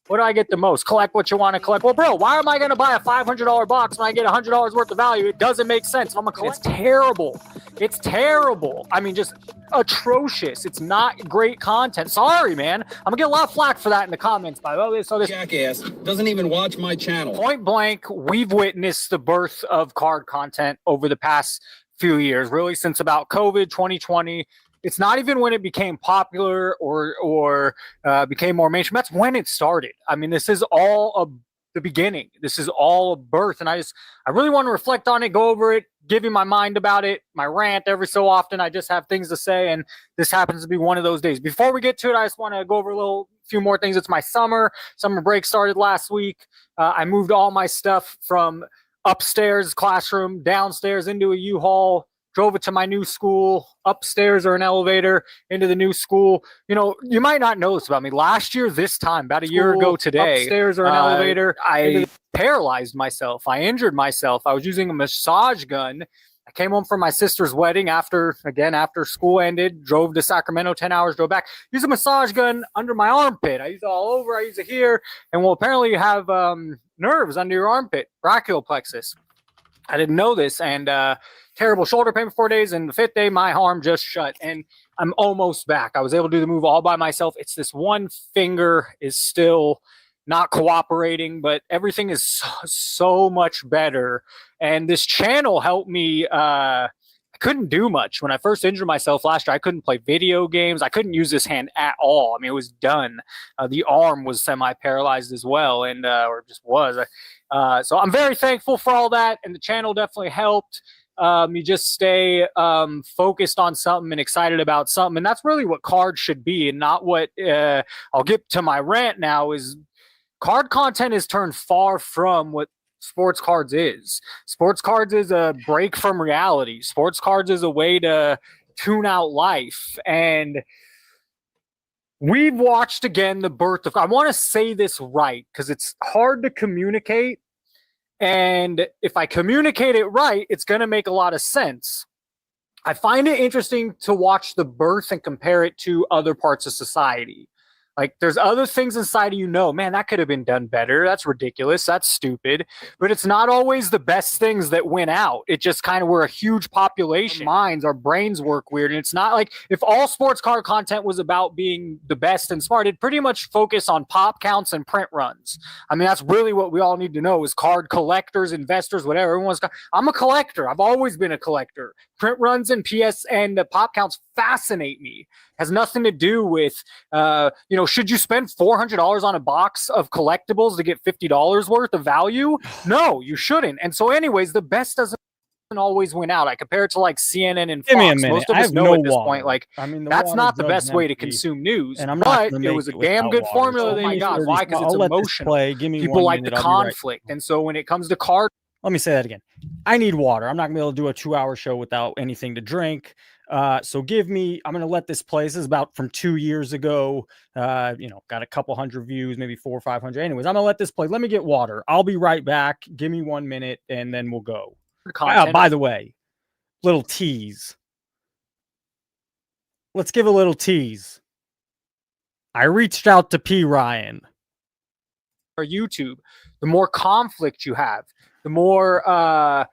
What do I get the most? Collect what you want to collect. Well, bro, why am I going to buy a $500 box when I get $100 worth of value? It doesn't make sense. If I'm a collector, it's terrible. It's terrible. I mean, just atrocious. It's not great content. Sorry, man. I'm going to get a lot of flack for that in the comments. By the way, so this jackass doesn't even watch my channel. Point blank, we've witnessed the birth of card content over the past few years, really since about COVID 2020. It's not even when it became popular or became more mainstream. That's when it started. I mean, this is all the beginning. This is all a birth. And I really want to reflect on it, go over it, give you my mind about it, my rant every so often. I just have things to say, and this happens to be one of those days. Before we get to it, I just want to go over a few more things. It's my summer break started last week. I moved all my stuff from upstairs classroom downstairs into a U-Haul. Drove it to my new school, upstairs or an elevator into the new school. You know, you might not know this about me. Last year, this time, about a year ago today, upstairs or an elevator, I paralyzed myself. I injured myself. I was using a massage gun. I came home from my sister's wedding after school ended, drove to Sacramento, 10 hours, drove back, used a massage gun under my armpit. I use it all over. I use it here. And well, apparently you have nerves under your armpit, brachial plexus. I didn't know this, and terrible shoulder pain for 4 days, and the 5th day, my arm just shut, and I'm almost back. I was able to do the move all by myself. It's this one finger is still not cooperating, but everything is so much better, and this channel helped me. I couldn't do much. When I first injured myself last year, I couldn't play video games. I couldn't use this hand at all. I mean, it was done. The arm was semi-paralyzed as well, and or just was. So I'm very thankful for all that, and the channel definitely helped. You just stay focused on something and excited about something, and that's really what cards should be, and not what I'll get to my rant now. Is card content is turned far from what sports cards is. Sports cards is a break from reality. Sports cards is a way to tune out life, and we've watched again the birth of. I want to say this right because it's hard to communicate. And if I communicate it right, it's going to make a lot of sense. I find it interesting to watch the birth and compare it to other parts of society. Like, there's other things inside of you know, man, that could have been done better. That's ridiculous. That's stupid. But it's not always the best things that win out. It just kind of, we're a huge population. Our brains work weird. And it's not like if all sports card content was about being the best and smart, it'd pretty much focus on pop counts and print runs. I mean, that's really what we all need to know is card collectors, investors, whatever. I'm a collector. I've always been a collector. Print runs and PS and the pop counts fascinate me. Has nothing to do with, should you spend $400 on a box of collectibles to get $50 worth of value? No, you shouldn't. And so anyways, the best doesn't always win out. I compare it to like CNN and Fox. Give me a minute. Most of us know at this point, like, that's not the best way to consume news. And but it was a damn good formula. Oh my God. Why? Because it's emotional. People like the conflict. And so when it comes to cards, let me say that again. I need water. I'm not going to be able to do a 2-hour show without anything to drink. So I'm going to let this play. This is about from 2 years ago. Got a couple hundred views, maybe 400 or 500. Anyways, I'm going to let this play. Let me get water. I'll be right back. Give me 1 minute and then we'll go. By the way, little tease. Let's give a little tease. I reached out to P. Ryan. Or YouTube, the more conflict you have, the more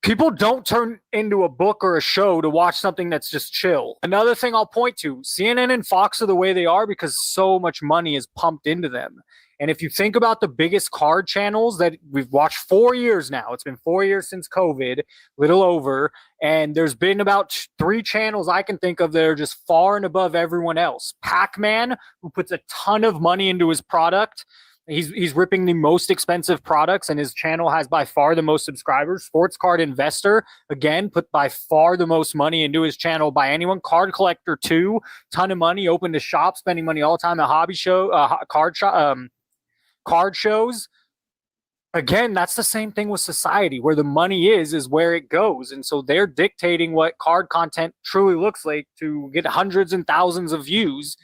people don't turn into a book or a show to watch something that's just chill. Another thing I'll point to, CNN and Fox are the way they are because so much money is pumped into them. And if you think about the biggest card channels that we've watched 4 years now, it's been 4 years since COVID, little over, and there's been about 3 channels I can think of that are just far and above everyone else. Pac-Man, who puts a ton of money into his product. He's ripping the most expensive products, and his channel has by far the most subscribers. Sports Card Investor, again, put by far the most money into his channel by anyone. Card Collector 2, ton of money, opened a shop, spending money all the time at hobby show, card shows. Again, that's the same thing with society. Where the money is where it goes. And so they're dictating what card content truly looks like to get hundreds and thousands of views.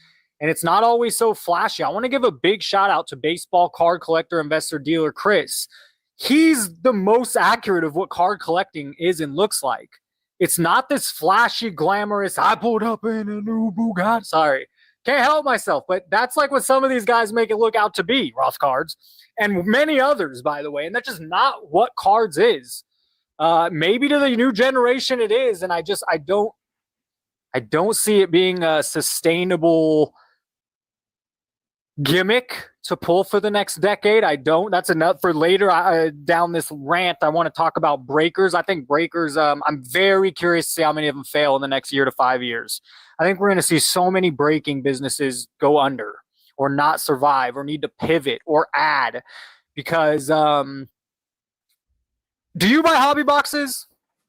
And it's not always so flashy. I want to give a big shout out to baseball card collector, investor, dealer Chris. He's the most accurate of what card collecting is and looks like. It's not this flashy, glamorous, I pulled up in a new Bugatti. Sorry. Can't help myself. But that's like what some of these guys make it look out to be, Ross Cards, and many others, by the way. And that's just not what Cards is. Maybe to the new generation it is, and I don't see it being a sustainable gimmick to pull for the next decade. I don't. That's enough for later. Down this rant, I want to talk about breakers. I think breakers, I'm very curious to see how many of them fail in the next year to 5 years. I think we're going to see so many breaking businesses go under or not survive or need to pivot or add because do you buy hobby boxes?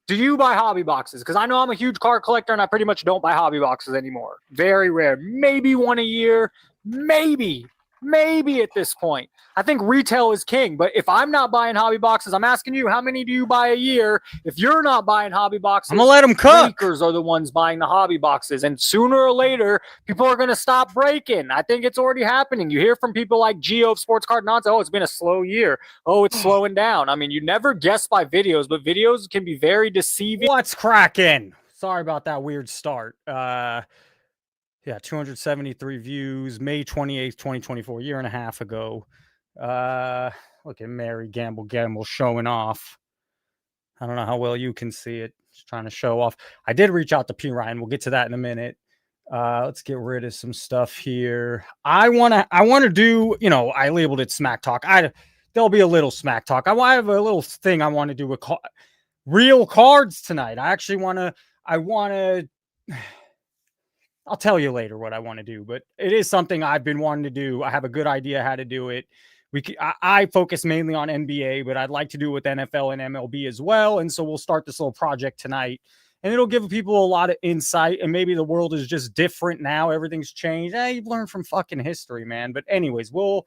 Do you buy hobby boxes? Because I know I'm a huge card collector and I pretty much don't buy hobby boxes anymore. Very rare. Maybe one a year. Maybe at this point. I think retail is king. But if I'm not buying hobby boxes, I'm asking you, how many do you buy a year? If you're not buying hobby boxes, I'm going to let them cook. breakers are the ones buying the hobby boxes. And sooner or later, people are going to stop breaking. I think it's already happening. You hear from people like Geo of Sports Card Nonsense, oh, it's been a slow year. Oh, it's slowing down. I mean, you never guess by videos, but videos can be very deceiving. What's cracking? Sorry about that weird start. Yeah, 273 views, May 28th, 2024, a year and a half ago. Look at Mary Gamble showing off. I don't know how well you can see it. Just trying to show off. I did reach out to P. Ryan. We'll get to that in a minute. Let's get rid of some stuff here. I want to do, I labeled it Smack Talk. There'll be a little Smack Talk. I have a little thing I want to do with real cards tonight. I'll tell you later what I want to do, but it is something I've been wanting to do. I have a good idea how to do it. I focus mainly on NBA, but I'd like to do it with NFL and MLB as well. And so we'll start this little project tonight, and it'll give people a lot of insight. And maybe the world is just different now. Everything's changed. You've learned from fucking history, man. But anyways, we'll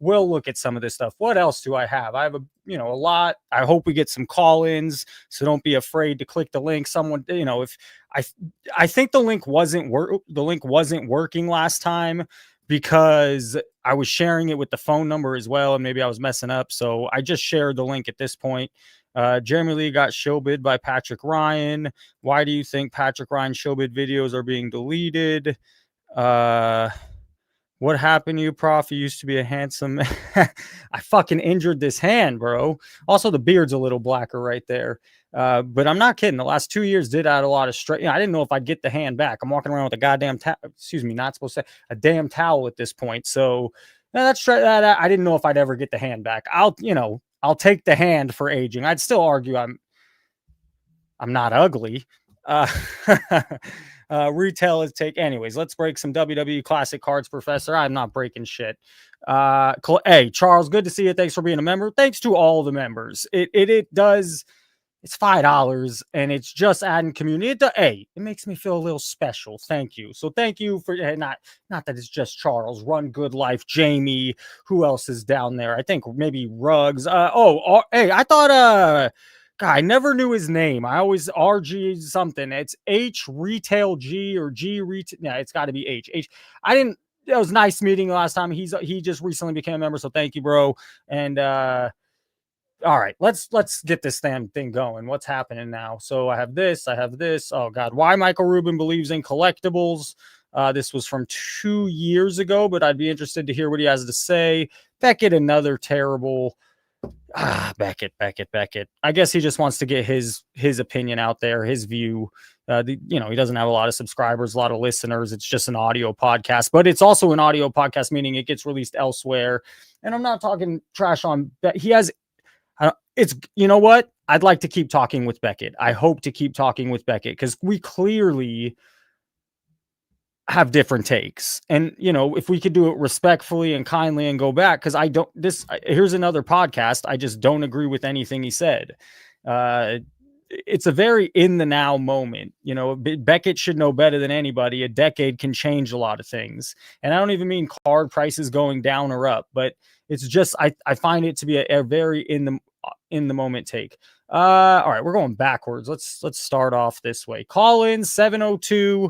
look at some of this stuff. What else do I have? I have a lot. I hope we get some call-ins, so don't be afraid to click the link. Someone, if I think the link wasn't working last time because I was sharing it with the phone number as well, and maybe I was messing up. So I just shared the link at this point. Jeremy Lee got showbid by Patrick Ryan. Why do you think Patrick Ryan showbid videos are being deleted? What happened to you, Prof? You used to be a handsome man. I fucking injured this hand, bro. Also, the beard's a little blacker right there. But I'm not kidding. The last 2 years did add a lot of stress. I didn't know if I'd get the hand back. I'm walking around with a goddamn a damn towel at this point. So that's I didn't know if I'd ever get the hand back. I'll take the hand for aging. I'd still argue I'm not ugly. Retail is anyways. Let's break some WWE Classic cards, Professor. I'm not breaking shit. Hey, Charles, good to see you. Thanks for being a member. Thanks to all the members. It does. It's $5 and it's just adding community. It makes me feel a little special. Thank you. So thank you for not that it's just Charles, Run Good Life, Jamie. Who else is down there? I think maybe Ruggs. Hey, I thought God, I never knew his name. I always RG something. It's H Retail G or G Retail. Yeah, it's got to be H. It was nice meeting last time. He just recently became a member, so thank you, bro. And all right, let's get this damn thing going. What's happening now? So I have this. Oh God, why Michael Rubin believes in collectibles. This was from 2 years ago, but I'd be interested to hear what he has to say. Beckett, another terrible. Beckett. I guess he just wants to get his opinion out there, his view. He doesn't have a lot of subscribers, a lot of listeners. It's just an audio podcast, but it's also an audio podcast, meaning it gets released elsewhere. And I'm not talking trash on. He has. You know what? I'd like to keep talking with Beckett. I hope to keep talking with Beckett because we clearly have different takes. And, if we could do it respectfully and kindly and go back, because here's another podcast. I just don't agree with anything he said. It's a very in the now moment. Beckett should know better than anybody. A decade can change a lot of things. And I don't even mean card prices going down or up, but it's just, I find it to be a very in the moment take. All right, we're going backwards. Let's start off this way. Call in 702-483-7344.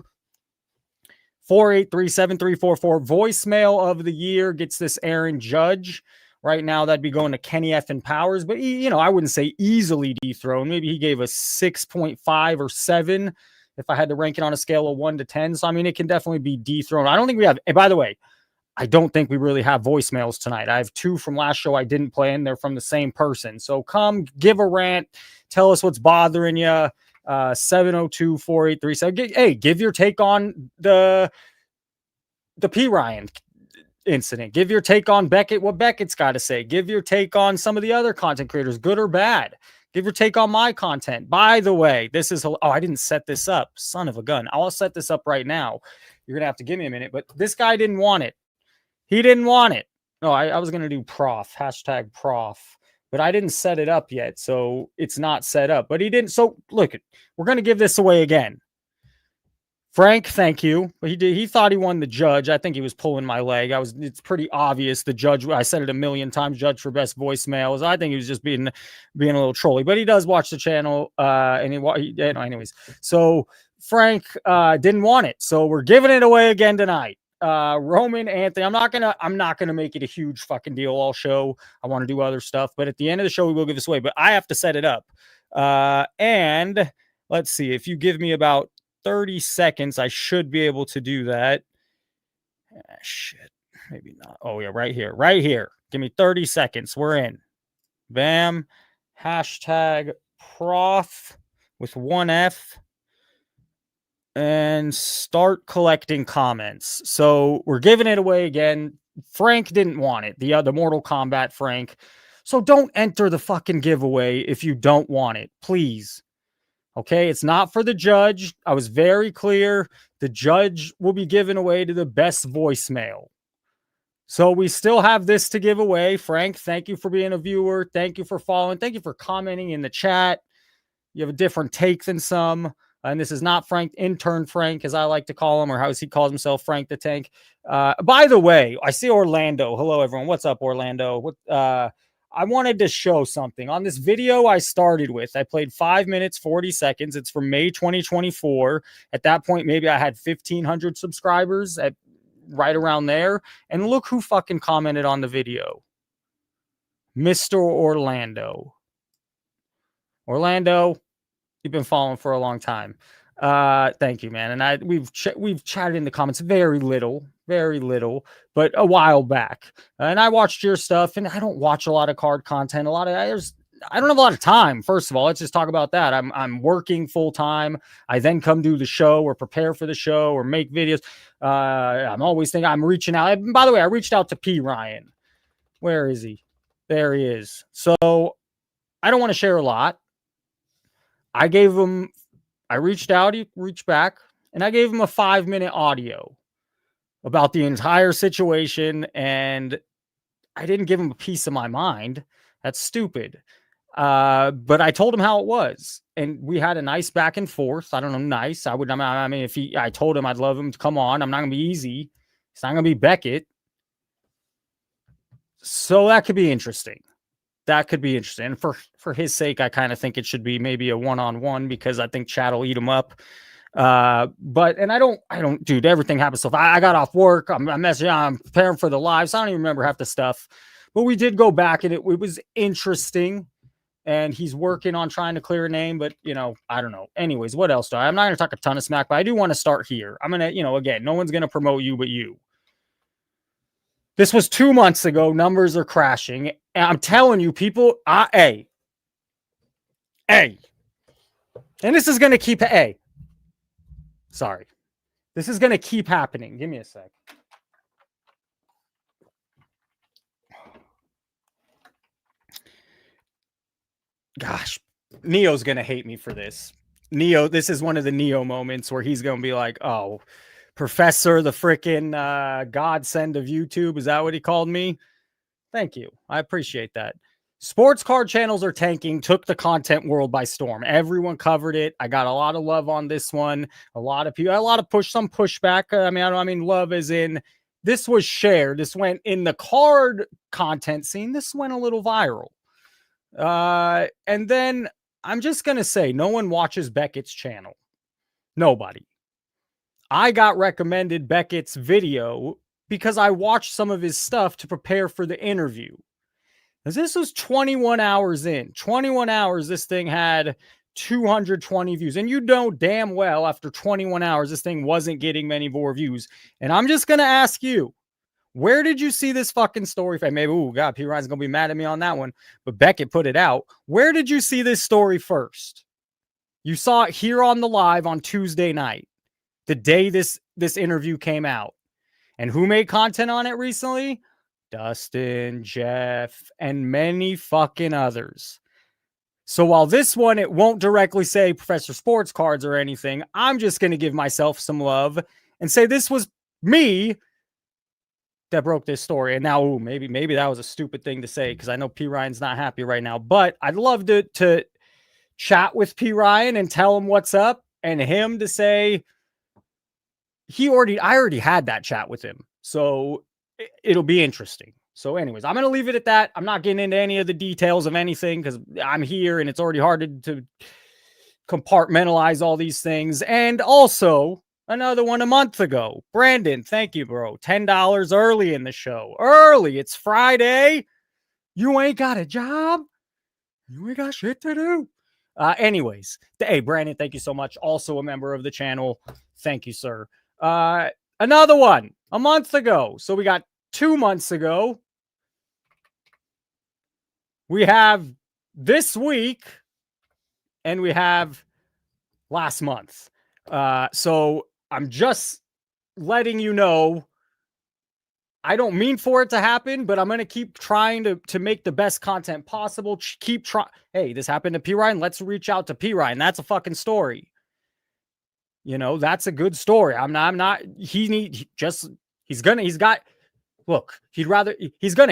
Voicemail of the year gets this Aaron Judge. Right now, that'd be going to Kenny F. and Powers, but I wouldn't say easily dethroned. Maybe he gave a 6.5 or 7. if I had to rank it on a scale of 1 to 10. So, I mean, it can definitely be dethroned. I don't think we have, and by the way, I don't think we really have voicemails tonight. I have 2 from last show I didn't play, and they're from the same person. So come give a rant. Tell us what's bothering you. 702-4837. Hey, give your take on the P. Ryan incident. Give your take on Beckett, what Beckett's got to say. Give your take on some of the other content creators, good or bad. Give your take on my content. By the way, this is, oh, I didn't set this up. Son of a gun. I'll set this up right now. You're going to have to give me a minute, but this guy didn't want it. He didn't want it. No, I was going to do prof, #prof, but I didn't set it up yet. So it's not set up, but he didn't. So look, we're going to give this away again. Frank, thank you. He thought he won the judge. I think he was pulling my leg. It's pretty obvious. The judge, I said it a million times, judge for best voicemails. I think he was just being a little trolly, but he does watch the channel. Anyways. So Frank didn't want it. So we're giving it away again tonight. Roman Anthony. I'm not gonna make it a huge fucking deal all show. I want to do other stuff, but at the end of the show, we will give this away. But I have to set it up. And let's see, if you give me about 30 seconds, I should be able to do that. Shit, maybe not. Oh yeah, right here. Give me 30 seconds. We're in. Bam. #prof with 1 F. And start collecting comments. So we're giving it away again. Frank didn't want it. The Mortal Kombat Frank. So don't enter the fucking giveaway if you don't want it, please. Okay, it's not for the judge. I was very clear. The judge will be given away to the best voicemail. So we still have this to give away. Frank, thank you for being a viewer. Thank you for following. Thank you for commenting in the chat. You have a different take than some. And this is not Frank, intern Frank, as I like to call him, or how he calls himself, Frank the Tank. By the way, I see Orlando. Hello, everyone. What's up, Orlando? I wanted to show something. On this video I started with, I played 5 minutes, 40 seconds. It's from May 2024. At that point, maybe I had 1,500 subscribers, at right around there. And look who fucking commented on the video. Mr. Orlando. Orlando, you've been following for a long time. Thank you, man. And we've chatted in the comments very little, but a while back. And I watched your stuff, and I don't watch a lot of card content. I don't have a lot of time. First of all, let's just talk about that. I'm working full time. I then come do the show or prepare for the show or make videos. I'm always thinking I'm reaching out. By the way, I reached out to P. Ryan. Where is he? There he is. So I don't want to share a lot. I reached out, he reached back, and I gave him a 5-minute audio about the entire situation, and I didn't give him a piece of my mind. That's stupid. But I told him how it was, and we had a nice back and forth. I don't know, nice. I mean, I told him I'd love him to come on. I'm not going to be easy. It's not going to be Beckett. So that could be interesting. And for his sake, I kind of think it should be maybe a one-on-one, because I think Chad will eat him up. And I don't, dude, everything happens. So I got off work. I'm messaging, I'm preparing for the live. So I don't even remember half the stuff, but we did go back, and it was interesting, and he's working on trying to clear a name, but I don't know. Anyways, what else I'm not going to talk a ton of smack, but I do want to start here. I'm going to, again, no one's going to promote you, but you. This was 2 months ago. Numbers are crashing. And I'm telling you, people, and this is going to keep, sorry. This is going to keep happening. Give me a sec. Gosh, Neo's going to hate me for this. This is one of the Neo moments where he's going to be like, oh, Professor, the freaking godsend of YouTube. Is that what he called me? Thank you. I appreciate that. Sports card channels are tanking, took the content world by storm. Everyone covered it. I got a lot of love on this one. A lot of people, some pushback. I mean, love as in this was shared. This went in the card content scene. This went a little viral. And then I'm just going to say, no one watches Beckett's channel. Nobody. I got recommended Beckett's video because I watched some of his stuff to prepare for the interview. As this was 21 hours in. 21 hours, this thing had 220 views. And you know damn well after 21 hours, this thing wasn't getting many more views. And I'm just going to ask you, where did you see this fucking story? Maybe, oh God, P. Ryan's going to be mad at me on that one. But Beckett put it out. Where did you see this story first? You saw it here on the live on Tuesday night, the day this interview came out. And who made content on it recently? Dustin, Jeff, and many fucking others. So while this one, it won't directly say Professor Sports Cards or anything, I'm just going to give myself some love and say this was me that broke this story. And now, ooh, maybe that was a stupid thing to say because I know P. Ryan's not happy right now. But I'd love to chat with P. Ryan and tell him what's up, and him to say I already had that chat with him. So it'll be interesting. So anyways, I'm going to leave it at that. I'm not getting into any of the details of anything because I'm here and it's already hard to compartmentalize all these things. And also another one a month ago. Brandon, thank you, bro. $10 early in the show. Early. It's Friday. You ain't got a job. You ain't got shit to do. Anyways, hey, Brandon, thank you so much. Also a member of the channel. Thank you, sir. Another one a month ago. So we got 2 months ago. We have this week, and we have last month. So I'm just letting you know, I don't mean for it to happen, but I'm going to keep trying to make the best content possible. Keep trying. Hey, this happened to P. Ryan. Let's reach out to P. Ryan. That's a fucking story. You know, that's a good story. He's going to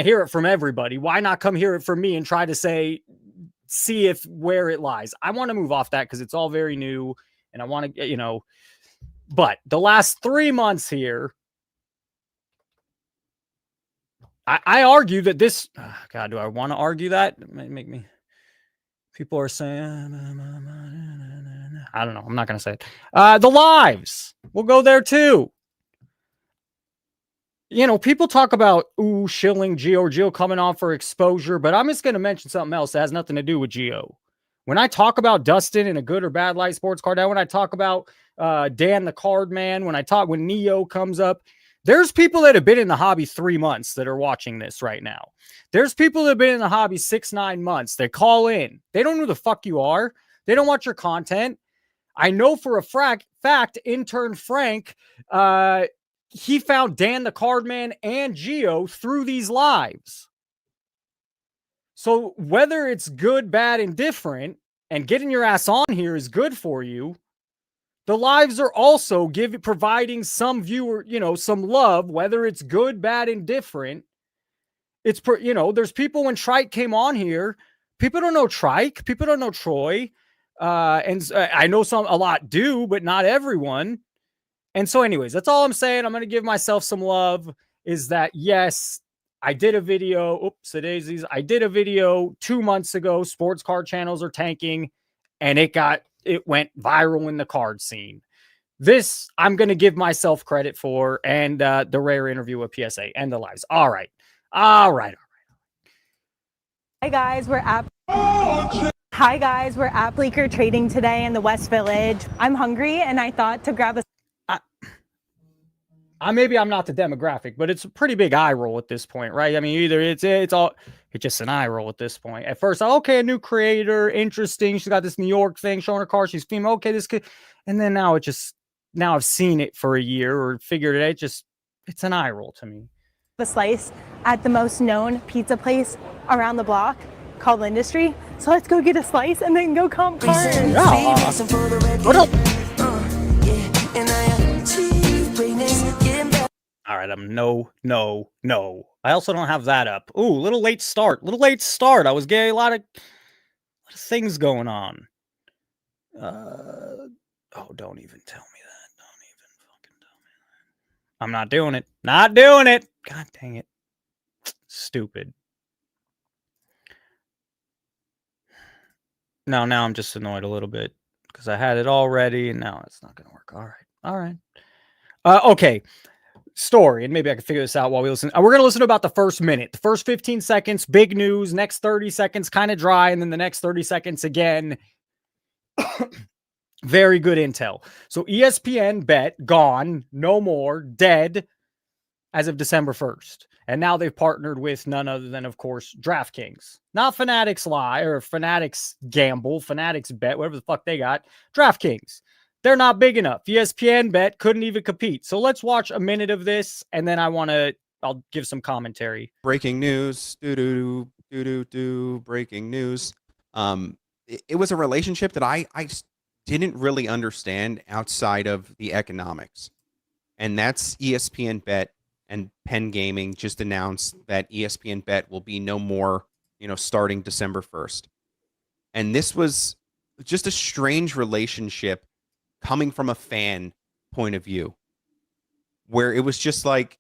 hear it from everybody. Why not come hear it from me and try to see if where it lies? I want to move off that because it's all very new and I want to, but the last 3 months here, I argue that this, God, do I want to argue that? It might make me, people are saying, I don't know. I'm not going to say it. The lives, we'll go there too. People talk about, shilling Gio coming on for exposure, but I'm just going to mention something else that has nothing to do with Gio. When I talk about Dustin in a good or bad light sports card, when I talk about Dan the Card Man, when Neo comes up, there's people that have been in the hobby 3 months that are watching this right now. There's people that have been in the hobby 6-9 months. They call in. They don't know who the fuck you are. They don't watch your content. I know for a fact, intern Frank, he found Dan the Cardman and Gio through these lives. So whether it's good, bad, and different, and getting your ass on here is good for you, the lives are also providing some viewer, some love, whether it's good, bad, and different. It's, there's people when Trike came on here, people don't know Trike, people don't know Troy. And I know a lot do, but not everyone. And so anyways, that's all I'm saying. I'm going to give myself some love is that, yes, I did a video. Oops, daisies. I did a video 2 months ago. Sports card channels are tanking, and it went viral in the card scene. This I'm going to give myself credit for, and the rare interview with PSA and the lives. All right. Hi guys, we're at Bleecker Trading today in the West Village. I'm hungry, and I thought to grab a. Maybe I'm not the demographic, but it's a pretty big eye roll at this point, right? I mean, either it's just an eye roll at this point. At first, okay, a new creator, interesting. She's got this New York thing showing her car. She's female. Okay, this could, and then now I've seen it for a year or figured it out. It's an eye roll to me. A slice at the most known pizza place around the block called Industry. So let's go get a slice and then go comp cards. What up? All right, I'm no. I also don't have that up. Ooh, little late start. I was getting a lot of things going on. Don't even tell me that. Don't even fucking tell me that. I'm not doing it. Not doing it. God dang it. Stupid. No, now I'm just annoyed a little bit because I had it all ready and now it's not going to work. All right. Okay. Story, and maybe I can figure this out while we listen. We're going to listen to about the first minute, the first 15 seconds, big news, next 30 seconds, kind of dry, and then the next 30 seconds again, Very good intel. So ESPN Bet gone, no more, dead as of December 1st. And now they've partnered with none other than, of course, DraftKings. Not Fanatics Lie or Fanatics Gamble, Fanatics Bet, whatever the fuck they got. DraftKings. They're not big enough. ESPN Bet couldn't even compete. So let's watch a minute of this, and then I'll give some commentary. Breaking news. Breaking news. It was a relationship that I didn't really understand outside of the economics. And that's ESPN Bet and Penn Gaming just announced that ESPN Bet will be no more, starting December 1st. And this was just a strange relationship coming from a fan point of view, where it was just like,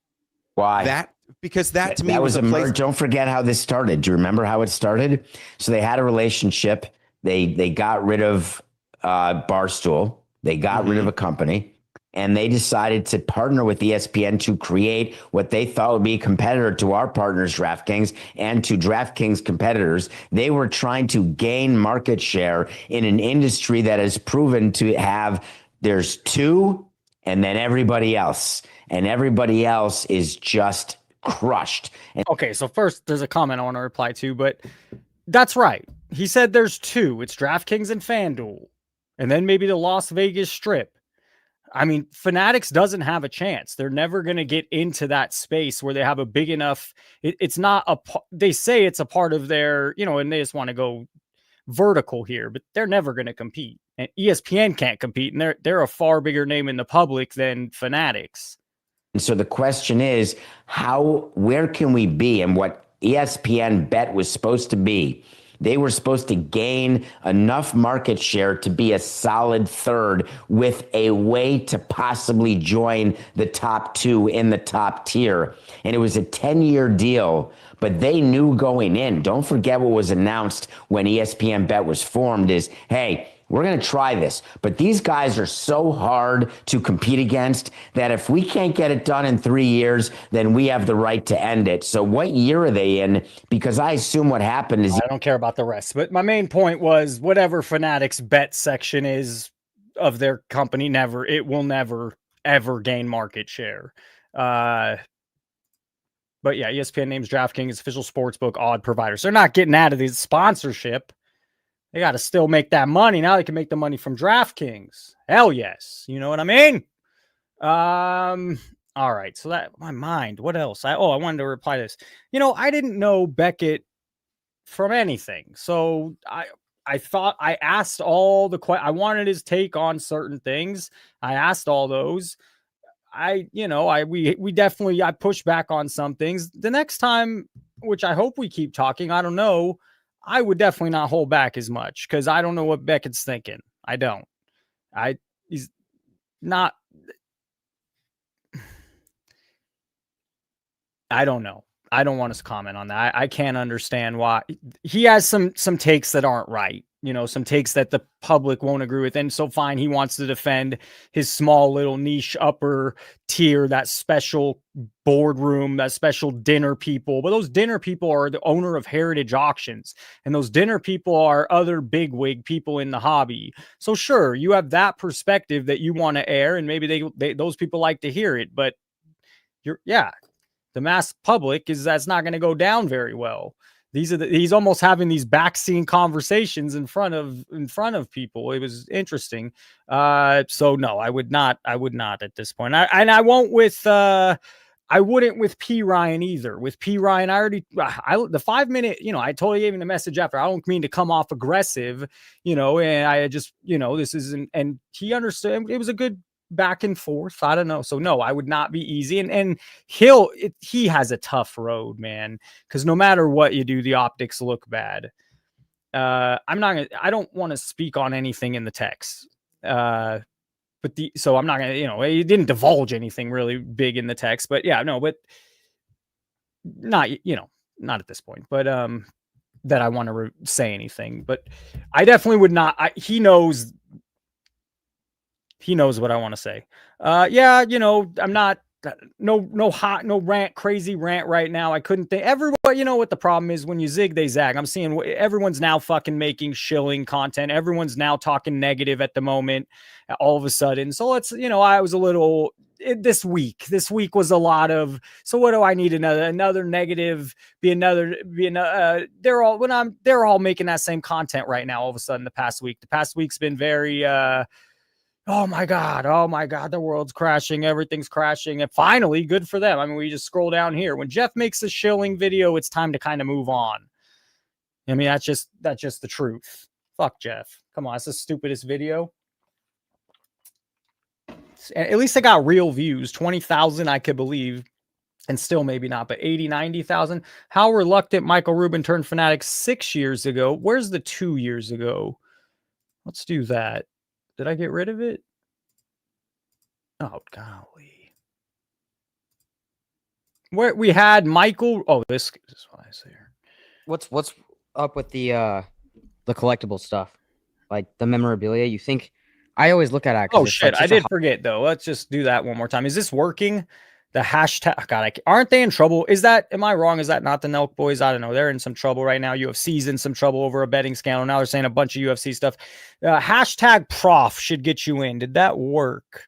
why? That because that to me that was a place. Don't forget how this started. Do you remember how it started? So they had a relationship. They got rid of Barstool. They got rid of a company, and they decided to partner with ESPN to create what they thought would be a competitor to our partners, DraftKings, and to DraftKings competitors. They were trying to gain market share in an industry that has proven to have, there's two and then everybody else. And everybody else is just crushed. And okay, so first there's a comment I want to reply to, but that's right. He said there's two. It's DraftKings and FanDuel. And then maybe the Las Vegas Strip. I mean, Fanatics doesn't have a chance. They're never going to get into that space where they have a big enough. It's not they say it's a part of their, and they just want to go vertical here, but they're never going to compete. And ESPN can't compete. And they're a far bigger name in the public than Fanatics. And so the question is, where can we be? And what ESPN Bet was supposed to be, they were supposed to gain enough market share to be a solid third with a way to possibly join the top two in the top tier. And it was a 10-year deal, but they knew going in. Don't forget what was announced when ESPN Bet was formed is, hey, we're going to try this, but these guys are so hard to compete against that if we can't get it done in 3 years, then we have the right to end it. So what year are they in? Because I assume what happened is... I don't care about the rest, but my main point was whatever Fanatics Bet section is of their company, it will never, ever gain market share. But yeah, ESPN names DraftKings official sportsbook odd providers. They're not getting out of the sponsorship. They got to still make that money. Now they can make the money from DraftKings. Hell yes. You know what I mean? All right. So that my mind, what else? I wanted to reply to this. I didn't know Beckett from anything. So I thought I asked all the I wanted his take on certain things. I asked all those. We definitely, I pushed back on some things. The next time, which I hope we keep talking, I don't know, I would definitely not hold back as much because I don't know what Beckett's thinking. I don't. He's not. I don't know. I don't want to comment on that. I can't understand why he has some takes that aren't right. Some takes that the public won't agree with. And so fine, he wants to defend his small little niche upper tier, that special boardroom, that special dinner people. But those dinner people are the owner of Heritage Auctions. And those dinner people are other bigwig people in the hobby. So sure, you have that perspective that you want to air, and maybe those people like to hear it. But the mass public that's not going to go down very well. He's almost having these backseat conversations in front of people. It was interesting. So no, I would not at this point. I won't with I wouldn't with P Ryan either. With P Ryan, the 5 minute, I totally gave him the message after. I don't mean to come off aggressive, and I just, this isn't, and he understood. It was a good back and forth. I don't know. So no, I would not be easy. And he has a tough road, man, because no matter what you do, the optics look bad. I don't want to speak on anything in the text. So I'm not going to, he didn't divulge anything really big in the text, but but not, not at this point, but, that I want to say anything, but I definitely would not. He knows what I want to say. I'm not no rant, crazy rant right now. I couldn't think. Everybody, you know what the problem is? When you zig, they zag. I'm seeing everyone's now fucking making shilling content. Everyone's now talking negative at the moment, all of a sudden. So I was a little this week. This week was a lot of. So what do I need? Another negative. They're all making that same content right now. All of a sudden, the past week's been very. Oh my God, the world's crashing, everything's crashing. And finally, good for them. I mean, we just scroll down here. When Jeff makes a shilling video, it's time to kind of move on. I mean, that's just the truth. Fuck Jeff. Come on, it's the stupidest video. At least I got real views. 20,000, I could believe. And still maybe not, but 80, 90,000. How reluctant Michael Rubin turned Fnatic 6 years ago. Where's the 2 years ago? Let's do that. Did I get rid of it? Oh, golly. Where we had Michael. Oh, this is what I say here. What's up with the collectible stuff? Like the memorabilia? You think I always look at it. Oh shit, I did forget though. Let's just do that one more time. Is this working? The hashtag, God, aren't they in trouble? Am I wrong? Is that not the Nelk boys? I don't know. They're in some trouble right now. UFC's in some trouble over a betting scandal. Now they're saying a bunch of UFC stuff. Hashtag prof should get you in. Did that work?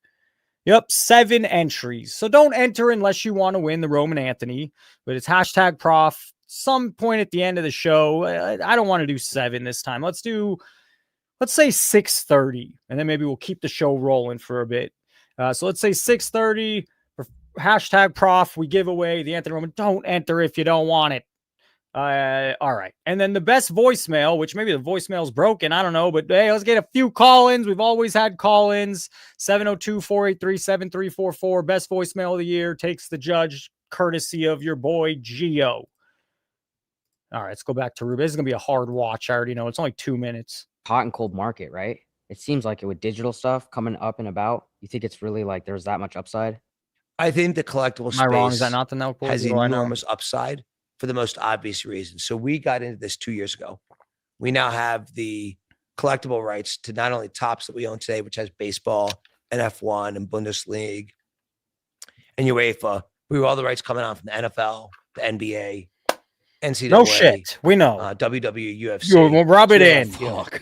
Yep, 7 entries. So don't enter unless you want to win the Roman Anthony, but it's hashtag prof. Some point at the end of the show, I don't want to do 7 this time. Let's say 6:30, and then maybe we'll keep the show rolling for a bit. So let's say 6:30. Hashtag prof, we give away the Anthony Roman. Don't enter if you don't want it. All right. And then the best voicemail, which maybe the voicemail's broken. I don't know. But hey, let's get a few call-ins. We've always had call-ins. 702-483-7344. Best voicemail of the year takes the judge, courtesy of your boy Gio. All right, let's go back to Ruben. This is going to be a hard watch. I already know. It's only 2 minutes. Hot and cold market, right? It seems like it with digital stuff coming up and about. You think it's really like there's that much upside? I think the collectible space Am I wrong? Is that not the Nelk boys? has enormous upside for the most obvious reason. So we got into this 2 years ago. We now have the collectible rights to not only Topps that we own today, which has baseball and F1 and Bundesliga and UEFA. We have all the rights coming on from the NFL, the NBA, NCAA. No shit. We know. WWE, UFC. We'll rub it in.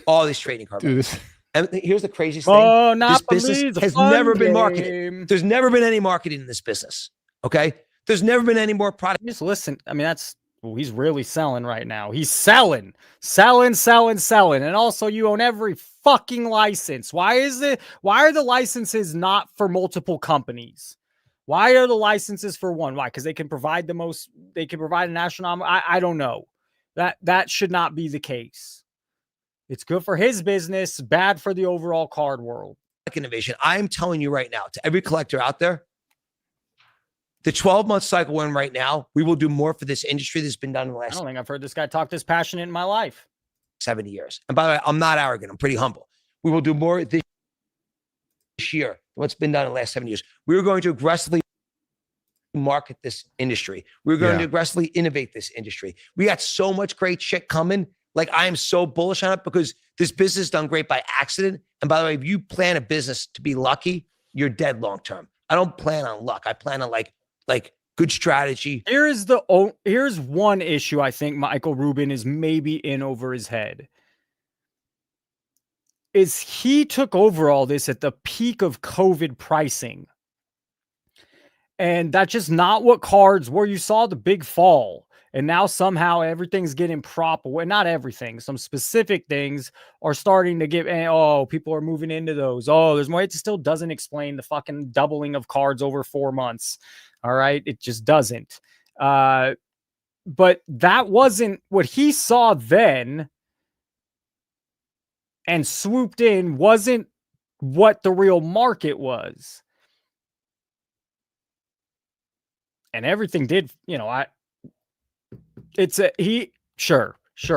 All these trading cards. And here's the craziest thing. Oh, not this business has never been marketed. There's never been any marketing in this business. Okay. There's never been any more product. Just listen. I mean, he's really selling right now. He's selling. And also you own every fucking license. Why are the licenses not for multiple companies? Why are the licenses for one? Why? Because they can provide a national. I don't know. That should not be the case. It's good for his business, bad for the overall card world. Innovation. I'm telling you right now, to every collector out there, the 12-month cycle we're in right now, we will do more for this industry that's been done in the last. I don't think I've heard this guy talk this passionate in my life. 70 years. And by the way, I'm not arrogant. I'm pretty humble. We will do more this year than what's been done in the last 7 years. We are going to aggressively market this industry. We're going to aggressively innovate this industry. We got so much great shit coming. Like, I am so bullish on it because this business is done great by accident. And by the way, if you plan a business to be lucky, you're dead long-term. I don't plan on luck. I plan on like good strategy. Here's one issue I think Michael Rubin is maybe in over his head. Is he took over all this at the peak of COVID pricing. And that's just not what cards were. You saw the big fall. And now somehow everything's getting proper. Well, not everything. Some specific things are starting to get, people are moving into those. Oh, there's more. It still doesn't explain the fucking doubling of cards over 4 months. All right. It just doesn't. But that wasn't what he saw then and swooped in, wasn't what the real market was. And everything did, Sure.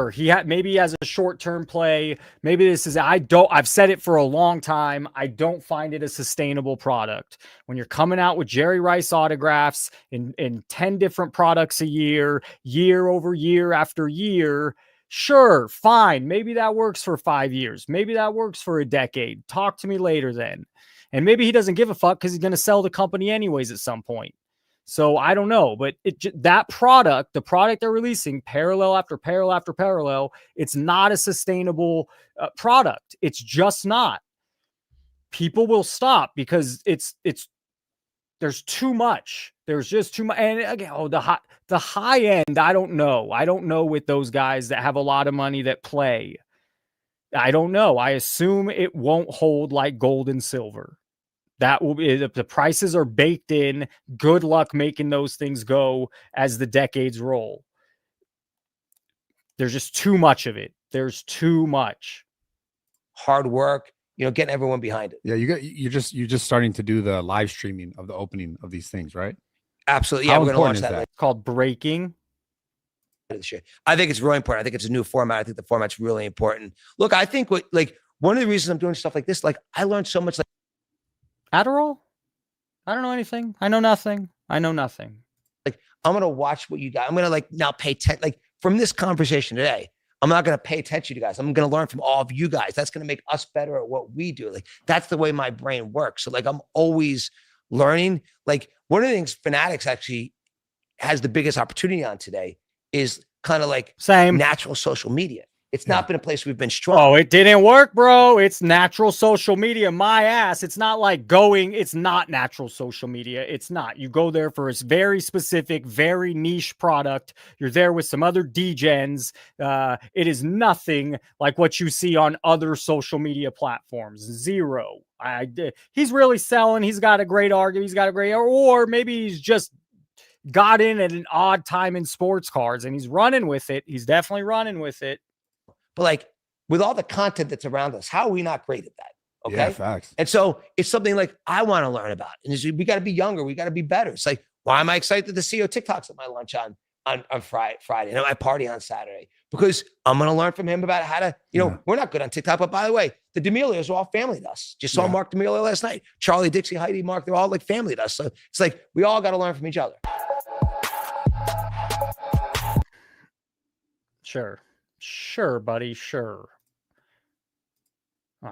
He had, maybe he has a short-term play. Maybe I've said it for a long time. I don't find it a sustainable product. When you're coming out with Jerry Rice autographs in 10 different products a year over year after year, sure, fine. Maybe that works for 5 years. Maybe that works for a decade. Talk to me later then. And maybe he doesn't give a fuck because he's going to sell the company anyways at some point. So I don't know, but that product, the product they're releasing, parallel after parallel after parallel, it's not a sustainable product. It's just not. People will stop because there's too much. There's just too much. And again, the high end, I don't know. I don't know with those guys that have a lot of money that play. I don't know. I assume it won't hold like gold and silver. That will be, if the prices are baked in, good luck making those things go as the decades roll. There's just too much of it. There's too much. Hard work, getting everyone behind it. Yeah, you're just starting to do the live streaming of the opening of these things, right? Absolutely. Yeah, How we're going to launch important is that. that? It's called breaking. This year. I think it's really important. I think it's a new format. I think the format's really important. Look, I think one of the reasons I'm doing stuff like this, I learned so much. Adderall? I don't know anything. I know nothing. I know nothing. I'm going to watch what you got. I'm going to now pay attention. From this conversation today, I'm not going to pay attention to you guys. I'm going to learn from all of you guys. That's going to make us better at what we do. That's the way my brain works. So I'm always learning. One of the things Fanatics actually has the biggest opportunity on today is kind of same natural social media. It's not been a place we've been strong. Oh, it didn't work, bro. It's natural social media. My ass. It's not it's not natural social media. It's not. You go there for a very specific, very niche product. You're there with some other degens. It is nothing like what you see on other social media platforms. Zero. He's really selling. He's got a great argument. He's got a great, or maybe he's just got in at an odd time in sports cards and he's running with it. He's definitely running with it. But with all the content that's around us, how are we not great at that? Okay. Yeah, facts. And so it's something I want to learn about. And we got to be younger. We got to be better. It's why am I excited to see your TikToks at my lunch on Friday and at my party on Saturday? Because I'm going to learn from him about how to, we're not good on TikTok. But by the way, the D'Amelios are all family to us. Just saw Mark D'Amelio last night. Charlie, Dixie, Heidi, Mark, they're all family to us. So it's we all got to learn from each other. Sure, buddy. Sure.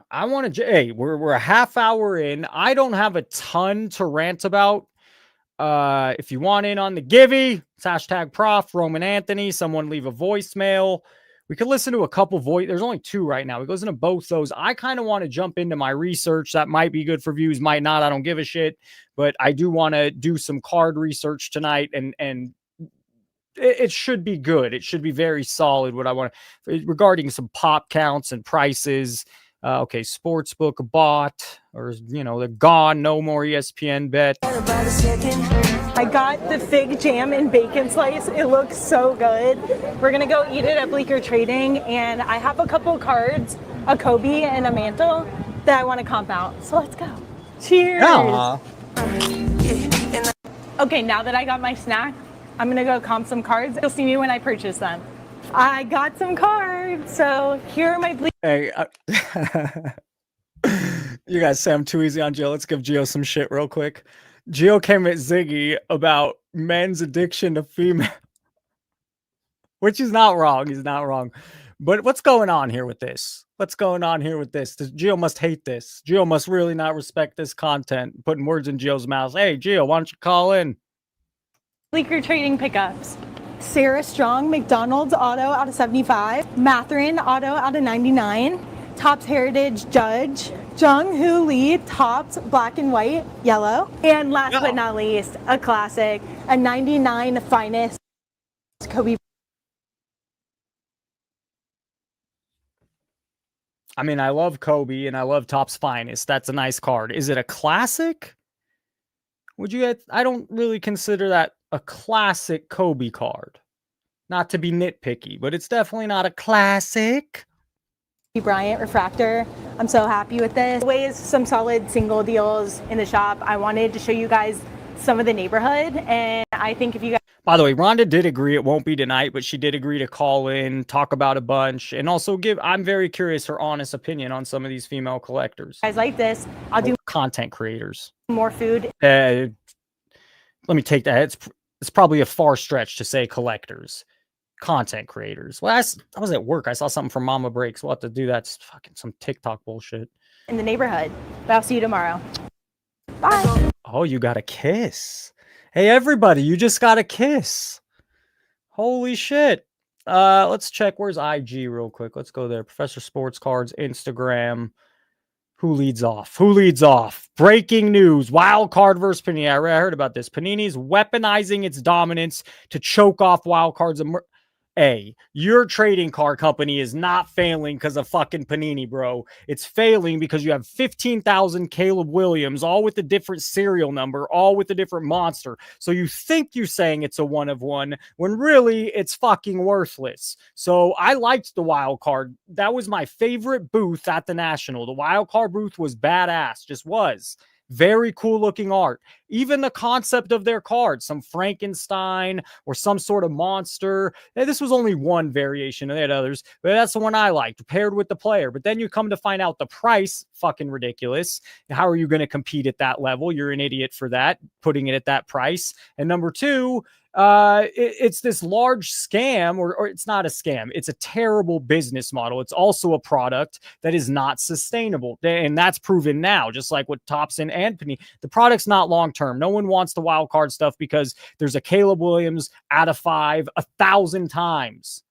I want to. Hey, we're a half hour in. I don't have a ton to rant about. If you want in on the Givey, it's #Prof Roman Anthony. Someone leave a voicemail. We could listen to a couple There's only 2 right now. It goes into both those. I kind of want to jump into my research. That might be good for views, might not. I don't give a shit. But I do want to do some card research tonight, and it should be good. It should be very solid. What I want regarding some pop counts and prices. Okay, Sportsbook bought, or they're gone. No more ESPN bet. I got the fig jam and bacon slice. It looks so good. We're gonna go eat it at Bleecker Trading, and I have a couple cards, a Kobe and a Mantle, that I want to comp out. So let's go. Cheers. Okay, now that I got my snack, I'm gonna go comp some cards. You'll see me when I purchase them. I got some cards, so here are my. Hey, you guys say I'm too easy on Gio. Let's give Gio some shit real quick. Gio came at Ziggy about men's addiction to female, which is not wrong. He's not wrong. But what's going on here with this? Gio must hate this. Gio must really not respect this content. Putting words in Gio's mouth. Hey, Gio, why don't you call in? Bleecker Trading pickups. Sarah Strong, McDonald's auto out of 75. Matherin auto out of 99. Topps Heritage Judge. Jung Hoo Lee Topps black and white yellow. And last but not least, a classic, a 99 finest Kobe. I mean, I love Kobe and I love Topps Finest. That's a nice card. Is it a classic? I don't really consider that a classic Kobe card. Not to be nitpicky, but it's definitely not a classic. Bryant refractor. I'm so happy with this. Always some solid single deals in the shop. I wanted to show you guys some of the neighborhood, and I think if you guys. By the way, Rhonda did agree it won't be tonight, but she did agree to call in, talk about a bunch, and also I'm very curious her honest opinion on some of these female collectors. Guys like this, I'll do content creators. More food. Let me take that. It's probably a far stretch to say collectors. Content creators. Well, I was at work. I saw something from Mama Breaks. We'll have to do that. It's fucking some TikTok bullshit. In the neighborhood. But I'll see you tomorrow. Bye. Oh, you got a kiss. Hey, everybody, you just got a kiss. Holy shit. Let's check. Where's IG real quick? Let's go there. Professor Sports Cards, Instagram. Who leads off? Who leads off? Breaking news. Wild card versus Panini. I heard about this. Panini's weaponizing its dominance to choke off wild cards. Your trading card company is not failing because of fucking Panini, bro. It's failing because you have 15,000 Caleb Williams, all with a different serial number, all with a different monster. So you think you're saying it's a one of one when really it's fucking worthless. So I liked the wild card. That was my favorite booth at the National. The wild card booth was badass, just was. Very cool looking art. Even the concept of their cards, some Frankenstein or some sort of monster. This was only one variation. They had others, but that's the one I liked, paired with the player. But then you come to find out the price, fucking ridiculous. How are you going to compete at that level? You're an idiot for that, putting it at that price. And number two, it's this large scam, or it's not a scam. It's a terrible business model. It's also a product that is not sustainable. And that's proven now, just like with Thompson and Panini. The product's not long-term. No one wants the wild card stuff because there's a Caleb Williams out of 5 1,000 times.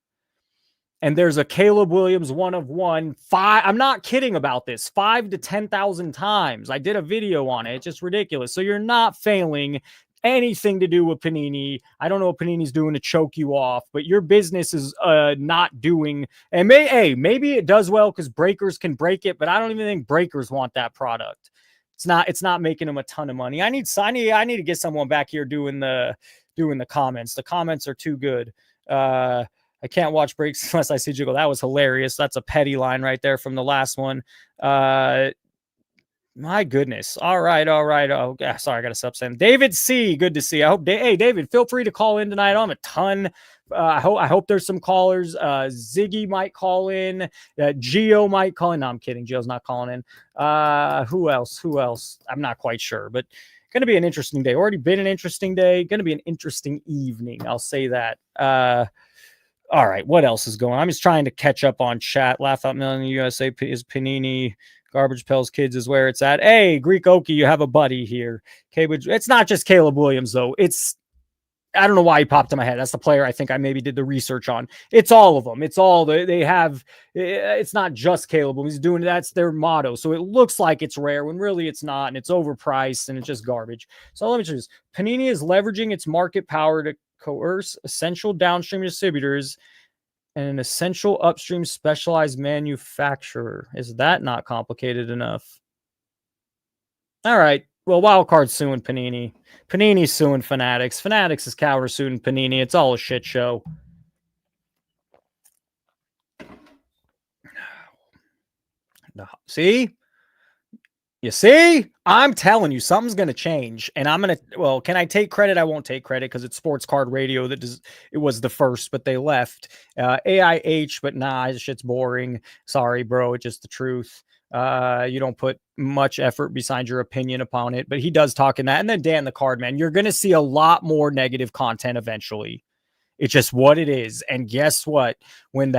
And there's a Caleb Williams 1 of 1, 5. I'm not kidding about this. 5 to 10,000 times. I did a video on it. It's just ridiculous. So you're not failing anything to do with Panini. I don't know what Panini's doing to choke you off, but your business is not doing. And maybe it does well because breakers can break it, but I don't even think breakers want that product. It's not making them a ton of money. I need to get someone back here doing the comments. The comments are too good. I can't watch breaks unless I see Jiggle. That was hilarious. That's a petty line right there from the last one. My goodness. All right. Oh, sorry, I got to sub send. David C. Good to see. I hope. Hey, David, feel free to call in tonight. I don't have a ton. I hope there's some callers. Ziggy might call in. Geo might call in. No, I'm kidding. Geo's not calling in. Who else? I'm not quite sure, but going to be an interesting day. Already been an interesting day. Going to be an interesting evening. I'll say that. All right. What else is going on? I'm just trying to catch up on chat. Laugh Out Million USA is Panini. Garbage Pails Kids is where it's at. Hey, Greek Okie, you have a buddy here. It's not just Caleb Williams, though. I don't know why he popped in my head. That's the player I think I maybe did the research on. It's all of them. It's all they have. It's not just Caleb Williams doing it. That's their motto. So it looks like it's rare when really it's not, and it's overpriced and it's just garbage. So let me choose. Panini is leveraging its market power to coerce essential downstream distributors and an essential upstream specialized manufacturer. Is that not complicated enough? All right. Well, Wildcard's suing Panini. Panini's suing Fanatics. Fanatics is counter-suing Panini. It's all a shit show. See? You see? I'm telling you, something's going to change. And I'm going to, well, can I take credit? I won't take credit because it's Sports Card Radio it was the first, but they left. AIH, but nah, this shit's boring. Sorry, bro. It's just the truth. You don't put much effort beside your opinion upon it, but he does talk in that. And then Dan the Card Man, you're going to see a lot more negative content eventually. It's just what it is. And guess what? When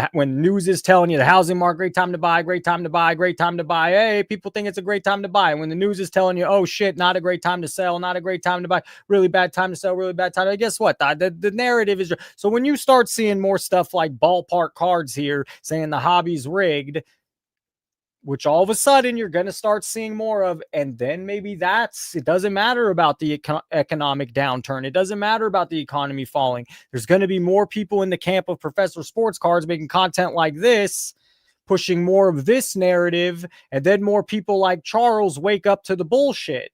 news is telling you the housing market, great time to buy, great time to buy, great time to buy. Hey, people think it's a great time to buy. And when the news is telling you, oh shit, not a great time to sell, not a great time to buy, really bad time to sell, really bad time. Guess what? The narrative is, so when you start seeing more stuff like Ballpark Cards here saying the hobby's rigged, which all of a sudden you're going to start seeing more of. And then maybe it doesn't matter about the economic downturn. It doesn't matter about the economy falling. There's going to be more people in the camp of Professor Sports Cards making content like this, pushing more of this narrative. And then more people like Charles wake up to the bullshit.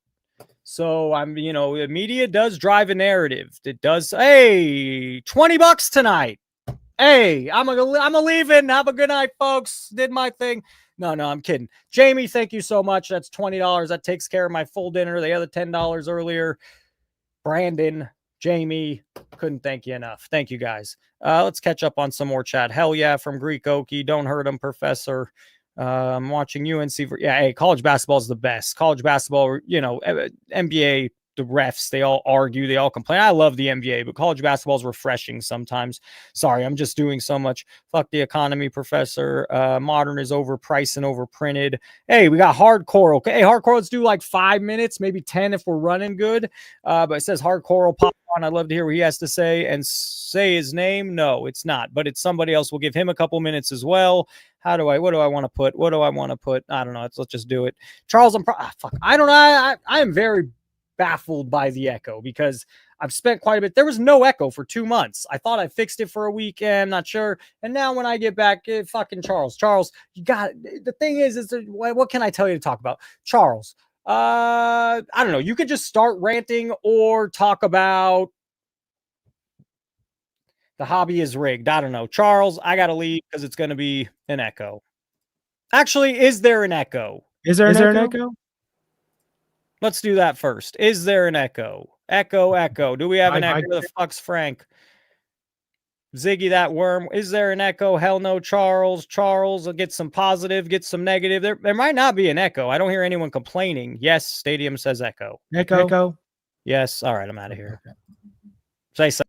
So the media does drive a narrative. It does. Hey, $20 tonight. Hey, I'm leaving. Have a good night, folks. Did my thing. No, I'm kidding. Jamie, thank you so much. That's $20. That takes care of my full dinner. The other $10 earlier. Brandon, Jamie, couldn't thank you enough. Thank you, guys. Let's catch up on some more chat. Hell yeah, from Greek Okie. Don't hurt him, Professor. I'm watching UNC. Hey, college basketball is the best. College basketball, NBA the refs, they all argue, they all complain. I love the NBA, but college basketball is refreshing sometimes. Sorry, I'm just doing so much. Fuck the economy, professor. Modern is overpriced and overprinted. Hey, we got hardcore. Okay, hey, hardcore, let's do like 5 minutes, maybe 10 if we're running good. But it says hardcore will pop on. I'd love to hear what he has to say and say his name. No, it's not, but it's somebody else. We'll give him a couple minutes as well. What do I want to put? What do I want to put? I don't know. Let's just do it. Charles, fuck. I don't know. I am very baffled by the echo because I've spent quite a bit. There was no echo for 2 months. I thought I fixed it for a weekend, not sure. And now when I get back, fucking Charles, you got the thing is what can I tell you to talk about? Charles, I don't know. You could just start ranting or talk about the hobby is rigged. I don't know. Charles, I got to leave because it's going to be an echo. Actually, is there an echo? Is there an echo? Let's do that first. Is there an echo? Echo. Do we have an echo? The fuck's Frank? Ziggy, that worm. Is there an echo? Hell no, Charles. Charles, get some positive, get some negative. There might not be an echo. I don't hear anyone complaining. Yes, Stadium says echo. Echo. Yes. All right, I'm out of here. Say so.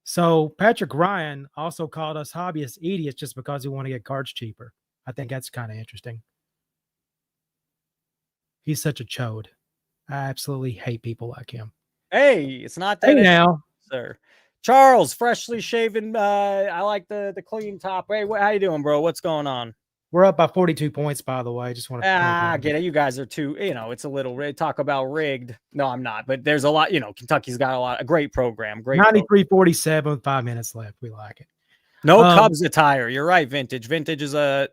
So Patrick Ryan also called us hobbyist idiots just because we want to get cards cheaper. I think that's kind of interesting. He's such a chode. I absolutely hate people like him. Hey, it's not that now, sir. Charles, freshly shaven. I like the clean top. Hey, how you doing, bro? What's going on? We're up by 42 points, by the way. I just want to get it. You guys are too, it's a little talk about rigged. No, I'm not, but there's a lot, Kentucky's got a great program. Great 93-47 with 5 minutes left. We like it. No Cubs attire. You're right. Vintage is a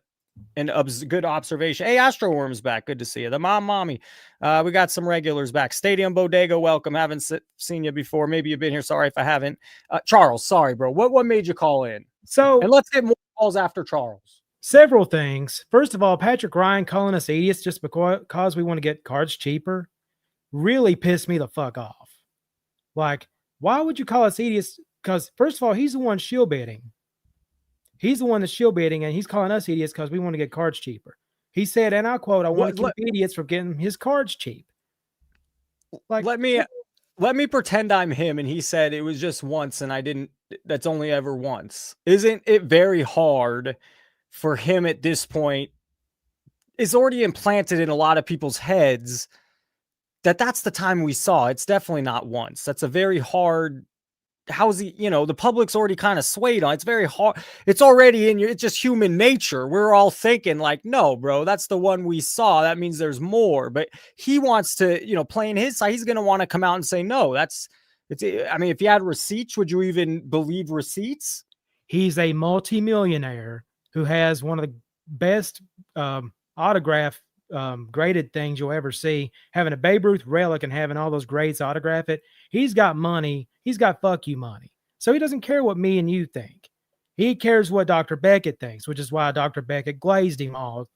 good observation. Hey, Astro Worm's back. Good to see you. The mommy. We got some regulars back. Stadium Bodega, welcome. Haven't seen you before. Maybe you've been here. Sorry if I haven't. Charles, sorry, bro. What made you call in? And let's get more calls after Charles. Several things. First of all, Patrick Ryan calling us idiots just because we want to get cards cheaper really pissed me the fuck off. Like, why would you call us idiots? Because first of all, he's the one shield betting. He's the one that's shield betting, and he's calling us idiots because we want to get cards cheaper. He said, and I quote, "I want to keep idiots from getting his cards cheap." Like, let me pretend I'm him, and he said it was just once, and I didn't. That's only ever once. Isn't it very hard for him at this point? It's already implanted in a lot of people's heads that's the time we saw. It's definitely not once. That's a very hard. How's he, the public's already kind of swayed on. It's very hard. It's already in it's just human nature. We're all thinking like, no, bro, that's the one we saw. That means there's more. But he wants to, playing his side. He's going to want to come out and say, no, if you had receipts, would you even believe receipts? He's a multimillionaire who has one of the best autograph graded things you'll ever see, having a Babe Ruth relic and having all those grades autograph it. He's got money. He's got fuck you money. So he doesn't care what me and you think. He cares what Dr. Beckett thinks, which is why Dr. Beckett glazed him all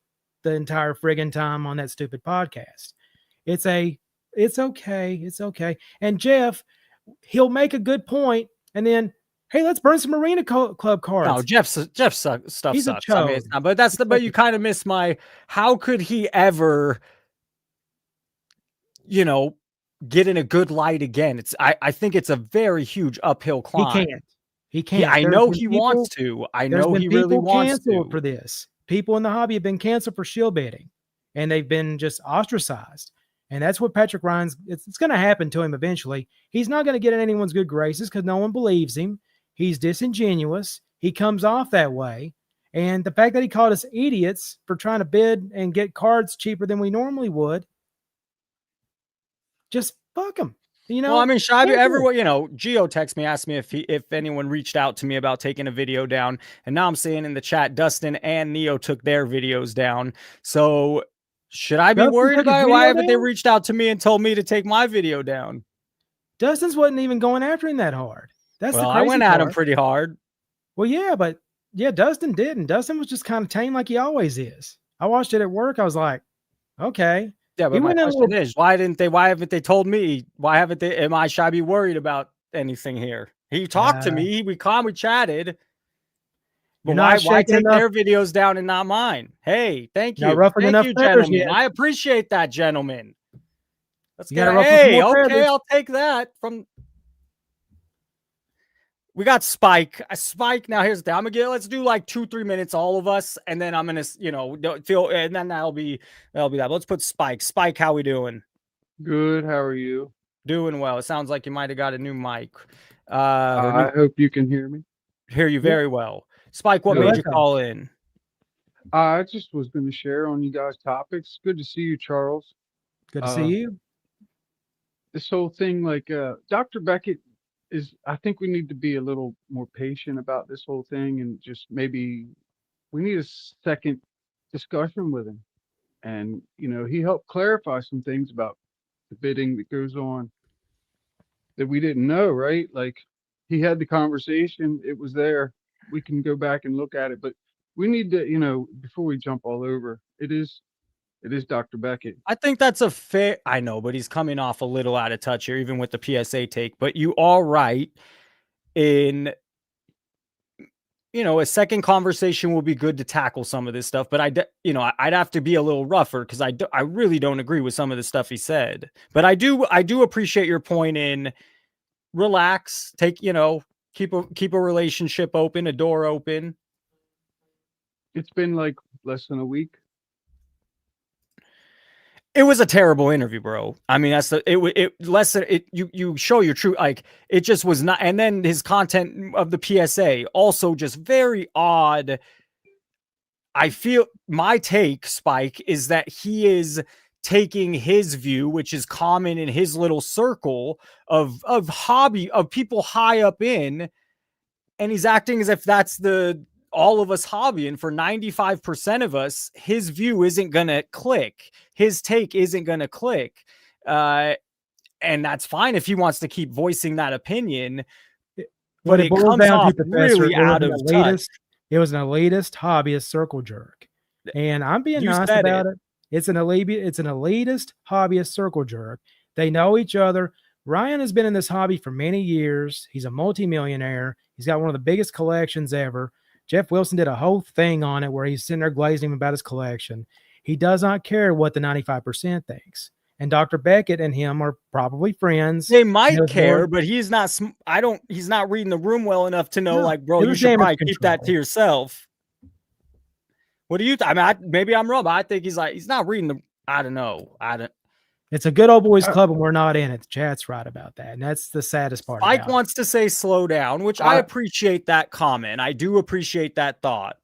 the entire friggin' time on that stupid podcast. It's okay. It's okay. And Jeff, he'll make a good point, and then, hey, let's burn some Arena Club cards. No, Jeff's stuff He's sucks. It's not, but you kind of miss how could he ever, get in a good light again? I think it's a very huge uphill climb. He can't. Yeah, I know he wants to. I know he really wants to. For this. People in the hobby have been canceled for shield betting, and they've been just ostracized. And that's what Patrick Ryan's, it's going to happen to him eventually. He's not going to get in anyone's good graces because no one believes him. He's disingenuous. He comes off that way. And the fact that he called us idiots for trying to bid and get cards cheaper than we normally would, just fuck him. Well, I mean, Shabby, everyone, Gio texted me, asked me if anyone reached out to me about taking a video down. And now I'm seeing in the chat, Dustin and Neo took their videos down. So should I be worried about it? Why haven't they reached out to me and told me to take my video down? Dustin's wasn't even going after him that hard. That's the crazy I went at him pretty hard. Well, yeah, but Dustin didn't. Dustin was just kind of tame like he always is. I watched it at work. I was like, okay. Yeah, but my question is, why haven't they told me? Should I be worried about anything here? He talked to me. We chatted. But why take their videos down and not mine? Hey, thank you. Thank you, gentlemen. I appreciate that, gentlemen. Let's You get gotta a, ruffle some hey, more okay, feathers. I'll take that from. We got Spike. Spike. Now here's the thing. I'm gonna get. Let's do like 2-3 minutes, all of us, and then I'm gonna, feel, and then that'll be that. But let's put Spike. Spike, how we doing? Good. How are you? Doing well. It sounds like you might have got a new mic. Or I hope you can hear me. hear you very well. Spike, what Good. made you call in? I just was going to share on you guys' topics. Good to see you, Charles. Good to see you. This whole thing, like Dr. Beckett I think we need to be a little more patient about this whole thing, and just maybe we need a second discussion with him. And, he helped clarify some things about the bidding that goes on that we didn't know, right? Like, he had the conversation, it was there. We can go back and look at it, but we need to, before we jump all over, it is Dr. Beckett. I think that's a fair. I know, but he's coming off a little out of touch here, even with the PSA take. But you are right in, a second conversation will be good to tackle some of this stuff. But I'd have to be a little rougher because I really don't agree with some of the stuff he said. But I do appreciate your point in relax, take, keep a relationship open, a door open. It's been like less than a week. It was a terrible interview, bro. I mean, you show your true, like, it just was not. And then his content of the PSA also just very odd. I feel my take, Spike, is that he is taking his view, which is common in his little circle of people high up in, and he's acting as if that's all of us hobby. And for 95% of us, his view isn't going to click. His take isn't going to click. And that's fine if he wants to keep voicing that opinion. But it comes off really out of touch. It was an elitist hobbyist circle jerk. And I'm being nice about it. It's an elitist hobbyist circle jerk. They know each other. Ryan has been in this hobby for many years. He's a multimillionaire. He's got one of the biggest collections ever. Jeff Wilson did a whole thing on it where he's sitting there glazing him about his collection. He does not care what the 95% thinks. And Dr. Beckett and him are probably friends. They might care, but he's not. He's not reading the room well enough to know, bro, you should probably keep that to yourself. What do you? I mean, maybe I'm wrong, but I think he's not reading the. I don't know. It's a good old boys club, and we're not in it. The chat's right about that, and that's the saddest part. Mike wants to say slow down, which I appreciate that comment. I do appreciate that thought,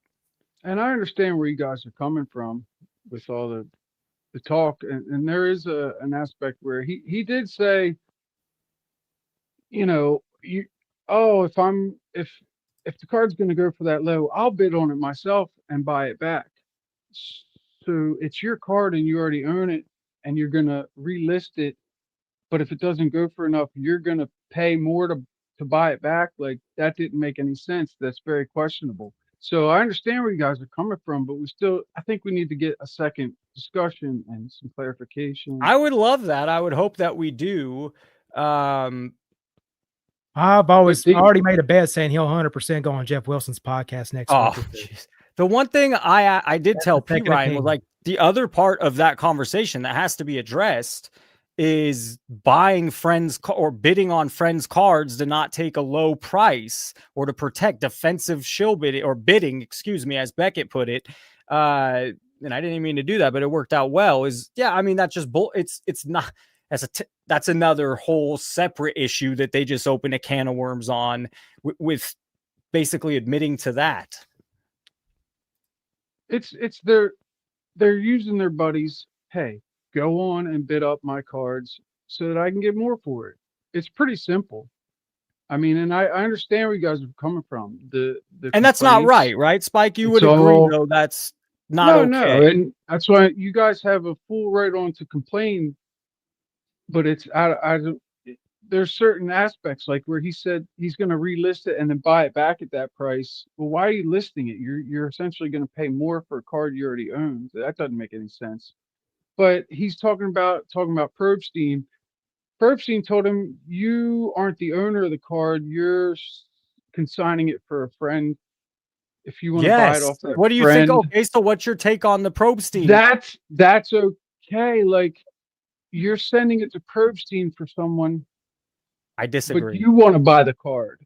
and I understand where you guys are coming from with all the talk, and there is an aspect where he did say, if the card's going to go for that low, I'll bid on it myself and buy it back. So it's your card and you already own it, and you're going to relist it. But if it doesn't go for enough, you're going to pay more to buy it back. Like, that didn't make any sense. That's very questionable. So I understand where you guys are coming from, but I think we need to get a second discussion and some clarification. I would love that. I would hope that we do. I've already made a bet saying he'll 100% go on Jeff Wilson's podcast next week. Geez. The one thing I did tell Pete Ryan was, like, the other part of that conversation that has to be addressed is buying friends or bidding on friends' cards to not take a low price or to protect defensive shill bidding or bidding, as Beckett put it. And I didn't even mean to do that, but it worked out well. That's just it's not. That's another whole separate issue that they just opened a can of worms on with basically admitting to that. They're using their buddies. Hey, go on and bid up my cards so that I can get more for it. It's pretty simple. I mean, and I understand where you guys are coming from. And that's not right, Spike? You would agree, though, that's not okay. No, and that's why you guys have a full right on to complain. But it's there's certain aspects, like where he said he's going to relist it and then buy it back at that price. Well, why are you listing it? You're essentially going to pay more for a card you already own. That doesn't make any sense. But he's talking about Probstein. Probstein told him, you aren't the owner of the card. You're consigning it for a friend. If you want to buy it off that What do you think? Okay, so what's your take on the Probstein? That's okay. Like, you're sending it to Probstein for someone, I but disagree. you want to buy the card.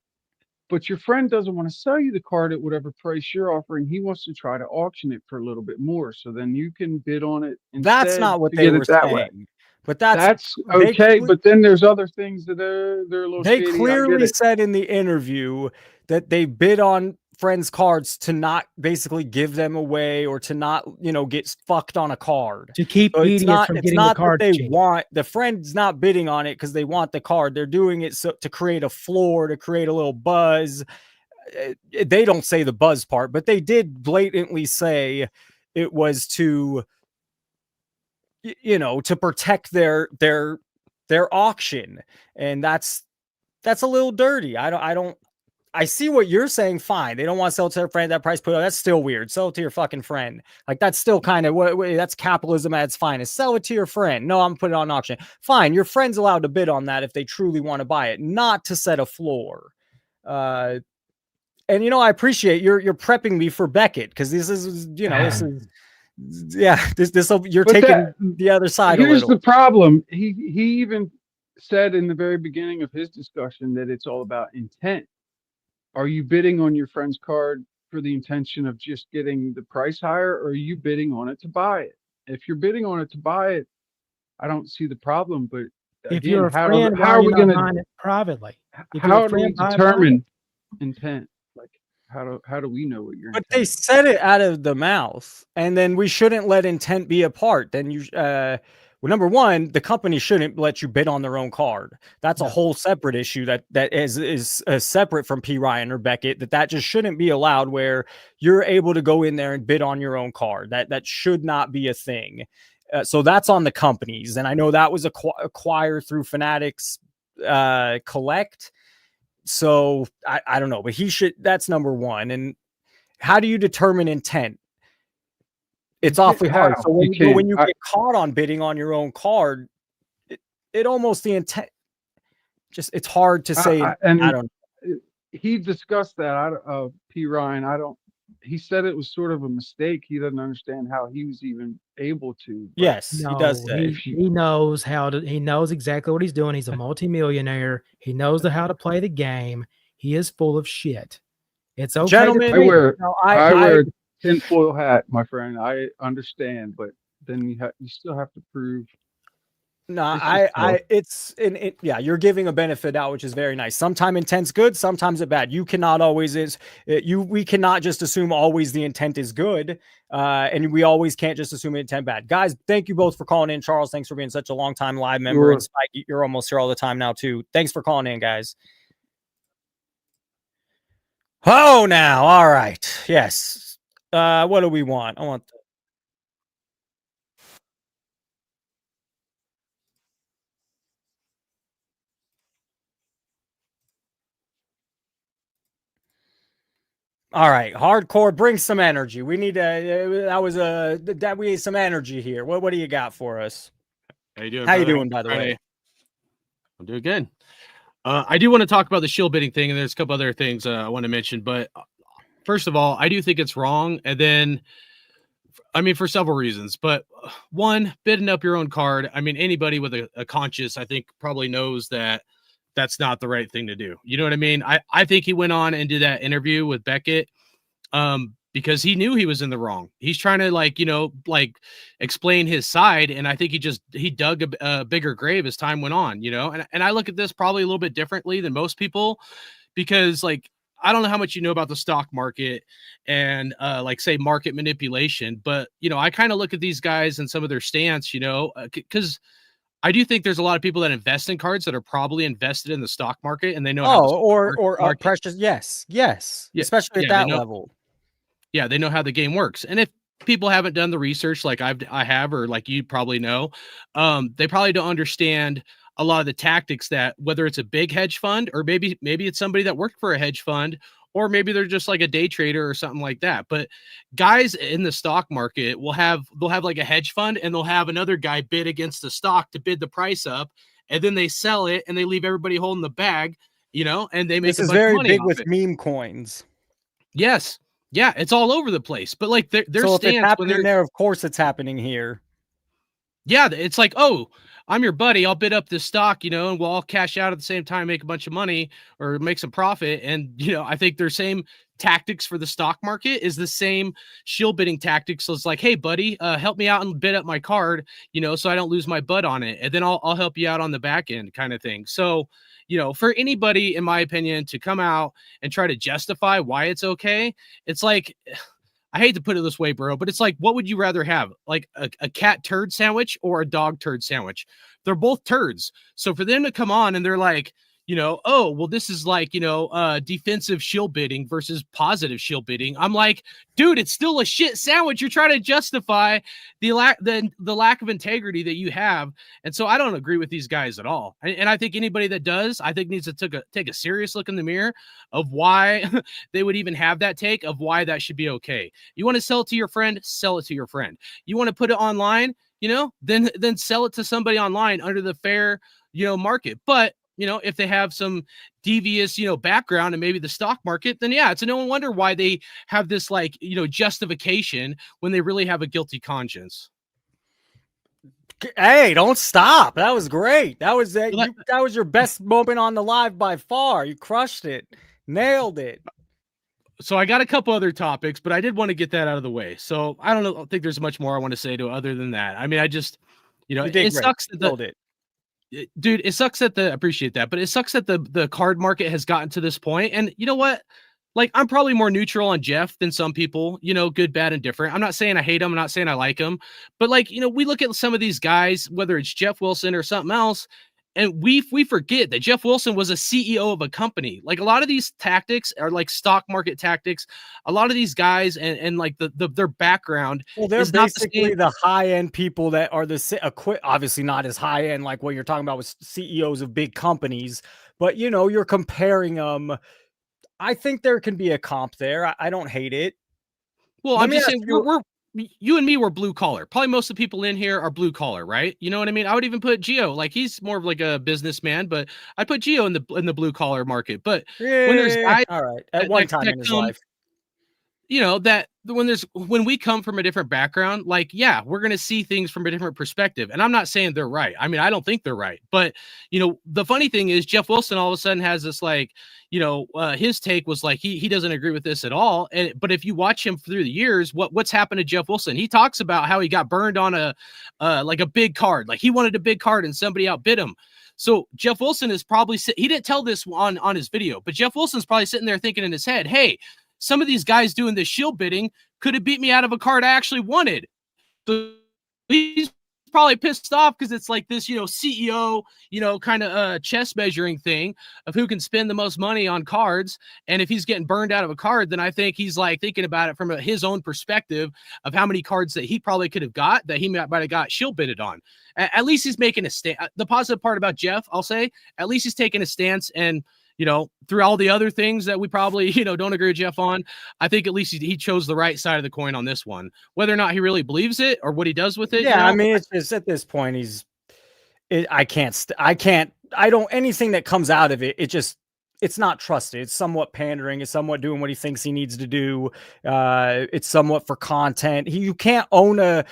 But your friend doesn't want to sell you the card at whatever price you're offering. He wants to try to auction it for a little bit more. So then you can bid on it That's instead not what to they get were it that way. saying. But that's That's they okay. cle- But then there's other things that they're a little they shady. I get clearly it. said in the interview that they bid on friends' cards to not basically give them away or to not, get fucked on a card. To keep So idiots from it's getting not the card that they cheap. want the friend's not bidding on it because they want the card. They're doing it to create a floor, to create a little buzz. They don't say the buzz part, but they did blatantly say it was to, to protect their auction, and that's a little dirty. I see what you're saying. Fine, they don't want to sell to their friend at that price. That's still weird. Sell it to your fucking friend. Like that's still kind of that's capitalism at its finest. Sell it to your friend. No, I'm putting it on auction. Fine, your friend's allowed to bid on that if they truly want to buy it, not to set a floor. And I appreciate you're prepping me for Beckett because this is this is you're But taking the other side a Here's little. the problem. He even said in the very beginning of his discussion that it's all about intent. Are you bidding on your friend's card for the intention of just getting the price higher, or are you bidding on it to buy it? If you're bidding on it to buy it, I don't see the problem. But If again, you're a how friend, are we going buying to it privately? If you're how a do we friend, buy it determine intent? Like how do we know what your But intent they is? said it out of the mouth, and then we shouldn't let intent be a part. Then well, number one, the company shouldn't let you bid on their own card. That's a whole separate issue that is separate from P. Ryan or Beckett. That just shouldn't be allowed. Where you're able to go in there and bid on your own card. That should not be a thing. So that's on the companies, and I know that was acquired through Fanatics Collect. So I don't know, but he should. That's number one. And how do you determine intent? It's awfully hard. So when you get caught on bidding on your own card, it almost the intent. Just it's hard to say. I don't. He discussed that. P. Ryan. He said it was sort of a mistake. He doesn't understand how he was even able to. Yes, he does say. He knows he knows exactly what he's doing. He's a multimillionaire. He knows how to play the game. He is full of shit. It's okay. Gentlemen, I wear a tinfoil hat, my friend. I understand, but then you still have to prove. No, yeah, you're giving a benefit out, which is very nice. Sometimes intent's good, sometimes it's bad. You cannot always we cannot just assume always the intent is good. And we always can't just assume intent bad. Guys, thank you both for calling in. Charles, thanks for being such a long time live member. And Spike, you're almost here all the time now too. Thanks for calling in, guys. Oh, now, all right. Yes. What do we want? I want all right, hardcore, bring some energy. We need we need some energy here. What do you got for us? How you doing? How you doing, by the way? I'm doing good. I do want to talk about the shield bidding thing, and there's a couple other things I want to mention. But first of all, I do think it's wrong. And then, I mean, for several reasons. But one, bidding up your own card. I mean, anybody with a conscience, I think, probably knows that that's not the right thing to do. You know what I mean? I think he went on and did that interview with Beckett because he knew he was in the wrong. He's trying to explain his side. And I think he dug a bigger grave as time went on, and I look at this probably a little bit differently than most people because I don't know how much you know about the stock market and say market manipulation, but I kind of look at these guys and some of their stance, because I do think there's a lot of people that invest in cards that are probably invested in the stock market and they know how or precious. Yes. Especially at that level. Yeah, they know how the game works. And if people haven't done the research like I have, or like you probably know, they probably don't understand a lot of the tactics that whether it's a big hedge fund or maybe it's somebody that worked for a hedge fund, or maybe they're just like a day trader or something like that. But guys in the stock market they'll have like a hedge fund and they'll have another guy bid against the stock to bid the price up, and then they sell it and they leave everybody holding the bag, and they make this is very big with meme coins. Yes. Yeah, it's all over the place. But their so stance if it's happening when there, of course it's happening here. yeah, it's like, oh, I'm your buddy. I'll bid up this stock, and we'll all cash out at the same time, make a bunch of money or make some profit. And, I think their same tactics for the stock market is the same shield bidding tactics. So it's like, hey, buddy, help me out and bid up my card, so I don't lose my butt on it. And then I'll help you out on the back end kind of thing. So, for anybody, in my opinion, to come out and try to justify why it's okay, it's like, I hate to put it this way, bro, but it's like, what would you rather have? Like a cat turd sandwich or a dog turd sandwich? They're both turds. So for them to come on and they're like, oh, well, this is like, defensive shield bidding versus positive shield bidding. I'm like, dude, it's still a shit sandwich. You're trying to justify the lack of integrity that you have. And so I don't agree with these guys at all. And I think anybody that does, I think needs to take a serious look in the mirror of why they would even have that take, of why that should be okay. You want to sell it to your friend, sell it to your friend. You want to put it online, then sell it to somebody online under the fair, market. But if they have some devious, background and maybe the stock market, then yeah, it's no wonder why they have this like, justification when they really have a guilty conscience. Hey, don't stop. That was great. That was that was your best moment on the live by far. You crushed it. Nailed it. So I got a couple other topics, but I did want to get that out of the way. So I don't think there's much more I want to say to other than that. I mean, I just, it sucks that dude, it sucks that I appreciate that, but it sucks that the card market has gotten to this point. And you know what? Like, I'm probably more neutral on Jeff than some people, good, bad, and different. I'm not saying I hate him. I'm not saying I like him, but like, we look at some of these guys, whether it's Jeff Wilson or something else, and we forget that Jeff Wilson was a CEO of a company. Like, a lot of these tactics are like stock market tactics. A lot of these guys and like their background. Well, they're basically the high end people that are obviously not as high end like what you're talking about with CEOs of big companies, but you're comparing them. I think there can be a comp there. I don't hate it. Well, I'm just saying you and me were blue collar. Probably most of the people in here are blue collar, right? You know what I mean? I would even put Gio, like, he's more of like a businessman, but I put Gio in the blue collar market. But when there's guys, all right, at one time in his life, that when we come from a different background, like, yeah, we're going to see things from a different perspective. And I'm not saying they're right. I mean, I don't think they're right. But, the funny thing is Jeff Wilson all of a sudden has this like, his take was like, he doesn't agree with this at all. But if you watch him through the years, what's happened to Jeff Wilson? He talks about how he got burned on like a big card. Like, he wanted a big card and somebody outbid him. So Jeff Wilson is probably, he didn't tell this on his video, but Jeff Wilson's probably sitting there thinking in his head, hey, some of these guys doing this shield bidding could have beat me out of a card I actually wanted. So he's probably pissed off because it's like this, CEO, kind of chess measuring thing of who can spend the most money on cards. And if he's getting burned out of a card, then I think he's like thinking about it from his own perspective of how many cards that he probably could have got that he might have got shield bidded on. At least he's making a stand. The positive part about Jeff, I'll say, at least he's taking a stance. And through all the other things that we probably, don't agree with Jeff on, I think at least he chose the right side of the coin on this one. Whether or not he really believes it or what he does with it. Yeah, I mean, it's just at this point, anything that comes out of it, it's not trusted. It's somewhat pandering. It's somewhat doing what he thinks he needs to do. It's somewhat for content. You can't own a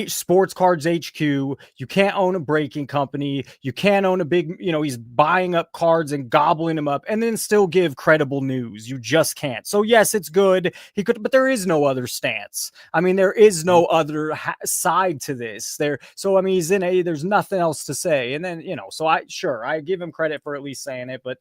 Sports Cards HQ. You can't own a breaking company. You can't own a big, he's buying up cards and gobbling them up and then still give credible news. You just can't. So yes, it's good. He could, but there is no other stance. I mean, there is no other side to this there. So, I mean, there's nothing else to say. And then, so I give him credit for at least saying it, but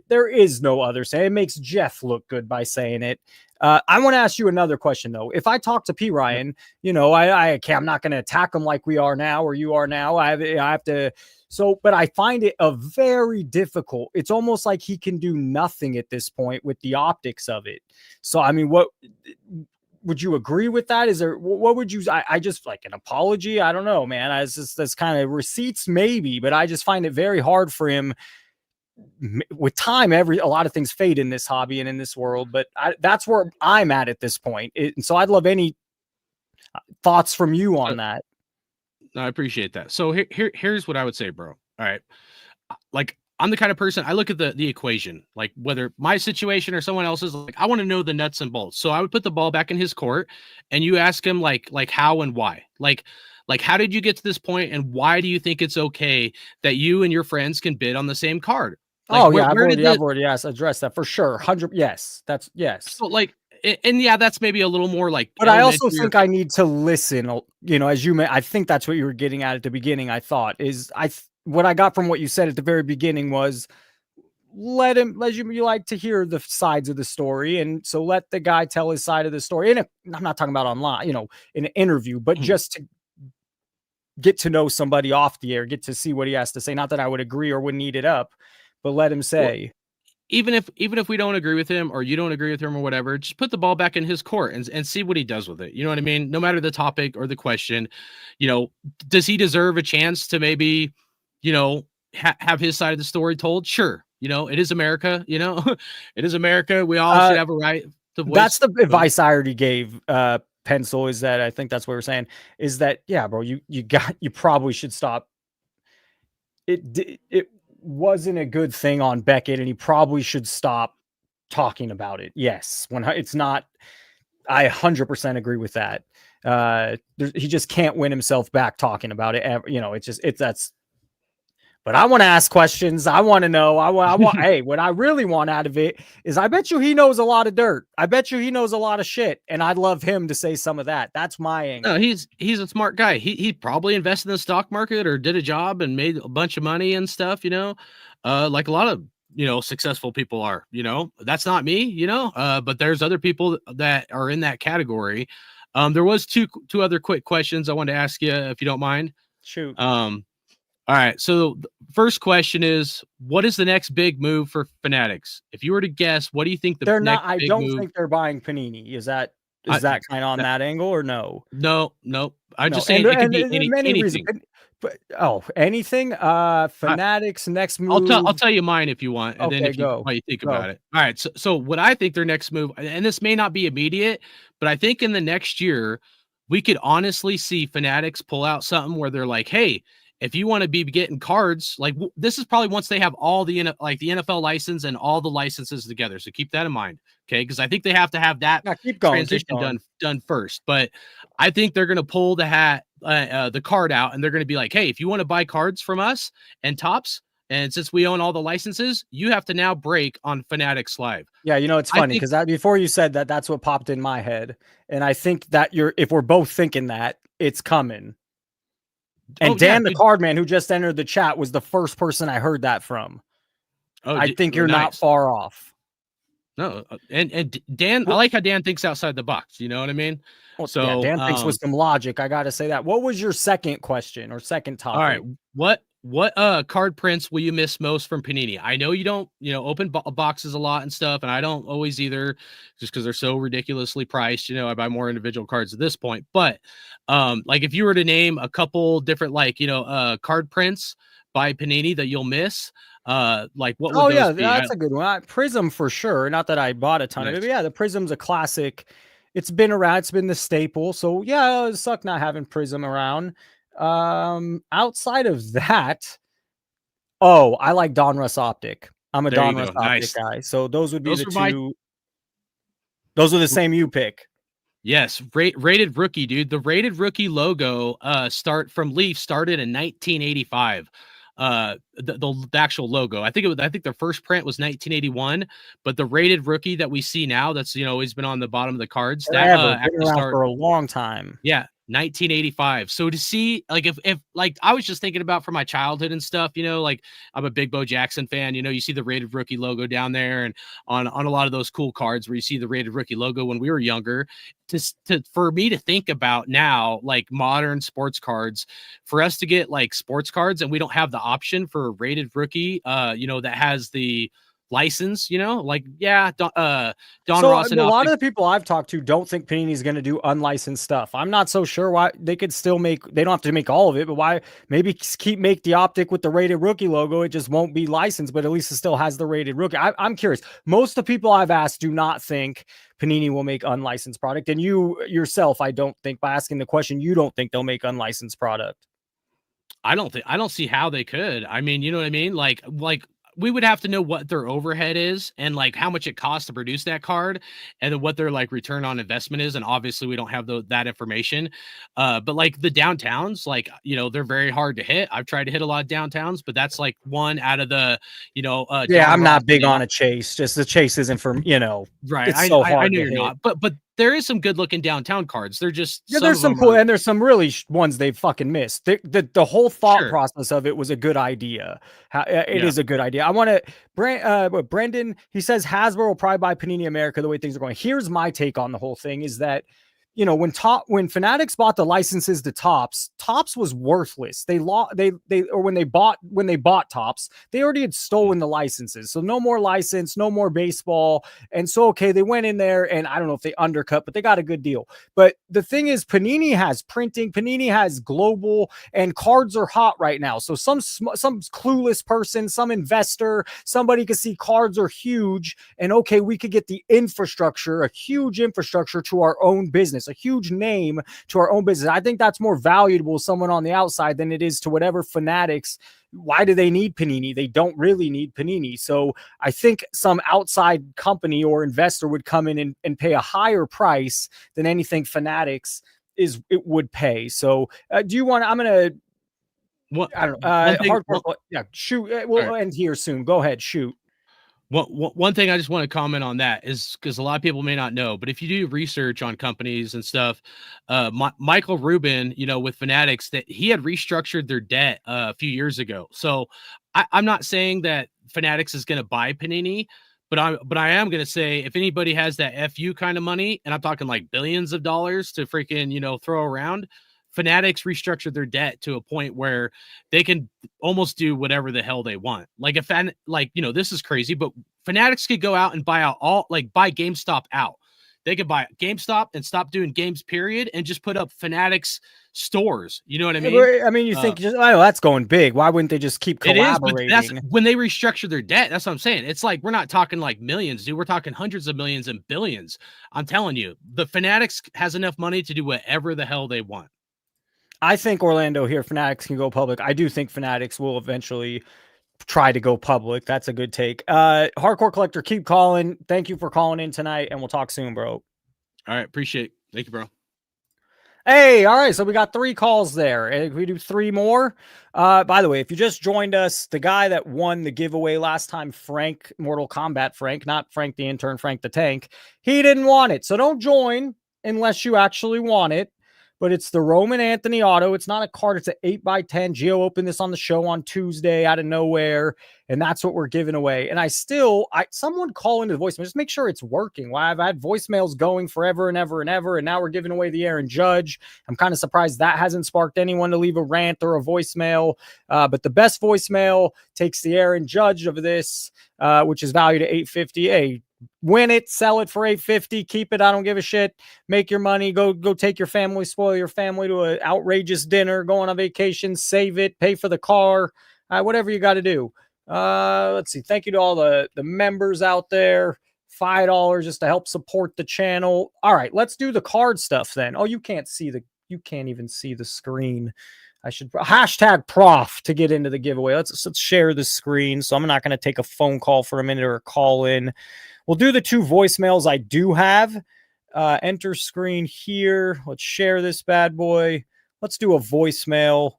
there is no other say. It makes Jeff look good by saying it. I want to ask you another question though. If I talk to P Ryan, I'm not going to attack him like we are now or you are now. I have to. So, but I find it a very difficult. It's almost like he can do nothing at this point with the optics of it. So, I mean, what would you agree with that? What would you, I just like an apology? I don't know, man. That's kind of receipts maybe, but I just find it very hard for him. With time, a lot of things fade in this hobby and in this world, but that's where I'm at this point. And so I'd love any thoughts from you on that. No, I appreciate that. So here's what I would say, bro. All right. Like, I'm the kind of person, I look at the equation, like whether my situation or someone else's, like, I want to know the nuts and bolts. So I would put the ball back in his court and you ask him like how and why. Like Like, how did you get to this point, and why do you think it's okay that you and your friends can bid on the same card? Like, Oh where, yeah, where did the, I've already addressed that for sure. 100. Yes, that's yes. so like, and yeah, that's maybe a little more like. But I also elementary or- think I need to listen. You know, as you may, I think that's what you were getting at the beginning. I thought is what I got from what you said at the very beginning was let you like to hear the sides of the story, and so let the guy tell his side of the story. I'm not talking about online, you know, in an interview, but just to get to know somebody off the air, get to see what he has to say. Not that I would agree or would eat it up, but let him say. Even if we don't agree with him, or you don't agree with him, or whatever, just put the ball back in his court and see what he does with it. You know what I mean? No matter the topic or the question, you know, does he deserve a chance to maybe, you know, have his side of the story told? Sure. You know, it is America. You know, it is America. We all should have a right to voice. That's the advice I already gave. Pencil is that I think that's what we're saying is that, yeah, bro, you probably should stop. It wasn't a good thing on Beckett, and he probably should stop talking about it. Yes, when it's not, I 100% agree with that. He just can't win himself back talking about it. You know, that's. But I want to ask questions. I want to know. I want. Hey, what I really want out of it is, I bet you he knows a lot of dirt. I bet you he knows a lot of shit, and I'd love him to say some of that. That's my angle. No, he's a smart guy. He probably invested in the stock market or did a job and made a bunch of money and stuff. You know, like a lot of, you know, successful people are. You know, that's not me. You know, but there's other people that are in that category. There was two other quick questions I wanted to ask you, if you don't mind. Shoot. All right. So the first question is, what is the next big move for Fanatics? If you were to guess, what do you think They're next not. I big don't move? think they're buying Panini. Is that kind of on that angle, or no? No. I'm No, just saying it could be many anything. reasons. But anything. Fanatics next move. I'll tell you mine if you want, and then Okay, if you go. while you think Go. about it. All right. So what I think their next move, and this may not be immediate, but I think in the next year we could honestly see Fanatics pull out something where they're like, hey, if you want to be getting cards, like this is probably once they have all the the NFL license and all the licenses together. So keep that in mind, okay? Because I think they have to have that keep going, transition done first. But I think they're going to pull the card out, and they're going to be like, hey, if you want to buy cards from us and Tops, and since we own all the licenses, you have to now break on Fanatics Live. Yeah, you know, it's funny because before you said that, that's what popped in my head, and I think that if we're both thinking that, it's coming. And Dan, the card man who just entered the chat, was the first person I heard that from. I think you're not far off. No, and Dan, I like how Dan thinks outside the box. You know what I mean? Well, so yeah, Dan thinks with some logic. I got to say that. What was your second question or second topic? All right, what card prints will you miss most from Panini? I know you don't, open boxes a lot and stuff, and I don't always either, just because they're so ridiculously priced. I buy more individual cards at this point. But like if you were to name a couple different card prints by Panini that you'll miss, like what would those be? That's a good one. Prism for sure. Not that I bought a ton of it, but yeah, the Prism's a classic. It's been around. It's been the staple. So yeah, it would suck not having Prism around. Outside of that, I like Donruss Optic. I'm a Donruss Optic guy. So those would be the two. Those are the same you pick. Yes, rated rookie, dude. The rated rookie logo from Leaf started in 1985. The actual logo. I think their first print was 1981, but the rated rookie that we see now, that's always been on the bottom of the cards, been around for a long time. Yeah, 1985. So to see, like, if like I was just thinking about from my childhood and stuff, like I'm a big Bo Jackson fan. You see the rated rookie logo down there, and on a lot of those cool cards where you see the rated rookie logo when we were younger. For me to think about now, like modern sports cards, for us to get like sports cards, and we don't have the option for a rated rookie, that has the license, Don Ross. A lot of the people I've talked to don't think Panini is going to do unlicensed stuff. I'm not so sure why. They could still they don't have to make all of it, but why maybe make the optic with the rated rookie logo. It just won't be licensed, but at least it still has the rated rookie. I'm curious. Most of the people I've asked do not think Panini will make unlicensed product. And you yourself, I don't think, by asking the question, you don't think they'll make unlicensed product. I don't see how they could. I mean, you know what I mean? Like we would have to know what their overhead is and like how much it costs to produce that card, and then what their like return on investment is. And obviously we don't have that information. But like the downtowns, like, they're very hard to hit. I've tried to hit a lot of downtowns, but that's like one out of the, Yeah, I'm John not big Ross, on a chase. Just the chase isn't for right. It's so I hard know to you're hit. not, but there is some good looking downtown cards. They're just Yeah, some there's of some them cool, are- and there's some really ones they fucking missed. The whole thought Sure. process of it was a good idea. It Yeah. is a good idea. I want to, Brendan, he says Hasbro will probably buy Panini America the way things are going. Here's my take on the whole thing: is that when Fanatics bought the licenses to Topps was worthless. When they bought Topps, they already had stolen the licenses. So no more license, no more baseball. And so, okay, they went in there and I don't know if they undercut, but they got a good deal. But the thing is, Panini has printing, Panini has global, and cards are hot right now. So some clueless person, some investor, somebody could see cards are huge and okay, we could get the infrastructure, a huge infrastructure to our own business, a huge name to our own business. I think that's more valuable to someone on the outside than it is to whatever Fanatics. Why do they need Panini? They don't really need Panini. So I think some outside company or investor would come in and pay a higher price than anything Fanatics would pay. So do you want, I'm going to, What I don't know. one thing- Hardcore, yeah, shoot. We'll end here soon. Go ahead, shoot. One thing I just want to comment on that is because a lot of people may not know, but if you do research on companies and stuff, Michael Rubin, with Fanatics, that he had restructured their debt a few years ago. So I'm not saying that Fanatics is going to buy Panini, but I am going to say if anybody has that FU kind of money, and I'm talking like billions of dollars to freaking, throw around, Fanatics restructured their debt to a point where they can almost do whatever the hell they want. Like this is crazy, but Fanatics could go out and buy GameStop out. They could buy GameStop and stop doing games, period, and just put up Fanatics stores. You know what I mean? I mean, you think that's going big. Why wouldn't they just keep collaborating? It is, but that's when they restructure their debt. That's what I'm saying. It's like we're not talking like millions, dude. We're talking hundreds of millions and billions. I'm telling you, the Fanatics has enough money to do whatever the hell they want. I think Orlando here, Fanatics can go public. I do think Fanatics will eventually try to go public. That's a good take. Hardcore Collector, keep calling. Thank you for calling in tonight, and we'll talk soon, bro. All right, appreciate it. Thank you, bro. Hey, all right. So we got 3 calls there. And we do 3 more. By the way, if you just joined us, the guy that won the giveaway last time, Frank, Mortal Kombat Frank, not Frank the intern, Frank the tank, he didn't want it. So don't join unless you actually want it. But it's the Roman Anthony auto. It's not a card. It's an 8x10. Gio opened this on the show on Tuesday out of nowhere. And that's what we're giving away. And someone call into the voicemail. Just make sure it's working. Why I've had voicemails going forever and ever and ever. And now we're giving away the Aaron Judge. I'm kind of surprised that hasn't sparked anyone to leave a rant or a voicemail. But the best voicemail takes the Aaron Judge of this, which is valued at $850. Hey, win it, sell it for $850, keep it. I don't give a shit. Make your money. Go take your family, spoil your family to an outrageous dinner, go on a vacation, save it, pay for the car, whatever you got to do. Let's see. Thank you to all the members out there. $5 just to help support the channel. All right, let's do the card stuff then. Oh, you can't even see the screen. I should hashtag prof to get into the giveaway. Let's share the screen. So I'm not going to take a phone call for a minute or a call in. We'll do the 2 voicemails I do have. Enter screen here. Let's share this bad boy. Let's do a voicemail.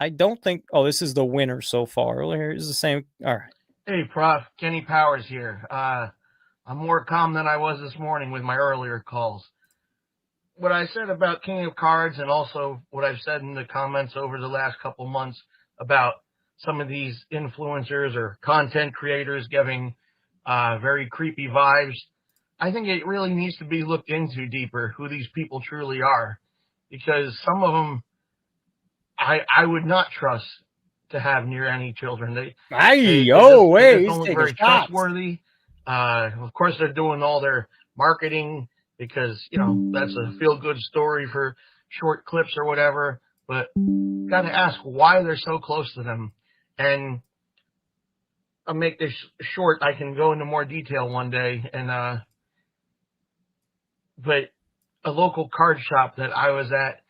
I don't think. Oh, this is the winner so far. Here's the same. All right. Hey, Prof. Kenny Powers here. I'm more calm than I was this morning with my earlier calls. What I said about King of Cards and also what I've said in the comments over the last couple months about some of these influencers or content creators giving very creepy vibes, I think it really needs to be looked into deeper who these people truly are, because some of them I would not trust to have near any children. They don't look very trustworthy. Of course, they're doing all their marketing because, that's a feel-good story for short clips or whatever. But got to ask why they're so close to them. And I'll make this short. I can go into more detail one day. But a local card shop that I was at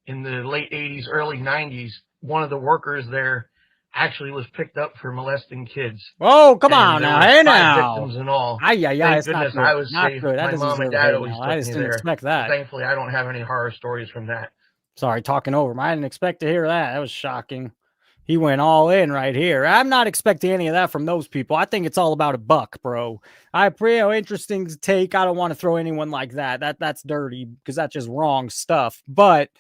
in the late 80s, early 90s, one of the workers there actually was picked up for molesting kids. Oh, come And on there now. was Hey 5 now. victims in all. Ay, yeah, Thank it's not goodness good. I was Not safe. good. That My doesn't mom and deserve dad hate always now. I took just me didn't there. expect So that. thankfully, I don't have any horror stories from that. Sorry, talking over him. I didn't expect to hear that. That was shocking. He went all in right here. I'm not expecting any of that from those people. I think it's all about a buck, bro. Interesting take. I don't want to throw anyone like that. That's dirty because that's just wrong stuff. But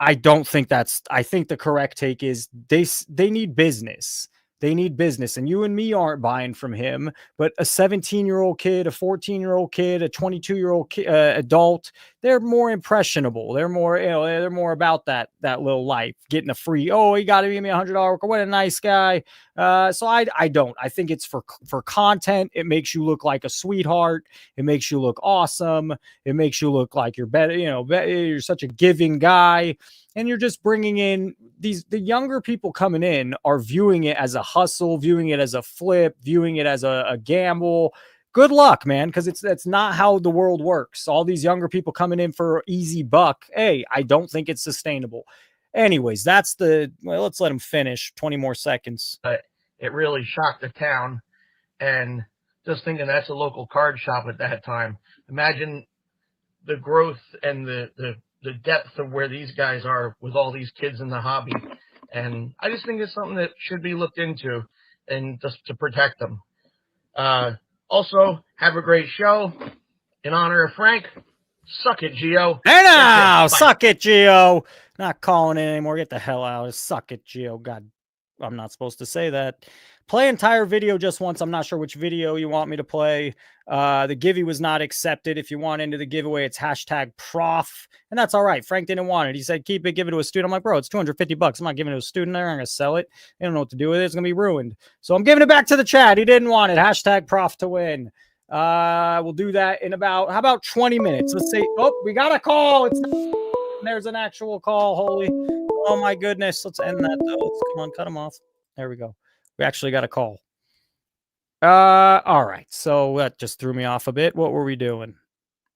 I don't think that's. I think the correct take is they need business. They need business, and you and me aren't buying from him. But a 17-year-old kid, a 14-year-old kid, a 22-year-old adult, they're more impressionable. They're more, they're more about that little life, getting a free. Oh, he got to give me $100. What a nice guy. So I don't. I think it's for content. It makes you look like a sweetheart. It makes you look awesome. It makes you look like you're better. You're such a giving guy. And you're just bringing in the younger people coming in are viewing it as a hustle, viewing it as a flip, viewing it as a gamble. Good luck, man, because that's not how the world works. All these younger people coming in for easy buck. Hey, I don't think it's sustainable. Anyways, let's let him finish. 20 more seconds. But it really shocked the town. And just thinking that's a local card shop at that time. Imagine the growth and the depth of where these guys are with all these kids in the hobby. And I just think it's something that should be looked into and just to protect them. Also, have a great show. In honor of Frank, suck it, Gio. Hey now, Bye. suck it, Gio. Not calling it anymore. Get the hell out. Suck it, Gio. God, I'm not supposed to say that. Play entire video just once. I'm not sure which video you want me to play. The giveaway was not accepted. If you want into the giveaway, it's #prof. And that's all right. Frank didn't want it. He said, keep it, give it to a student. I'm like, bro, it's $250. I'm not giving it to a student. They're not going to sell it. They don't know what to do with it. It's going to be ruined. So I'm giving it back to the chat. He didn't want it. #prof to win. We'll do that in how about 20 minutes? Let's see. Oh, we got a call. There's an actual call. Holy. Oh my goodness. Let's end that though. Come on, cut him off. There we go. We actually got a call. All right. So that just threw me off a bit. What were we doing?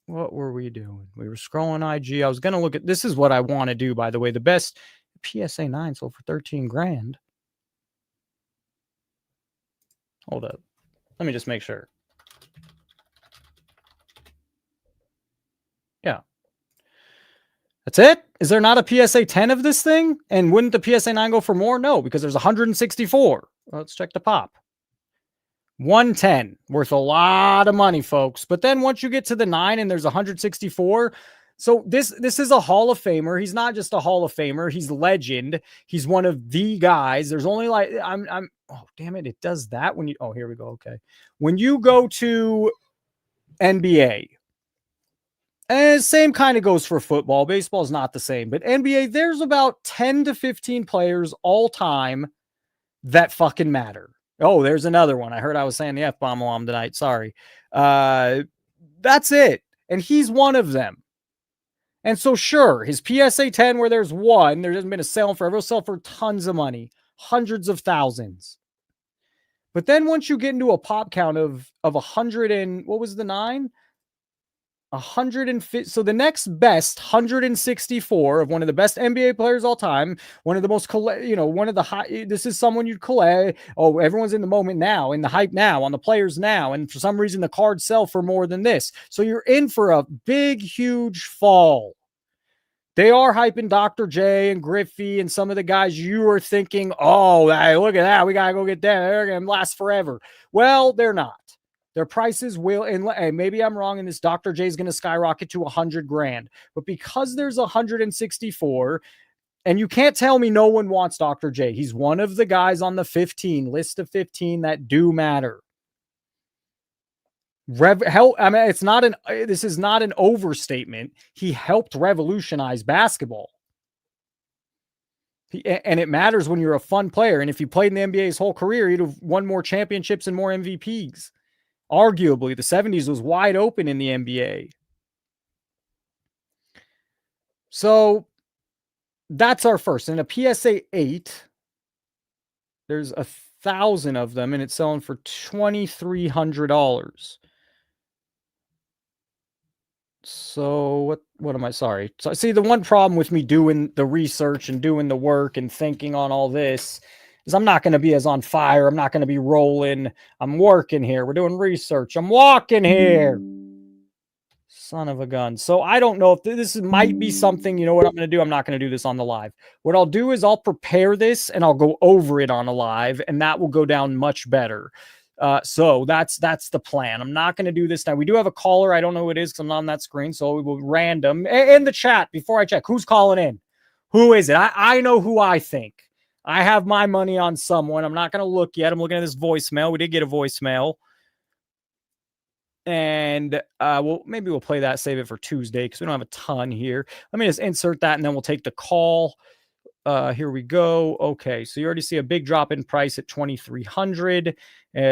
We were scrolling IG. I was going to look at, this is what I want to do, by the way. The best PSA 9 sold for 13 grand. Hold up. Let me just make sure. Yeah. That's it? Is there not a PSA 10 of this thing? And wouldn't the PSA 9 go for more? No, because there's 164. Let's check the pop. 110, worth a lot of money, folks. But then once you get to the 9 and there's 164, so this is a Hall of Famer. He's not just a Hall of Famer. He's legend. He's one of the guys. There's only like oh damn it, it does that when you here we go. Okay. When you go to NBA, and same kind of goes for football. Baseball is not the same, but NBA, there's about 10 to 15 players all time that fucking matter. Oh, there's another one. I heard I was saying the F-bomb alarm tonight. Sorry. That's it. And he's one of them. And so sure, his PSA 10 where there's one, there hasn't been a sale forever. It'll sell for tons of money, hundreds of thousands. But then once you get into a pop count of 100 and what was the 9? 150. So the next best 164 of one of the best NBA players all time, one of the most one of the high, this is someone you'd collect. Oh, everyone's in the moment now, in the hype now, on the players now, and for some reason the cards sell for more than this. So you're in for a big, huge fall. They are hyping Dr. J and Griffey and some of the guys you are thinking, oh, hey, look at that, we gotta go get them. They're gonna last forever. Well, they're not. Their prices will, and maybe I'm wrong, and this Dr. J is going to skyrocket to 100 grand. But because there's 164, and you can't tell me no one wants Dr. J. He's one of the guys on the 15 list of 15 that do matter. This is not an overstatement. He helped revolutionize basketball. And it matters when you're a fun player. And if he played in the NBA his whole career, he'd have won more championships and more MVPs. Arguably, the 70s was wide open in the NBA. So that's our first. And a PSA 8, there's 1,000 of them, and it's selling for $2,300. So what what am I sorry? So see, the one problem with me doing the research and doing the work and thinking on all this is I'm not going to be as on fire. I'm not going to be rolling. I'm working here. We're doing research. I'm walking here. Son of a gun. So I don't know if this might be something, you know what I'm going to do? I'm not going to do this on the live. What I'll do is I'll prepare this and I'll go over it on a live, and that will go down much better. So that's the plan. I'm not going to do this now. We do have a caller. I don't know who it is because I'm not on that screen. So we will random in the chat before I check who's calling in. Who is it? I know who I think. I have my money on someone. I'm not going to look yet. I'm looking at this voicemail. We did get a voicemail. And well, maybe we'll play that, save it for Tuesday because we don't have a ton here. Let me just insert that and then we'll take the call. Here we go. Okay, so you already see a big drop in price at 2,300.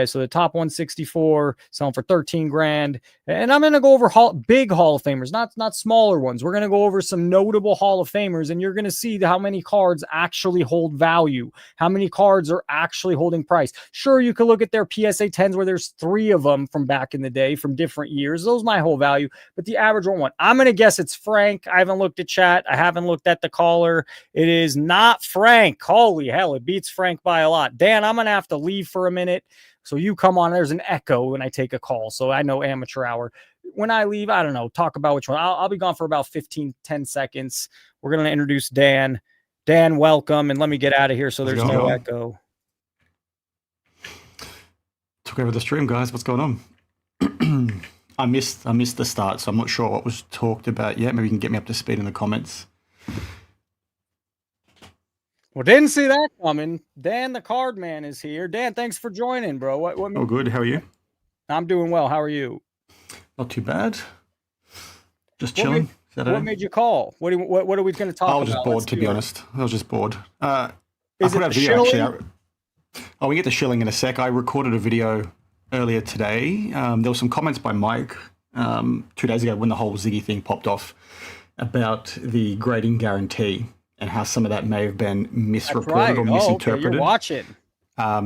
So the top 164 selling for 13 grand. And I'm going to go over big Hall of Famers, not smaller ones. We're going to go over some notable Hall of Famers, and you're going to see how many cards actually hold value, how many cards are actually holding price. Sure, you could look at their PSA 10s where there's 3 of them from back in the day from different years. Those might hold value, but the average one, I'm going to guess it's Frank. I haven't looked at chat. I haven't looked at the caller. It is not Frank. Holy hell, it beats Frank by a lot. Dan, I'm going to have to leave for a minute. So you come on, there's an echo when I take a call. So I know amateur hour. When I leave, I don't know, talk about which one. I'll be gone for about 10 seconds. We're going to introduce Dan. Dan, welcome. And let me get out of here so there's no echo. Took over the stream, guys. What's going on? I missed the start, so I'm not sure what was talked about yet. Maybe you can get me up to speed in the comments. Well, didn't see that coming. Dan, the card man, is here. Dan, thanks for joining, bro. What Oh, good. How are you? I'm doing well. How are you? Not too bad. Just chilling. What made you call? What are we going to talk about? I was just bored, to be honest. I was just bored. Is it shilling? Oh, we get to shilling in a sec. I recorded a video earlier today. There were some comments by Mike 2 days ago when the whole Ziggy thing popped off about the grading guarantee and how some of that may have been misreported or misinterpreted. You're watching.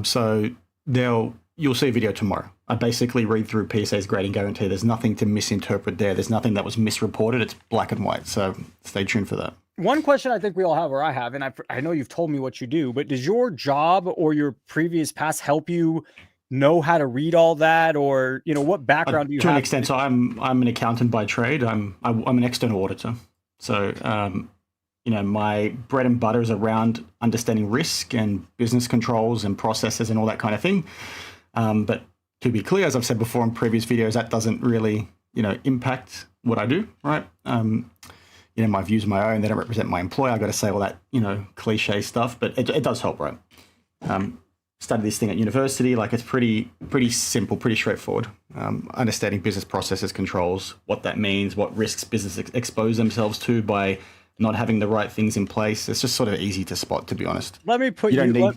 So you'll see a video tomorrow. I basically read through PSA's grading guarantee. There's nothing to misinterpret there. There's nothing that was misreported. It's black and white. So stay tuned for that. One question I think we all have, or I have, and I know you've told me what you do, but does your job or your previous past help you know how to read all that, or what background do you have? To an extent, so I'm an accountant by trade. I'm an external auditor. So my bread and butter is around understanding risk and business controls and processes and all that kind of thing. But to be clear, as I've said before in previous videos, that doesn't really, impact what I do, right? My views are my own. They don't represent my employer. I got to say all that, cliche stuff, but it does help, right? Studied this thing at university. Like, it's pretty simple, pretty straightforward. Understanding business processes, controls, what that means, what risks businesses expose themselves to by not having the right things in place. It's just sort of easy to spot, to be honest. Let me put Yeah, go.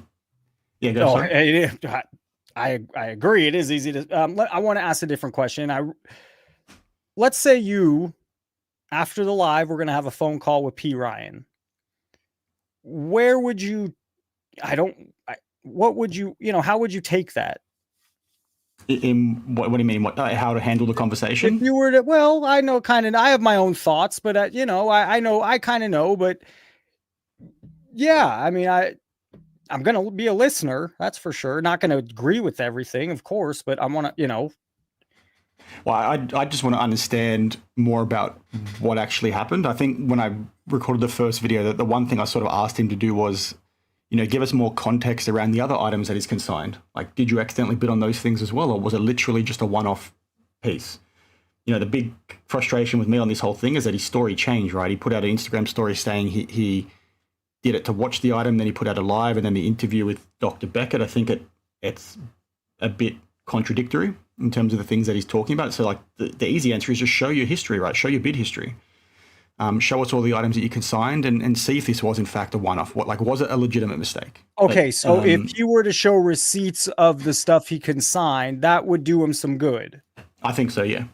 I agree. It is easy to. I want to ask a different question. Let's say you, after the live, we're going to have a phone call with P. Ryan. Where would you? What would you? How would you take that? In what do you mean? How to handle the conversation? If you were to, well, I know I have my own thoughts, but I kind of know, but yeah, I mean, I'm going to be a listener. That's for sure. Not going to agree with everything, of course, but I want to, Well, I just want to understand more about what actually happened. I think when I recorded the first video, that the one thing I sort of asked him to do was, give us more context around the other items that he's consigned. Like, did you accidentally bid on those things as well, or was it literally just a one-off piece? The big frustration with me on this whole thing is that his story changed, right? He put out an Instagram story saying he did it to watch the item, then he put out a live, and then the interview with Dr. Beckett. I think it's a bit contradictory in terms of the things that he's talking about. So, like, the easy answer is just show your history, right? Show your bid history. Show us all the items that you consigned and see if this was in fact a one-off. Was it a legitimate mistake? Okay, so if you were to show receipts of the stuff he consigned, that would do him some good. I think so, yeah.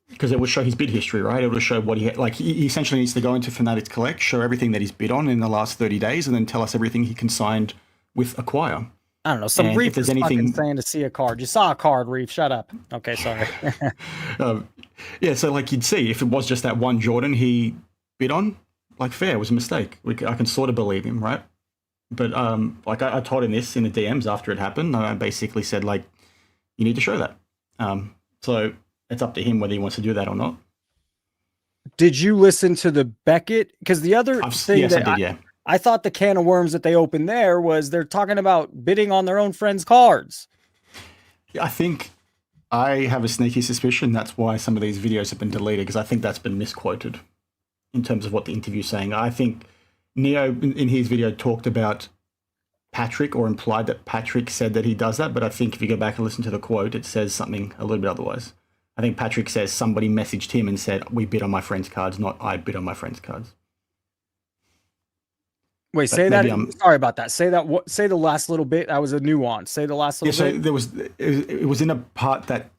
Because it would show his bid history, right? It would show what he had. Like, he essentially needs to go into Fanatics Collect, show everything that he's bid on in the last 30 days, and then tell us everything he consigned with Acquire. I don't know. Some And Reef if there's is fucking anything- saying to see a card. You saw a card, Reef. Shut up. Okay, sorry. Yeah, so like you'd see if it was just that one Jordan he bid on, like fair, it was a mistake. I can sort of believe him, right? But like I told him this in the DMs after it happened. I basically said like, you need to show that. So it's up to him whether he wants to do that or not. Did you listen to the Beckett? Because the other thing yes, that I did, yeah. I thought the can of worms that they opened there was they're talking about bidding on their own friends' cards. I think I have a sneaky suspicion that's why some of these videos have been deleted, because I think that's been misquoted in terms of what the interview's saying. I think Neo in his video talked about Patrick, or implied that Patrick said that he does that, but I think if you go back and listen to the quote, it says something a little bit otherwise. I think Patrick says somebody messaged him and said, we bid on my friend's cards, not I bid on my friend's cards. Wait, But say that. maybe Sorry about that. Say that. What? Say the last little bit. That was a nuance. Say the last Yeah, little so bit. there was it was in a part that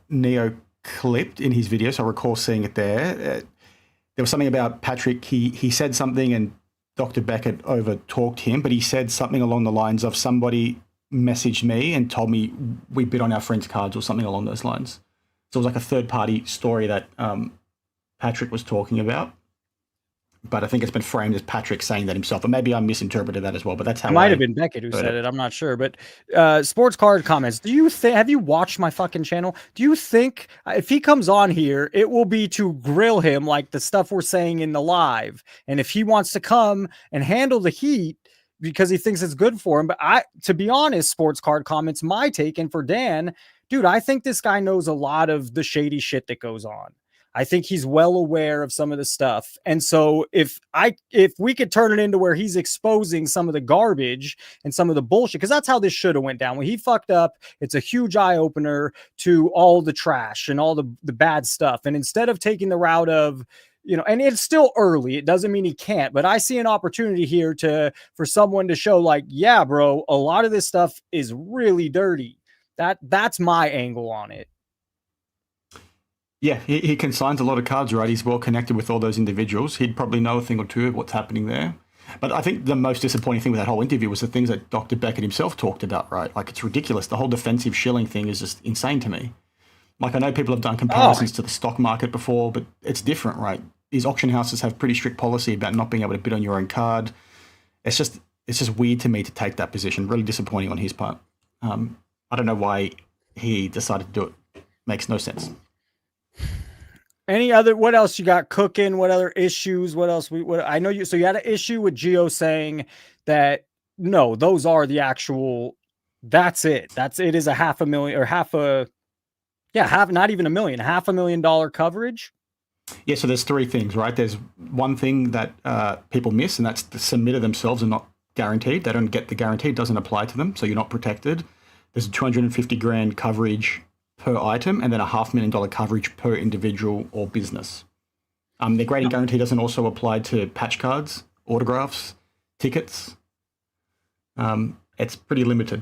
Neo clipped in his video, so I recall seeing it there. There was something about Patrick. He said something, and Dr. Beckett over talked him, but he said something along the lines of somebody messaged me and told me we bid on our friends' cards or something along those lines. So it was like a third party story that Patrick was talking about. But I think it's been framed as Patrick saying that himself. But maybe I misinterpreted that as well. But that's how It might I have been Beckett who heard said it. I'm not sure. But sports card comments. Do you think? Have you watched my fucking channel? Do you think if he comes on here, it will be to grill him like the stuff we're saying in the live? And if he wants to come and handle the heat because he thinks it's good for him. But to be honest, sports card comments, my take, and for Dan, dude, I think this guy knows a lot of the shady shit that goes on. I think he's well aware of some of the stuff. And so if we could turn it into where he's exposing some of the garbage and some of the bullshit, because that's how this should have went down. When he fucked up, it's a huge eye opener to all the trash and all the bad stuff. And instead of taking the route of, and it's still early, it doesn't mean he can't, but I see an opportunity here for someone to show like, yeah, bro, a lot of this stuff is really dirty. That's my angle on it. Yeah, he consigns a lot of cards, right? He's well connected with all those individuals. He'd probably know a thing or two of what's happening there. But I think the most disappointing thing with that whole interview was the things that Dr. Beckett himself talked about, right? Like, it's ridiculous. The whole defensive shilling thing is just insane to me. Like, I know people have done comparisons to the stock market before, but it's different, right? These auction houses have pretty strict policy about not being able to bid on your own card. It's just weird to me to take that position. Really disappointing on his part. I don't know why he decided to do it. Makes no sense. What else you got cooking? What other issues? What else? I know you had an issue with Gio saying that, no, those are the actual, that's it. It is a $500,000 or not even $1 million, $500,000 coverage. Yeah. So there's three things, right? There's one thing that people miss, and that's the submitter themselves are not guaranteed. They don't get the guarantee. It doesn't apply to them. So you're not protected. There's a $250,000 coverage per item, and then a $500,000 coverage per individual or business. The grading guarantee doesn't also apply to patch cards, autographs, tickets. It's pretty limited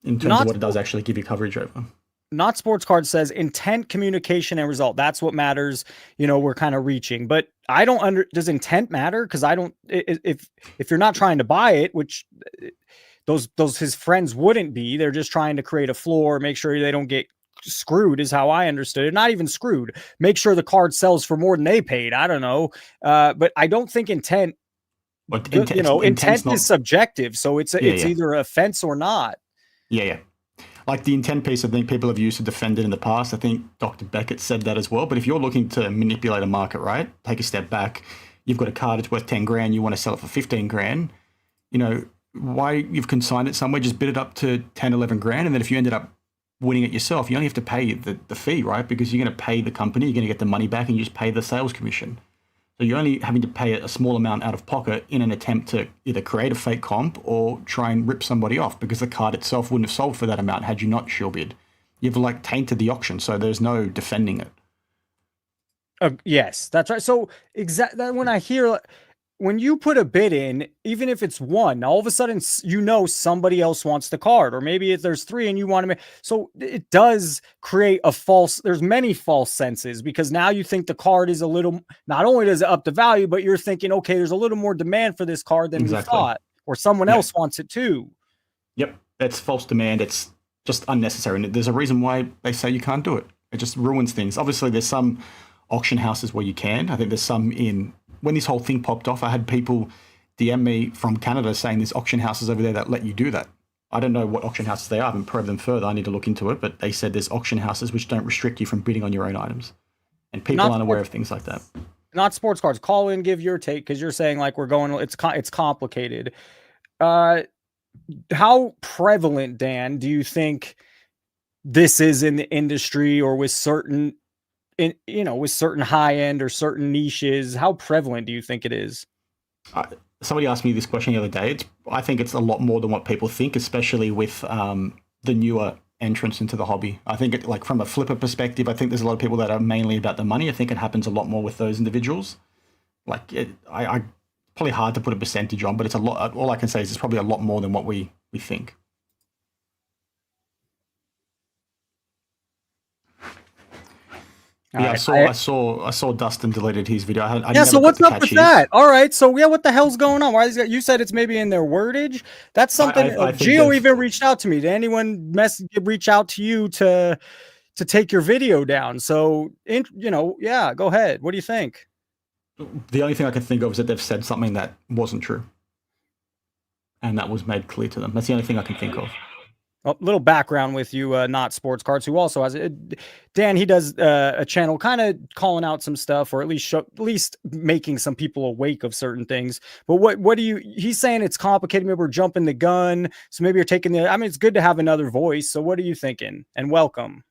in terms of what it does actually give you coverage over. Not Sports Card says intent, communication, and result. That's what matters. We're kind of reaching, but I don't does intent matter? Because I don't, if you're not trying to buy it, which those his friends wouldn't be, they're just trying to create a floor, make sure they don't get screwed is how I understood it. Not even screwed. Make sure the card sells for more than they paid. I don't know. But I don't think intent, intent is subjective. So it's either a offense or not. Yeah. Like the intent piece, I think people have used to defend it in the past. I think Dr. Beckett said that as well. But if you're looking to manipulate a market, right? Take a step back. You've got a card, it's worth 10 grand. You want to sell it for 15 grand. Why you've consigned it somewhere, just bid it up to 10, 11 grand. And then if you ended up winning it yourself, you only have to pay the fee, right? Because you're going to pay the company, you're going to get the money back, and you just pay the sales commission. So you're only having to pay a small amount out of pocket in an attempt to either create a fake comp or try and rip somebody off, because the card itself wouldn't have sold for that amount had you not shield bid. You've tainted the auction, so there's no defending it. Yes, that's right. So exactly when I hear, when you put a bid in, even if it's one, all of a sudden, somebody else wants the card, or maybe if there's three and you want to make, so it does create there's many false senses, because now you think the card is not only does it up the value, but you're thinking, okay, there's a little more demand for this card than we thought, or someone else wants it too. Yep, that's false demand. It's just unnecessary. And there's a reason why they say you can't do it. It just ruins things. Obviously, there's some auction houses where you can. I think there's some when this whole thing popped off, I had people DM me from Canada saying there's auction houses over there that let you do that. I don't know what auction houses they are. I haven't probed them further. I need to look into it. But they said there's auction houses which don't restrict you from bidding on your own items. And people aren't aware of things like that. Not sports cards. Call in, give your take, because you're saying like it's complicated. How prevalent, Dan, do you think this is in the industry, or with certain high end or certain niches? How prevalent do you think it is? Somebody asked me this question the other day. I think it's a lot more than what people think, especially with the newer entrance into the hobby. I think like from a flipper perspective, I think there's a lot of people that are mainly about the money. I think it happens a lot more with those individuals. Like I probably hard to put a percentage on, but it's a lot. All I can say is it's probably a lot more than what we think. Yeah, I saw Dustin deleted his video. So what's up with that? All right, so yeah, what the hell's going on? Why is you said it's maybe in their wordage? That's something. Gio even reached out to me. Did anyone reach out to you to take your video down? So yeah, go ahead. What do you think? The only thing I can think of is that they've said something that wasn't true, and that was made clear to them. That's the only thing I can think of. A little background with you, Not Sports Cards, who also has Dan. He does a channel kind of calling out some stuff, or at least making some people awake of certain things. But what do you? He's saying it's complicated. Maybe we're jumping the gun. So maybe you're taking the. I mean, it's good to have another voice. So what are you thinking? And welcome.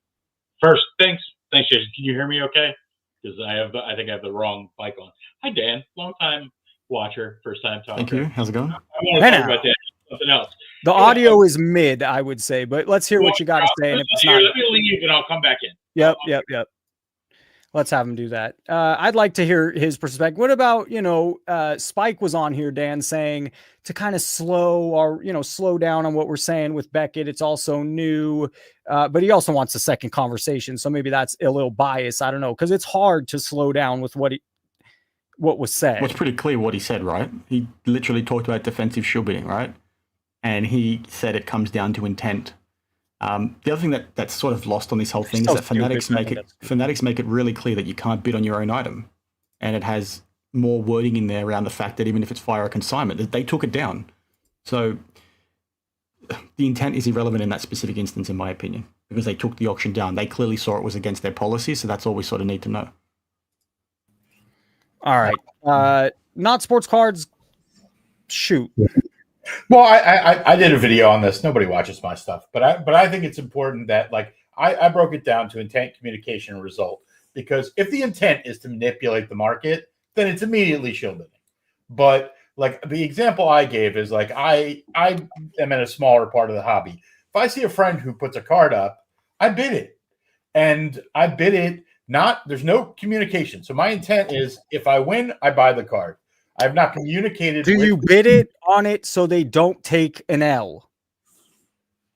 First, thanks, Jason. Can you hear me okay? Because I think I have the wrong mic on. Hi, Dan. Long time watcher, first time talker. Thank you. How's it going? I want to talk about that. Something else. The audio is mid, I would say, but let's hear what you got to say. And if it's not, let me leave and I'll come back in. Yep. Let's have him do that. I'd like to hear his perspective. What about, Spike was on here, Dan, saying to kind of slow down on what we're saying with Beckett. It's also new, but he also wants a second conversation. So maybe that's a little biased. I don't know, because it's hard to slow down with what was said. Well, it's pretty clear what he said, right? He literally talked about defensive shield bidding, right? And he said it comes down to intent. The other thing that's sort of lost on this whole thing is that Fanatics make it really clear that you can't bid on your own item, and it has more wording in there around the fact that even if it's fire or consignment, they took it down. So the intent is irrelevant in that specific instance, in my opinion, because they took the auction down. They clearly saw it was against their policy, so that's all we sort of need to know. All right, Not Sports Cards. Shoot. Well, I did a video on this. Nobody watches my stuff, but I think it's important that I broke it down to intent, communication, and result. Because if the intent is to manipulate the market, then it's immediately shield bidding. But the example I gave is I am in a smaller part of the hobby. If I see a friend who puts a card up, I bid it, and I bid it. There's no communication. So my intent is if I win, I buy the card. I have not communicated. Do you bid it on it so they don't take an L?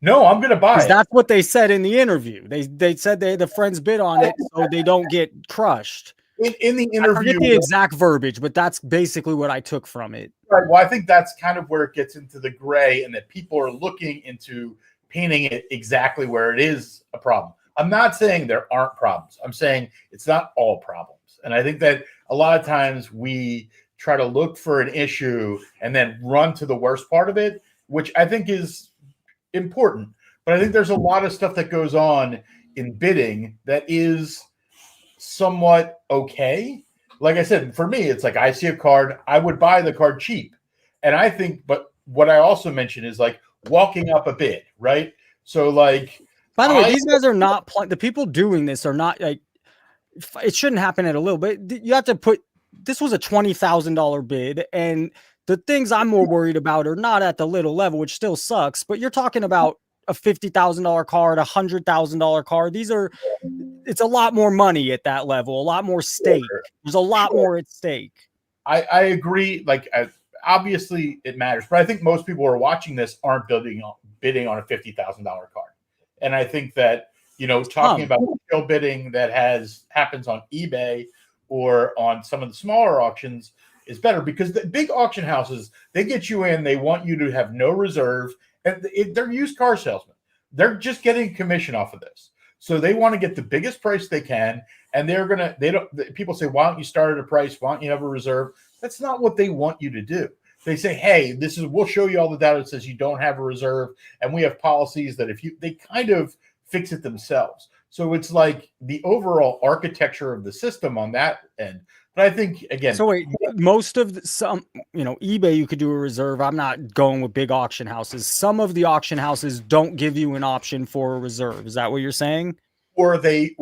No, I'm going to buy it. That's what they said in the interview. They said the friends bid on it so they don't get crushed. In the interview, I forget the exact verbiage, but that's basically what I took from it. Right. Well, I think that's kind of where it gets into the gray, and that people are looking into painting it exactly where it is a problem. I'm not saying there aren't problems. I'm saying it's not all problems. And I think that a lot of times we try to look for an issue and then run to the worst part of it, which I think is important. But I think there's a lot of stuff that goes on in bidding that is somewhat okay. Like I said, for me, it's I see a card, I would buy the card cheap. And I think, but what I also mentioned is walking up a bid, right? So by the way, these guys are not the people doing this are not it shouldn't happen at a little bit. You have to put, this was a $20,000 bid, and the things I'm more worried about are not at the little level, which still sucks, but you're talking about a $50,000 card, a $100,000 card. It's a lot more money at that level, a lot more stake. There's a lot more at stake. I agree. Obviously it matters, but I think most people who are watching this aren't bidding on a $50,000 card. And I think that, talking about shield bidding that happens on eBay or on some of the smaller auctions is better, because the big auction houses, they get you in, they want you to have no reserve, And they're used car salesmen. They're just getting commission off of this. So they want to get the biggest price they can. And people say, why don't you start at a price? Why don't you have a reserve? That's not what they want you to do. They say, hey, we'll show you all the data that says you don't have a reserve. And we have policies that they kind of fix it themselves. So it's like the overall architecture of the system on that end. But I think, again, so wait, most of eBay, you could do a reserve. I'm not going with big auction houses. Some of the auction houses don't give you an option for a reserve. Is that what you're saying? Or they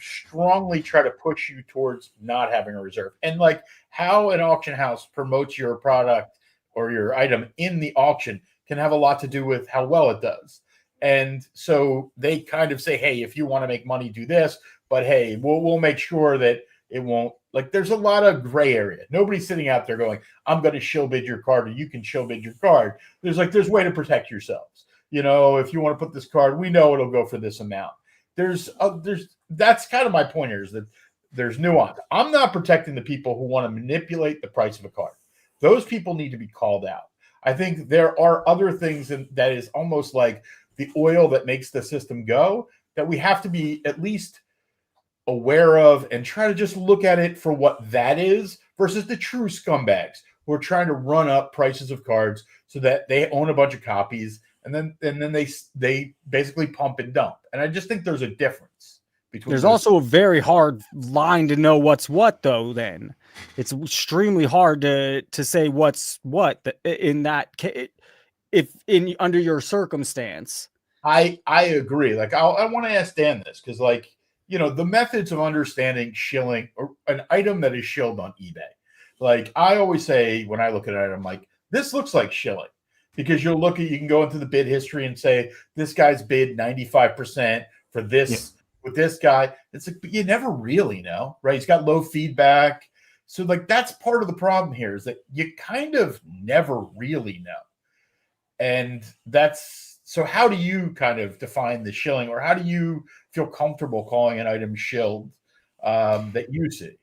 strongly try to push you towards not having a reserve. And like how an auction house promotes your product or your item in the auction can have a lot to do with how well it does. And so they kind of say, hey, if you want to make money, do this. But hey, we'll make sure that it won't. Like, there's a lot of gray area. Nobody's sitting out there going, I'm going to shill bid your card, or you can shill bid your card. There's a way to protect yourselves. If you want to put this card, we know it'll go for this amount. That's kind of my point here, is that there's nuance. I'm not protecting the people who want to manipulate the price of a card. Those people need to be called out. I think there are other things that is almost like the oil that makes the system go, that we have to be at least aware of and try to just look at it for what that is versus the true scumbags who are trying to run up prices of cards so that they own a bunch of copies and then they basically pump and dump. And I just think there's a difference between. There's also a very hard line to know what's what, though. Then it's extremely hard to say what's what in that case, under your circumstance. I agree. Like I want to ask Dan this, because the methods of understanding shilling or an item that is shilled on eBay. Like I always say when I look at it, I'm like, this looks like shilling, because you can go into the bid history and say, this guy's bid 95% for this with this guy. It's like, but you never really know, right? He's got low feedback. So that's part of the problem here, is that you kind of never really know. And so how do you kind of define the shilling, or how do you feel comfortable calling an item shilled that you see?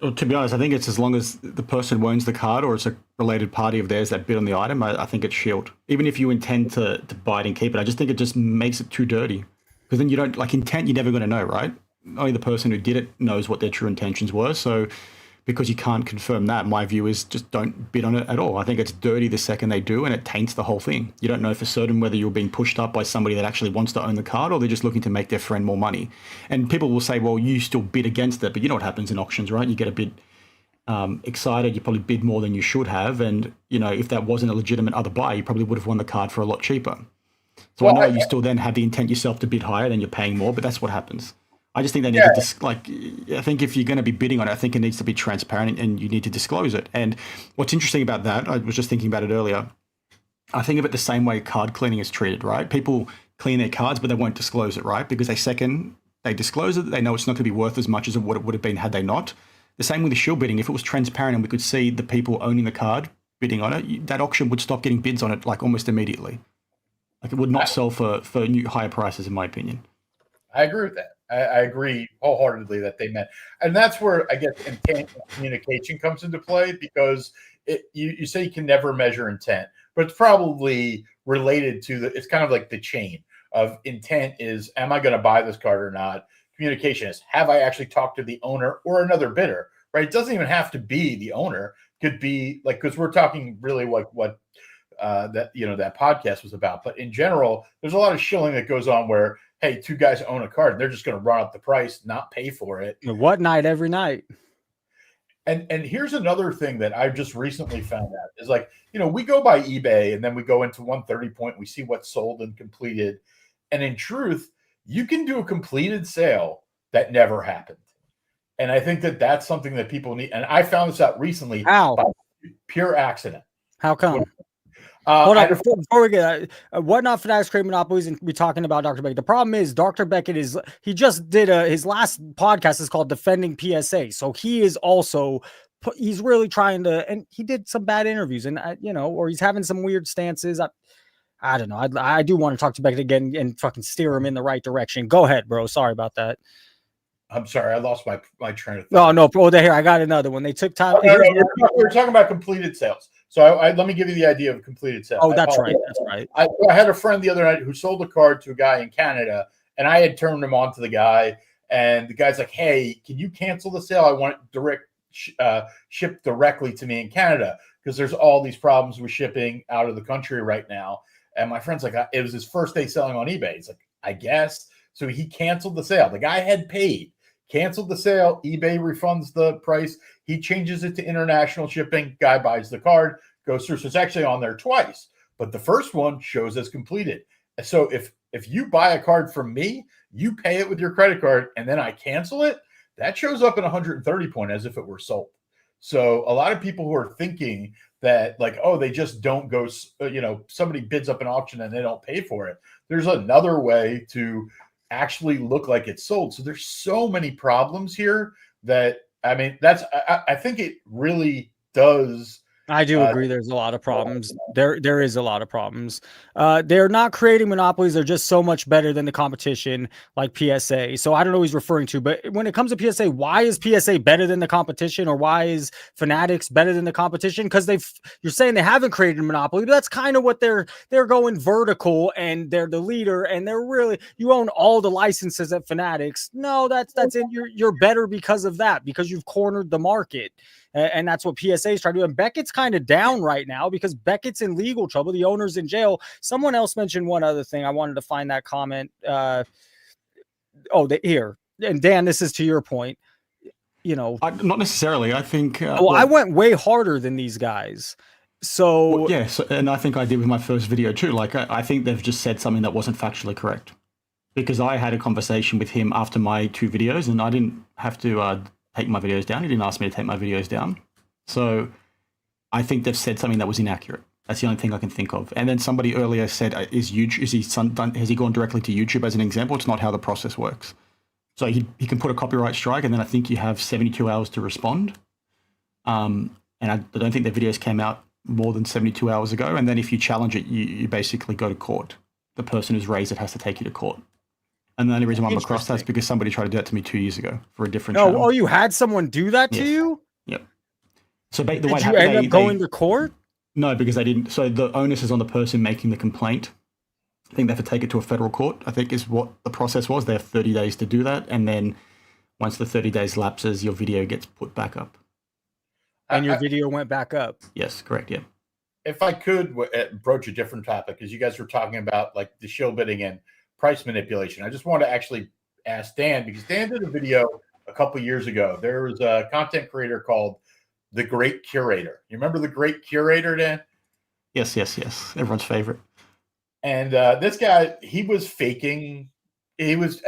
Well, to be honest, I think it's as long as the person who owns the card or it's a related party of theirs that bid on the item, I think it's shilled. Even if you intend to buy it and keep it, I just think it just makes it too dirty. Because then you don't, intent, you're never going to know, right? Only the person who did it knows what their true intentions were. So because you can't confirm that, my view is just don't bid on it at all. I think it's dirty the second they do, and it taints the whole thing. You don't know for certain whether you're being pushed up by somebody that actually wants to own the card, or they're just looking to make their friend more money. And people will say, well, you still bid against it, but you know what happens in auctions, right? You get a bit excited, you probably bid more than you should have. And, if that wasn't a legitimate other buyer, you probably would have won the card for a lot cheaper. So I know you still then have the intent yourself to bid higher, then you're paying more, but that's what happens. I just think they need to I think if you're going to be bidding on it, I think it needs to be transparent and you need to disclose it. And what's interesting about that, I was just thinking about it earlier. I think of it the same way card cleaning is treated, right? People clean their cards, but they won't disclose it, right? Because they disclose it, they know it's not going to be worth as much as what it would have been had they not. The same with the shill bidding. If it was transparent and we could see the people owning the card bidding on it, that auction would stop getting bids on it almost immediately. It would not sell for new higher prices, in my opinion. I agree with that. I agree wholeheartedly that they meant, and that's where I guess intent and communication comes into play, because you say you can never measure intent, but it's probably related to it's kind of like the chain of intent is, am I going to buy this card or not? Communication is, have I actually talked to the owner or another bidder, right? It doesn't even have to be the owner. It could be because we're talking really what that podcast was about. But in general, there's a lot of shilling that goes on where, hey, two guys own a card, and they're just going to run up the price, not pay for it. What night every night? And here's another thing that I've just recently found out is we go by eBay and then we go into 130 Point, we see what's sold and completed. And in truth, you can do a completed sale that never happened. And I think that that's something that people need. And I found this out recently by pure accident. How come? Hold on, before we get Whatnot Fanatics create monopolies and we're talking about Dr. Beckett. The problem is Dr. Beckett he just did his last podcast is called Defending PSA. So he is also, he's really trying to, and he did some bad interviews and, or he's having some weird stances. I don't know. I do want to talk to Beckett again and fucking steer him in the right direction. Go ahead, bro. Sorry about that. I'm sorry. I lost my train of thought. No, bro. Here, I got another one. They took time. We're talking about completed sales. So let me give you the idea of a completed sale. Oh, that's right. That's right. I had a friend the other night who sold a card to a guy in Canada, and I had turned him on to the guy, and the guy's like, "Hey, can you cancel the sale? I want it shipped directly to me in Canada because there's all these problems with shipping out of the country right now." And my friend's like, it was his first day selling on eBay. He's like, I guess. So he canceled the sale. The guy had paid, canceled the sale. eBay refunds the price. He changes it to international shipping. Guy buys the card, goes through. So it's actually on there twice. But the first one shows as completed. So if you buy a card from me, you pay it with your credit card, and then I cancel it, that shows up in 130 point as if it were sold. So a lot of people who are thinking that like, oh, they just don't go, somebody bids up an auction and they don't pay for it. There's another way to actually look like it's sold. So there's so many problems here that, I mean, I think it really does. I do agree. There's a lot of problems. There is a lot of problems. They're not creating monopolies. They're just so much better than the competition, like PSA. So I don't know who he's referring to, but when it comes to PSA, why is PSA better than the competition, or why is Fanatics better than the competition? Because you're saying they haven't created a monopoly, but that's kind of what they're going vertical, and they're the leader, and they're really, you own all the licenses at Fanatics. No, that's it. You're better because of that, because you've cornered the market. And that's what PSA is trying to do. And Beckett's kind of down right now because Beckett's in legal trouble. The owner's in jail. Someone else mentioned one other thing. I wanted to find that comment. Here. And Dan, this is to your point. Not necessarily. I think. I went way harder than these guys. So and I think I did with my first video too. Like, I think they've just said something that wasn't factually correct, because I had a conversation with him after my 2 videos, and I didn't have to take my videos down. He didn't ask me to take my videos down. So I think they've said something that was inaccurate. That's the only thing I can think of. And then somebody earlier said, has he gone directly to YouTube as an example? It's not how the process works. So he can put a copyright strike, and then I think you have 72 hours to respond. And I don't think their videos came out more than 72 hours ago. And then if you challenge it, you basically go to court. The person who's raised it has to take you to court. And the only reason why I'm across that is because somebody tried to do that to me 2 years ago for a different channel. Oh, you had someone do that to you? Yep. So Did you end up going to court? No, because they didn't. So the onus is on the person making the complaint. I think they have to take it to a federal court, I think is what the process was. They have 30 days to do that. And then once the 30 days lapses, your video gets put back up. And your video went back up? Yes, correct, yeah. If I could broach a different topic, because you guys were talking about like the shill bidding and price manipulation. I just want to actually ask Dan, because Dan did a video a couple years ago. There was a content creator called The Great Curator. You remember The Great Curator, Dan? Yes. Everyone's favorite. And this guy, he was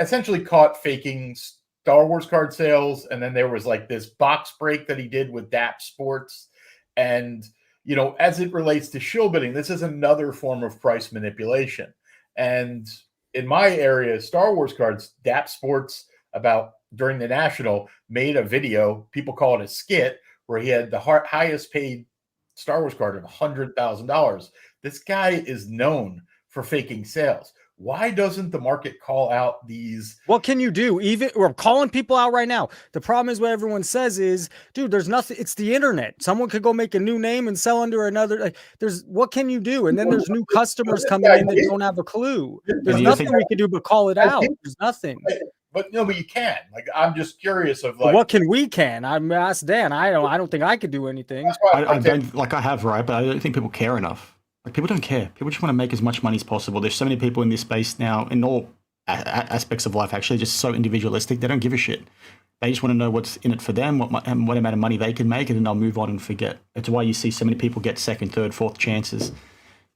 essentially caught faking Star Wars card sales. And then there was like this box break that he did with DAP Sports. And, as it relates to shill bidding, this is another form of price manipulation. And in my area, Star Wars cards, DAP Sports, during the National, made a video, people call it a skit, where he had the highest paid Star Wars card of $100,000. This guy is known for faking sales. Why doesn't the market call out these? What can you do? We're calling people out right now. The problem is what everyone says is, dude, there's nothing. It's the internet. Someone could go make a new name and sell under another. What can you do? And then there's new customers coming in that don't have a clue. There's nothing we can do but call it out. There's nothing. But you can. Like, I'm just curious of what can we? I'm asked Dan. I don't think I could do anything. I don't like I have, right? But I don't think people care enough. Like, people don't care. People just want to make as much money as possible. There's so many people in this space now, in all aspects of life, actually, just so individualistic. They don't give a shit. They just want to know what's in it for them, what amount of money they can make, and then they'll move on and forget. It's why you see so many people get second, third, fourth chances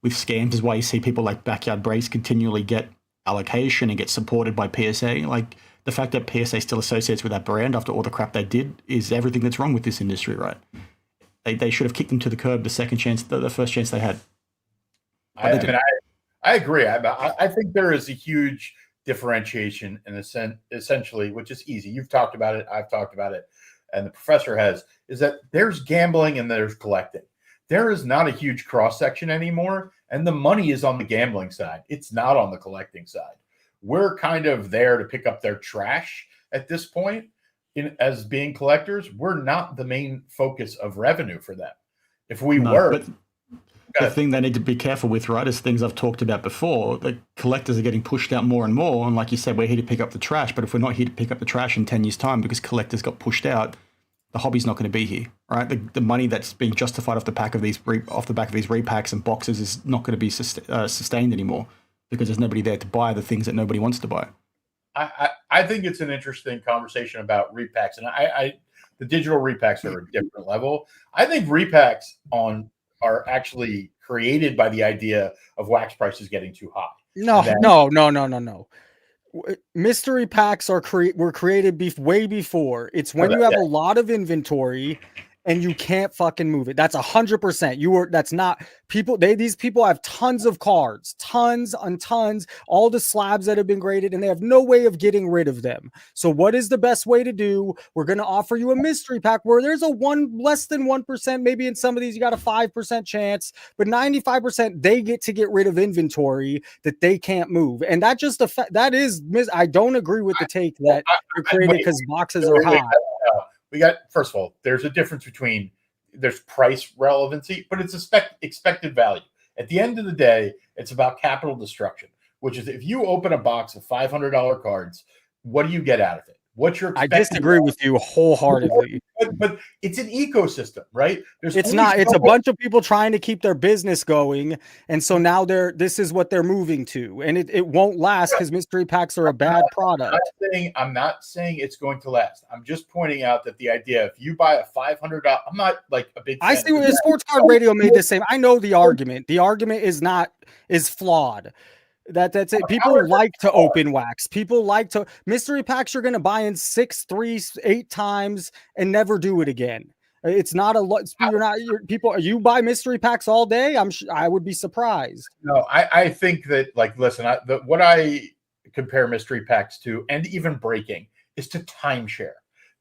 with scams. Is why you see people like Backyard Breaks continually get allocation and get supported by PSA. Like, the fact that PSA still associates with that brand after all the crap they did is everything that's wrong with this industry, right? They should have kicked them to the curb the first chance they had. I agree. I think there is a huge differentiation in a sense, essentially, which is easy. You've talked about it. I've talked about it. And the professor has, is that there's gambling and there's collecting. There is not a huge cross section anymore. And the money is on the gambling side. It's not on the collecting side. We're kind of there to pick up their trash at this point as being collectors. We're not the main focus of revenue for them. If we No, were, but the thing they need to be careful with, right, is things I've talked about before. The collectors are getting pushed out more and more. And like you said, we're here to pick up the trash. But if we're not here to pick up the trash in 10 years' time because collectors got pushed out, the hobby's not going to be here, right? The money that's being justified off the back of these repacks and boxes is not going to be sustained anymore because there's nobody there to buy the things that nobody wants to buy. I think it's an interesting conversation about repacks, and the digital repacks are a different level. I think repacks are actually created by the idea of wax prices getting too high. No. Mystery packs were created way before. It's when you have a lot of inventory and you can't fucking move it. That's 100%. That's not people. These people have tons of cards, tons and tons, all the slabs that have been graded, and they have no way of getting rid of them. So what is the best way to do? We're going to offer you a mystery pack where there's less than 1%. Maybe in some of these you got a 5% chance, but 95% they get to get rid of inventory that they can't move. And that just I don't agree with the take that you're created because boxes are high. We got, first of all, there's a difference between there's price relevancy, but it's expected value. At the end of the day, it's about capital destruction, which is if you open a box of $500 cards, what do you get out of it? What's your I disagree with you wholeheartedly. But it's an ecosystem, right? It's a bunch of people trying to keep their business going. And so now this is what they're moving to. And it won't last because mystery packs are a bad product. I'm not saying it's going to last. I'm just pointing out that the idea, if you buy a $500, I'm not like a big fan. I see what Sports Card Radio made the same. I know the argument. The argument is flawed. That's it. People like to open wax. People like to mystery packs. You're going to buy in 6, 3, 8 times and never do it again. It's not a lot. You buy mystery packs all day. I would be surprised. No, I think that listen, what I compare mystery packs to, and even breaking, is to timeshare.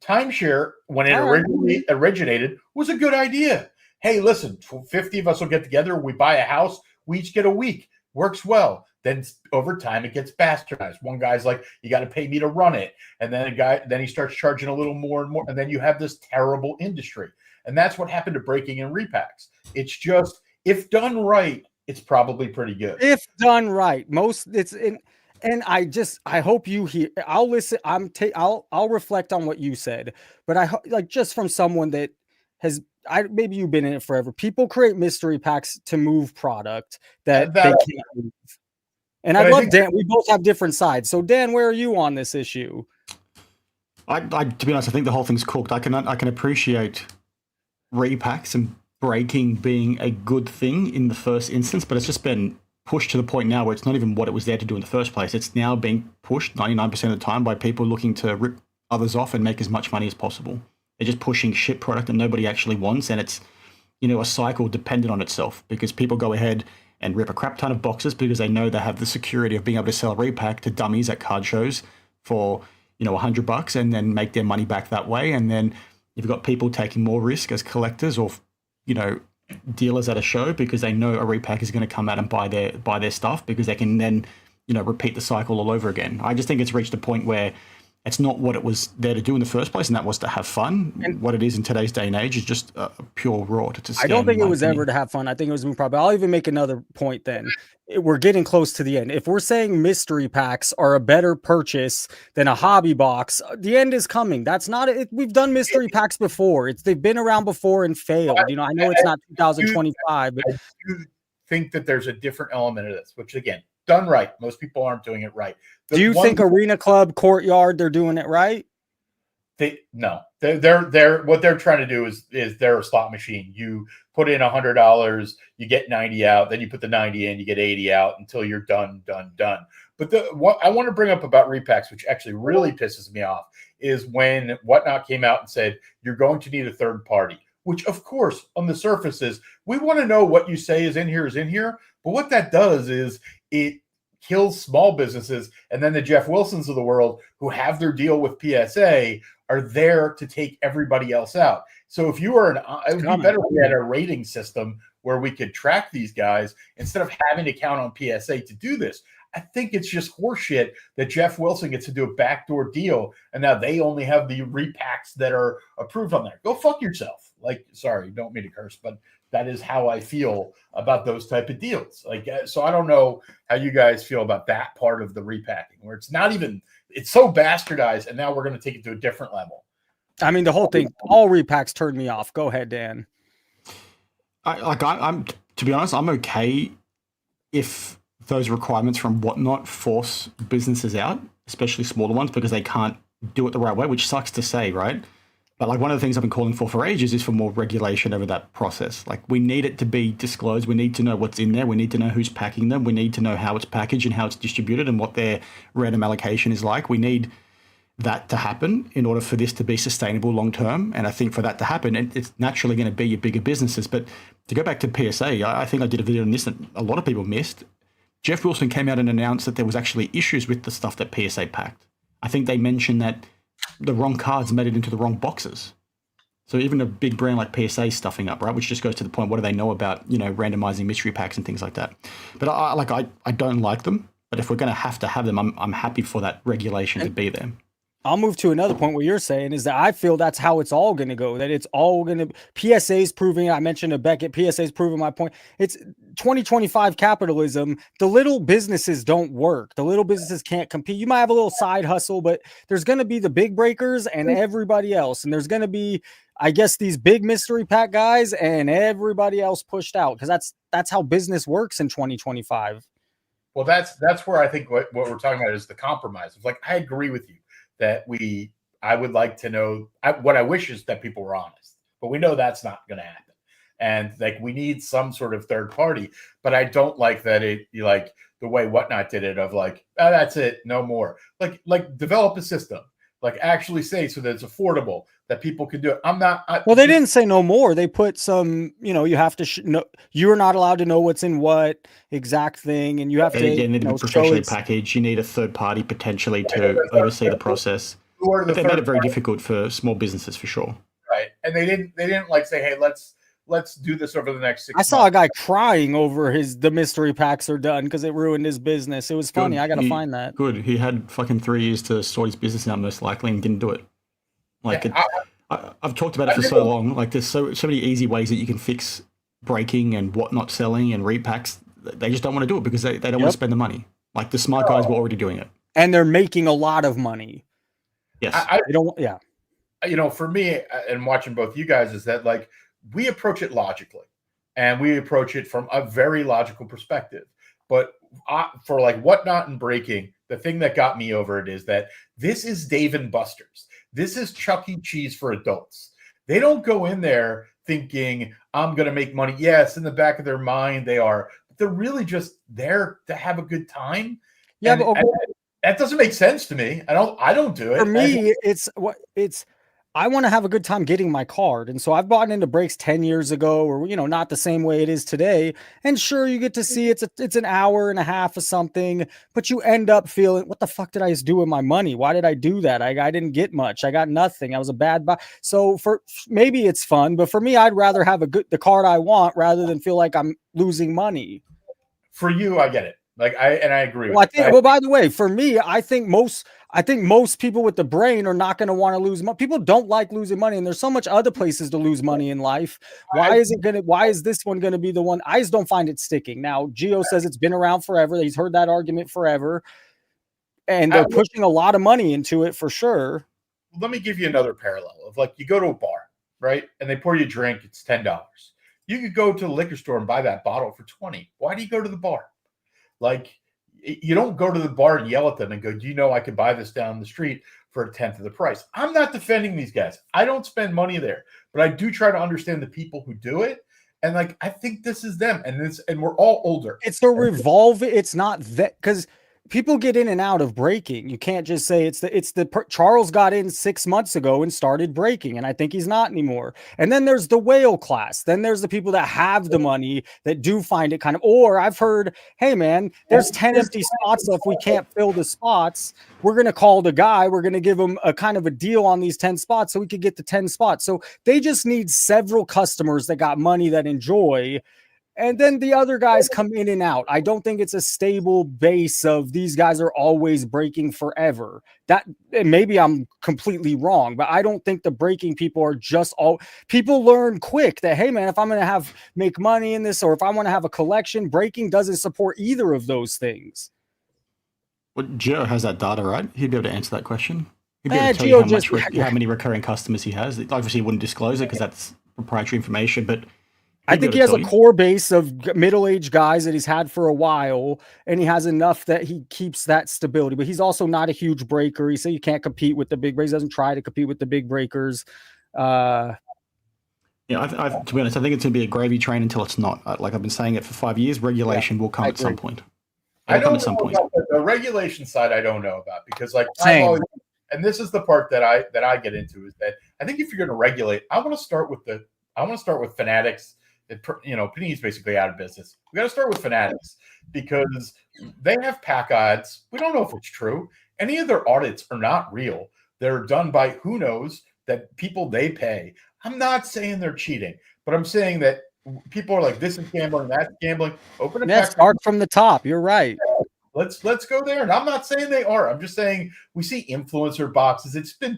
Timeshare, when it originally originated, was a good idea. Hey, listen, 50 of us will get together. We buy a house. We each get a week. Works well. Then over time it gets bastardized. One guy's like, you got to pay me to run it. And then he starts charging a little more and more. And then you have this terrible industry. And that's what happened to breaking and repacks. It's just, if done right, it's probably pretty good. If done right. And I hope you hear, I'll listen. I'll reflect on what you said, but I just from someone that has, maybe you've been in it forever. People create mystery packs to move product that they can't move. And I love Dan. We both have different sides. So Dan, where are you on this issue? To be honest, I think the whole thing's cooked. I can appreciate repacks and breaking being a good thing in the first instance, but it's just been pushed to the point now where it's not even what it was there to do in the first place. It's now being pushed 99% of the time by people looking to rip others off and make as much money as possible. They're just pushing shit product that nobody actually wants, and it's a cycle dependent on itself because people go ahead and rip a crap ton of boxes because they know they have the security of being able to sell a repack to dummies at card shows for $100 and then make their money back that way. And then you've got people taking more risk as collectors or dealers at a show because they know a repack is going to come out and buy their stuff because they can then repeat the cycle all over again. I just think it's reached a point where it's not what it was there to do in the first place, and that was to have fun. And what it is in today's day and age is just pure raw. I don't think it was ever to have fun. I think it was probably. I'll even make another point then. We're getting close to the end. If we're saying mystery packs are a better purchase than a hobby box, the end is coming. That's not it. We've done mystery packs before. They've been around before and failed. I know it's not 2025, but I do think that there's a different element of this, which again, done right. Most people aren't doing it right. Do you think Arena Club, Courtyard, they're doing it right? No. They're what they're trying to do is they're a slot machine. You put in $100, you get 90 out, then you put the 90 in, you get 80 out until you're done. But what I want to bring up about repacks, which actually really pisses me off, is when Whatnot came out and said you're going to need a third party. Which, of course, on the surface is we want to know what you say is in here. But what that does is it kills small businesses, and then the Jeff Wilsons of the world who have their deal with PSA are there to take everybody else out. So if you are it would be better if we had a rating system where we could track these guys instead of having to count on PSA to do this. I think it's just horseshit that Jeff Wilson gets to do a backdoor deal, and now they only have the repacks that are approved on there. Go fuck yourself. Sorry, don't mean to curse, but that is how I feel about those type of deals. Like, so I don't know how you guys feel about that part of the repacking, where it's not even, it's so bastardized, and now we're going to take it to a different level. I mean, the whole thing, all repacks turned me off. Go ahead, Dan. I'm to be honest, I'm okay if those requirements from Whatnot force businesses out, especially smaller ones, because they can't do it the right way, which sucks to say, right? But like one of the things I've been calling for ages is for more regulation over that process. Like we need it to be disclosed. We need to know what's in there. We need to know who's packing them. We need to know how it's packaged and how it's distributed and what their random allocation is like. We need that to happen in order for this to be sustainable long term. And I think for that to happen, it's naturally going to be your bigger businesses. But to go back to PSA, I think I did a video on this that a lot of people missed. Jeff Wilson came out and announced that there was actually issues with the stuff that PSA packed. I think they mentioned that the wrong cards made it into the wrong boxes. So even a big brand like PSA is stuffing up, right? Which just goes to the point, what do they know about, randomizing mystery packs and things like that? But I don't like them. But if we're going to have them, I'm happy for that regulation to be there. I'll move to another point. What you're saying is that I feel that's how it's all going to go, that it's all going to, PSA's proving, I mentioned to Beckett, PSA's proving my point. It's 2025 capitalism. The little businesses don't work. The little businesses can't compete. You might have a little side hustle, but there's going to be the big breakers and everybody else. And there's going to be, I guess, these big mystery pack guys and everybody else pushed out, because that's how business works in 2025. Well, that's where I think what we're talking about is the compromise. It's like, I agree with you that I would like to know, what I wish is that people were honest, but we know that's not going to happen. And like, we need some sort of third party, but I don't like that like the way Whatnot did it of like, oh, that's it, no more. Like develop a system, like actually say so that it's affordable, that people can do it. Well, they didn't say no more. They put some, you have to you're not allowed to know what's in what exact thing. And you have to, you need to be professionally packaged. You need a third party potentially to oversee the process. But they made it very difficult for small businesses for sure. Right. And they didn't like say, hey, let's do this over the next 6 months. I saw a guy crying over the mystery packs are done because it ruined his business. It was funny. Good. I got to find that. Good. He had fucking 3 years to sort his business out most likely and didn't do it. Like I've talked about it for so long. Like there's so many easy ways that you can fix breaking and Whatnot selling and repacks. They just don't want to do it because they don't want to spend the money. Like the smart guys were already doing it. And they're making a lot of money. Yes. They don't. Yeah. For me and watching both you guys is that like we approach it logically and we approach it from a very logical perspective. But for like Whatnot and breaking, the thing that got me over it is that this is Dave and Buster's. This is Chuck E. Cheese for adults. They don't go in there thinking, I'm going to make money. Yes, in the back of their mind, they are. But they're really just there to have a good time. Yeah, and that doesn't make sense to me. I don't do it. For me, I want to have a good time getting my card. And so I've bought into breaks 10 years ago, or, not the same way it is today. And sure, you get to see it's an hour and a half of something, but you end up feeling, what the fuck did I just do with my money? Why did I do that? I didn't get much. I got nothing. I was a bad buy. So for maybe it's fun, but for me, I'd rather have the card I want rather than feel like I'm losing money. For you, I get it. Like I agree. Well, by the way, for me, I think most people with the brain are not going to want to lose money. People don't like losing money, and there's so much other places to lose money in life. Why is this one going to be the one? I just don't find it sticking. Now, Gio says it's been around forever. He's heard that argument forever, and they're pushing a lot of money into it for sure. Let me give you another parallel of like you go to a bar, right, and they pour you a drink. It's $10. You could go to the liquor store and buy that bottle for $20. Why do you go to the bar? Like, you don't go to the bar and yell at them and go, do you know I could buy this down the street for a tenth of the price? I'm not defending these guys. I don't spend money there, but I do try to understand the people who do it. And like, I think this is them, and we're all older. It's the revolving. It's not that, because people get in and out of breaking. You can't just say Charles got in 6 months ago and started breaking, and I think he's not anymore. And then there's the whale class. Then there's the people that have the money that do find it kind of, or I've heard, hey man, there's 10 empty spots. So if we can't fill the spots, we're going to call the guy. We're going to give him a kind of a deal on these 10 spots so we could get the 10 spots. So they just need several customers that got money that enjoy. And then the other guys come in and out. I don't think it's a stable base of these guys are always breaking forever. That maybe I'm completely wrong, but I don't think the breaking people are just all people learn quick that, hey man, if I'm going to make money in this, or if I want to have a collection, breaking doesn't support either of those things. Well, Gio has that data, right? He'd be able to answer that question. He'd be able to tell you how many recurring customers he has. Obviously, he wouldn't disclose it because that's proprietary information, but I think he has a core base of middle-aged guys that he's had for a while, and he has enough that he keeps that stability. But he's also not a huge breaker. He said you can't compete with the big breakers. He doesn't try to compete with the big breakers. Yeah, to be honest, I think it's going to be a gravy train until it's not. Like I've been saying it for 5 years, regulation will come at some point. I don't know about the regulation side. I don't know about because like I've always, and this is the part that I get into is that I think if you're going to regulate, I want to start with Fanatics. Panini's basically out of business. We got to start with Fanatics because they have pack odds. We don't know if it's true. Any of their audits are not real. They're done by who knows that people they pay. I'm not saying they're cheating, but I'm saying that people are like, this is gambling, that's gambling. Open a pack. Start from the top. You're right. Let's go there. And I'm not saying they are. I'm just saying we see influencer boxes. It's been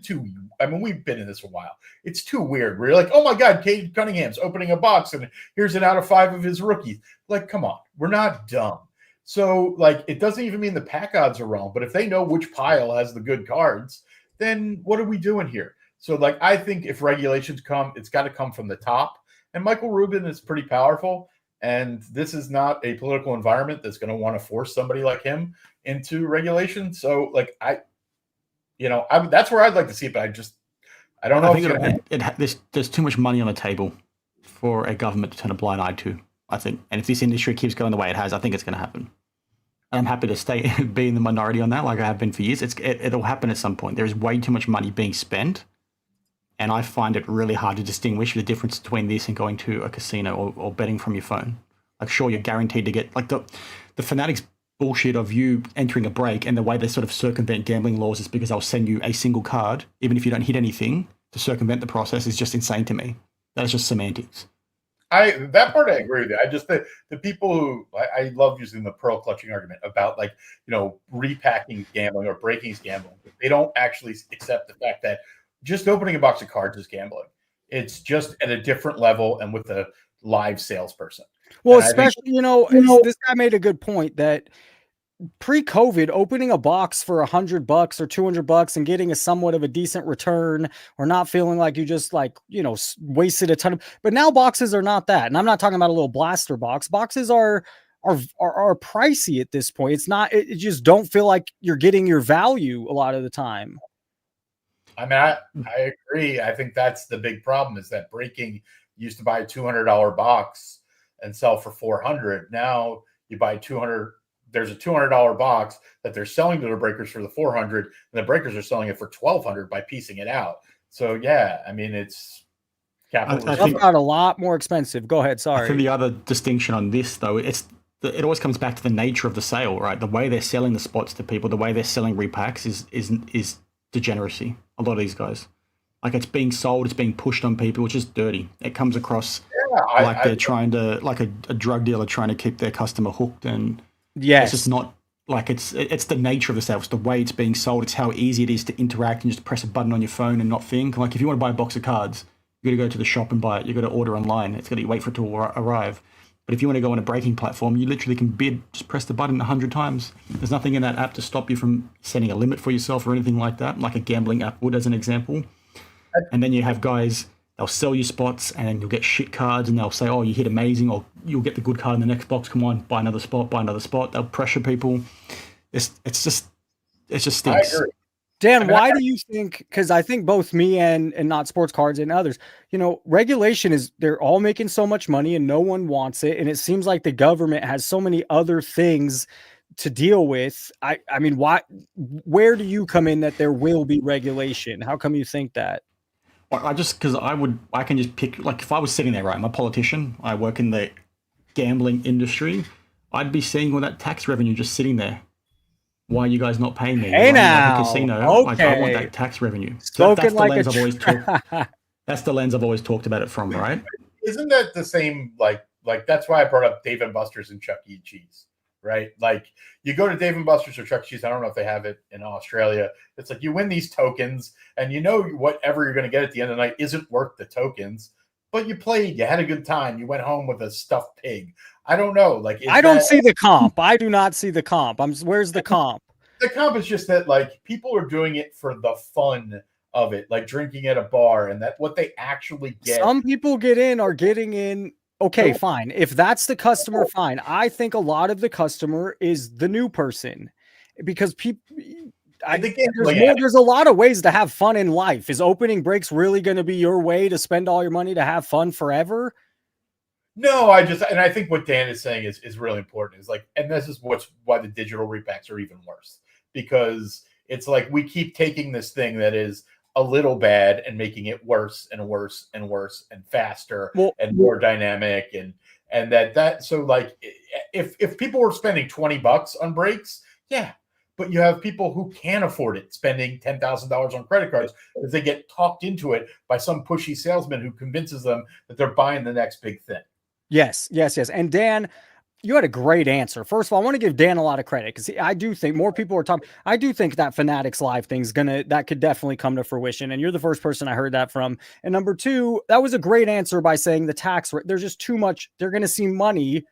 we've been in this a while. It's too weird. We're like, oh my God, Cade Cunningham's opening a box and here's an out of 5 of his rookies. Like, come on, we're not dumb. So like, it doesn't even mean the pack odds are wrong, but if they know which pile has the good cards, then what are we doing here? So like, I think if regulations come, it's got to come from the top. And Michael Rubin is pretty powerful. And this is not a political environment that's going to want to force somebody like him into regulation. So, like, that's where I'd like to see it, but I don't know. I think there's too much money on the table for a government to turn a blind eye to, I think. And if this industry keeps going the way it has, I think it's going to happen. And I'm happy to be in the minority on that, like I have been for years. It'll happen at some point. There is way too much money being spent. And I find it really hard to distinguish the difference between this and going to a casino or betting from your phone. Like, sure, you're guaranteed to get, like, the Fanatics bullshit of you entering a break and the way they sort of circumvent gambling laws is because they'll send you a single card, even if you don't hit anything, to circumvent the process is just insane to me. That is just semantics. That part I agree with you. I just the people who I love using the pearl clutching argument about repacking gambling or breaking gambling. They don't actually accept the fact that just opening a box of cards is gambling. It's just at a different level and with a live salesperson. Well, especially, this guy made a good point that pre-COVID, opening a box for $100 or $200 and getting a somewhat of a decent return, or not feeling like you just wasted a ton of. But now boxes are not that, and I'm not talking about a little blaster box. Boxes are pricey at this point. It's not. It just don't feel like you're getting your value a lot of the time. I mean, I agree. I think that's the big problem is that breaking used to buy a $200 box and sell for $400. Now you buy $200. There's a $200 box that they're selling to the breakers for the $400, and the breakers are selling it for $1,200 by piecing it out. So yeah, I mean, it's capital. I think got a lot more expensive. Go ahead. Sorry. I think the other distinction on this though, it always comes back to the nature of the sale, right? The way they're selling the spots to people, the way they're selling repacks is degeneracy. A lot of these guys, like, it's being sold, it's being pushed on people, which is dirty. It comes across they're trying to, like a drug dealer trying to keep their customer hooked, and it's just not like it's the nature of the sale. It's the way it's being sold. It's how easy it is to interact and just press a button on your phone and not think. Like, if you want to buy a box of cards, you got to go to the shop and buy it. You got to order online. It's got to wait for it to arrive. But if you want to go on a breaking platform, you literally can bid, just press the button 100 times. There's nothing in that app to stop you from setting a limit for yourself or anything like that, like a gambling app would, as an example. And then you have guys, they'll sell you spots and you'll get shit cards and they'll say, oh, you hit amazing, or you'll get the good card in the next box. Come on, buy another spot. They'll pressure people. It just stinks. I agree. Dan, why do you think, because I think both me and Not Sports Cards and others, regulation they're all making so much money and no one wants it. And it seems like the government has so many other things to deal with. I mean, where do you come in that there will be regulation? How come you think that? Well, I can just pick, like, if I was sitting there, right, I'm a politician, I work in the gambling industry, I'd be seeing all that tax revenue just sitting there. Why are you guys not paying me? Hey now, casino. okay. Like, I want that tax revenue. So that's the lens I've always talked. That's the lens I've always talked about it from, right? Isn't that the same like Like that's why I brought up Dave and Buster's and Chuck E. Cheese, right? Like you go to Dave and Buster's or Chuck E. Cheese. I don't know if they have it in Australia. It's like you win these tokens, and you know whatever you're going to get at the end of the night isn't worth the tokens. But you played, you had a good time. You went home with a stuffed pig. I don't know. Like I don't see the comp. I do not see the comp. Where's the comp? The comp is just that like people are doing it for the fun of it, like drinking at a bar, and that what they actually get. Some people are getting in. Okay, fine. If that's the customer, fine. I think a lot of the customer is the new person because people. I think there's a lot of ways to have fun in life. Is opening breaks really going to be your way to spend all your money to have fun forever? No, I think what Dan is saying is really important. Is like, and this is why the digital repacks are even worse, because it's like we keep taking this thing that is a little bad and making it worse and worse and worse and faster and more dynamic and that so like if people were spending $20 on breaks, yeah. But you have people who can't afford it spending $10,000 on credit cards because they get talked into it by some pushy salesman who convinces them that they're buying the next big thing. Yes. And Dan, you had a great answer. First of all, I want to give Dan a lot of credit because I do think more people are talking. I do think that Fanatics Live thing's that could definitely come to fruition. And you're the first person I heard that from. And number two, that was a great answer by saying the tax rate. There's just too much. They're going to see money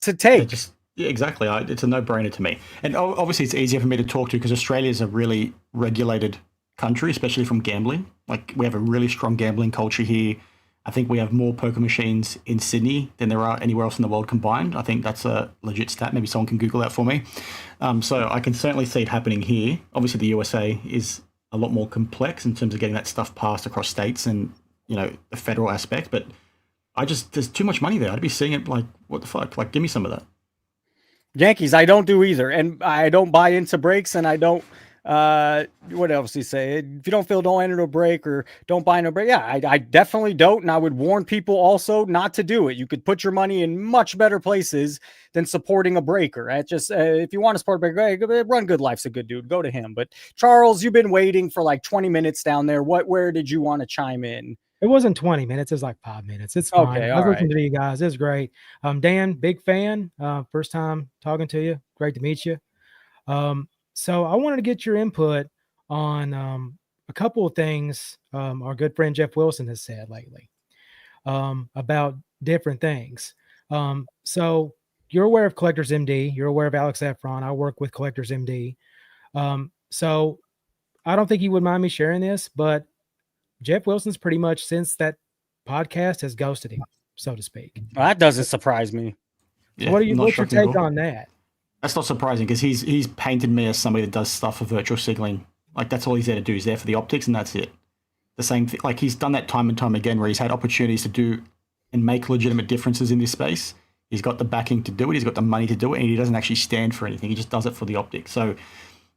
to take. Yeah, exactly. It's a no-brainer to me. And obviously it's easier for me to talk to because Australia is a really regulated country, especially from gambling. Like we have a really strong gambling culture here. I think we have more poker machines in Sydney than there are anywhere else in the world combined. I think that's a legit stat. Maybe someone can Google that for me. So I can certainly see it happening here. Obviously the USA is a lot more complex in terms of getting that stuff passed across states and, the federal aspect. But there's too much money there. I'd be seeing it like, what the fuck? Like, give me some of that. Yankees, I don't do either. And I don't buy into breaks and I don't, what else do you say? If you don't feel, don't enter a break or don't buy no break. Yeah, I definitely don't. And I would warn people also not to do it. You could put your money in much better places than supporting a breaker. If you want to support a breaker, Run Good Life's a good dude. Go to him. But Charles, you've been waiting for like 20 minutes down there. Where did you want to chime in? It wasn't 20 minutes. It was like 5 minutes. It's fine. Okay, I was listening to you guys. It's great. Dan, big fan. First time talking to you. Great to meet you. So I wanted to get your input on a couple of things our good friend Jeff Wilson has said lately about different things. So you're aware of Collectors MD. You're aware of Alex Efron. I work with Collectors MD. So I don't think you would mind me sharing this, but Jeff Wilson's pretty much since that podcast has ghosted him, so to speak. Well, that doesn't surprise me. Yeah, what's your take on that? That's not surprising because he's painted me as somebody that does stuff for virtual signaling. Like that's all he's there to do. He's there for the optics and that's it. The same thing. Like he's done that time and time again where he's had opportunities to do and make legitimate differences in this space. He's got the backing to do it. He's got the money to do it, and he doesn't actually stand for anything. He just does it for the optics. So,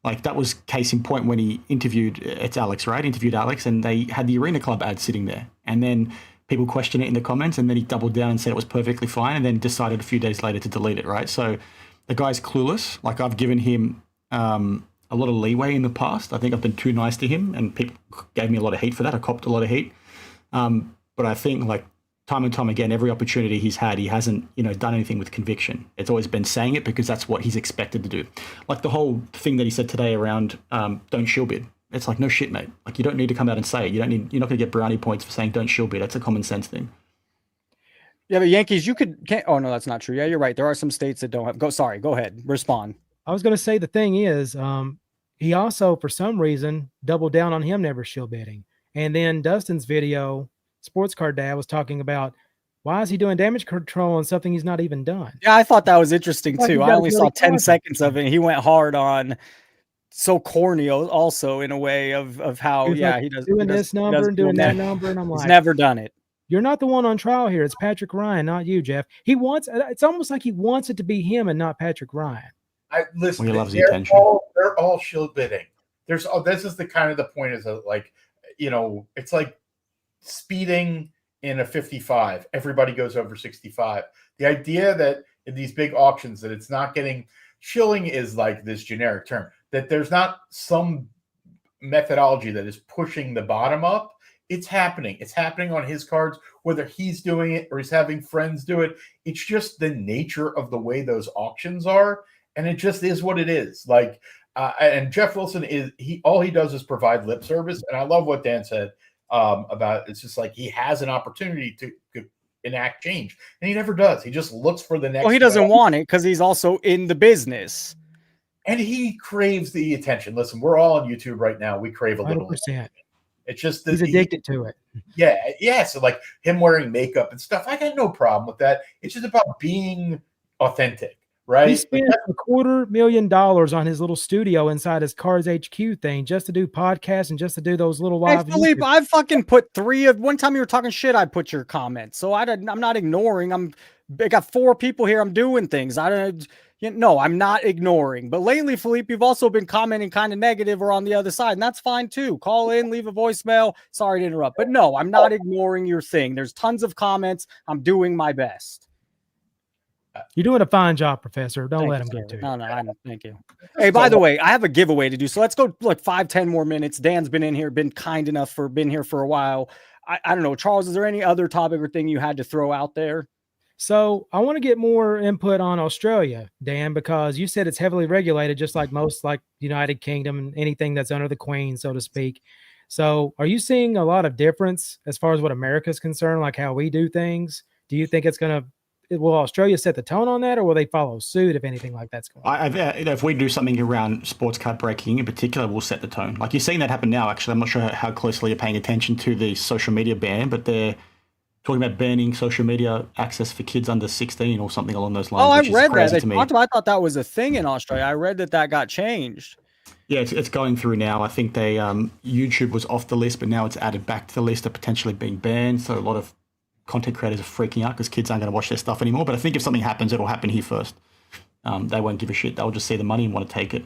like that was case in point when he interviewed. It's Alex, right? Interviewed Alex, and they had the Arena Club ad sitting there, and then people questioned it in the comments, and then he doubled down and said it was perfectly fine, and then decided a few days later to delete it. Right? So, the guy's clueless. Like I've given him a lot of leeway in the past. I think I've been too nice to him, and people gave me a lot of heat for that. I copped a lot of heat, but I think like. Time and time again, every opportunity he's had, he hasn't, done anything with conviction. It's always been saying it because that's what he's expected to do. Like the whole thing that he said today around don't shield bid. It's like, no shit, mate. Like you don't need to come out and say it. You're not going to get brownie points for saying don't shield bid. That's a common sense thing. Yeah, but Yankees, oh no, that's not true. Yeah, you're right. There are some states that don't have, go ahead, respond. I was going to say the thing is, he also, for some reason, doubled down on him never shield bidding. And then Dustin's video, Sports Card Dad, was talking about why is he doing damage control on something he's not even done. Yeah, I thought that was interesting too. I only saw 10 seconds of it. And he went hard on so corny also in a way of how he does doing this number and doing that number, and I'm like, he's never done it. You're not the one on trial here. It's Patrick Ryan, not you, Jeff. It's almost like he wants it to be him and not Patrick Ryan. Listen, he loves the attention. They're all shield bidding. This is the kind of the point is that like, it's like speeding in a 55. Everybody goes over 65. The idea that in these big auctions that it's not getting shilling is like this generic term, that there's not some methodology that is pushing the bottom up It's happening. It's happening on his cards, whether he's doing it or he's having friends do it. It's just the nature of the way those auctions are, and it just is what it is. Like, and Jeff Wilson all he does is provide lip service, and I love what Dan said about it's just like he has an opportunity to enact change, and he never does. He just looks for the next. Well, he doesn't want it because he's also in the business. And he craves the attention. Listen, we're all on YouTube right now. We crave a little. 100%. It's just He's addicted to it. Yeah. So like him wearing makeup and stuff, I got no problem with that. It's just about being authentic, right? He spent $250,000 on his little studio inside his Cars HQ thing just to do podcasts and just to do those little live. Hey, Philippe, I fucking put one time you were talking shit, I put your comments. So I'm not ignoring. I got 4 people here. I'm doing things. I'm not ignoring. But lately, Philippe, you've also been commenting kind of negative or on the other side, and that's fine too. Call in, leave a voicemail. Sorry to interrupt. But no, I'm not ignoring your thing. There's tons of comments. I'm doing my best. You're doing a fine job, Professor. Don't let him get to you. No, thank you. Hey, by the way, I have a giveaway to do. So let's go like 5-10 more minutes. Dan's been in here, been kind enough been here for a while. I don't know. Charles, is there any other topic or thing you had to throw out there? So I want to get more input on Australia, Dan, because you said it's heavily regulated, just like most, like United Kingdom and anything that's under the Queen, so to speak. So are you seeing a lot of difference as far as what America is concerned, like how we do things? Do you think will Australia set the tone on that, or will they follow suit if anything like that's going on? If we do something around sports card breaking in particular, we'll set the tone. Like you're seeing that happen now, actually. I'm not sure how closely you're paying attention to the social media ban, but they're talking about banning social media access for kids under 16 or something along those lines. Oh, I which is read crazy that. to me. I thought that was a thing in Australia. I read that got changed. Yeah, it's going through now. I think they YouTube was off the list, but now it's added back to the list of potentially being banned. So a lot of content creators are freaking out because kids aren't going to watch their stuff anymore. But I think if something happens, it'll happen here first. They won't give a shit. They'll just see the money and want to take it.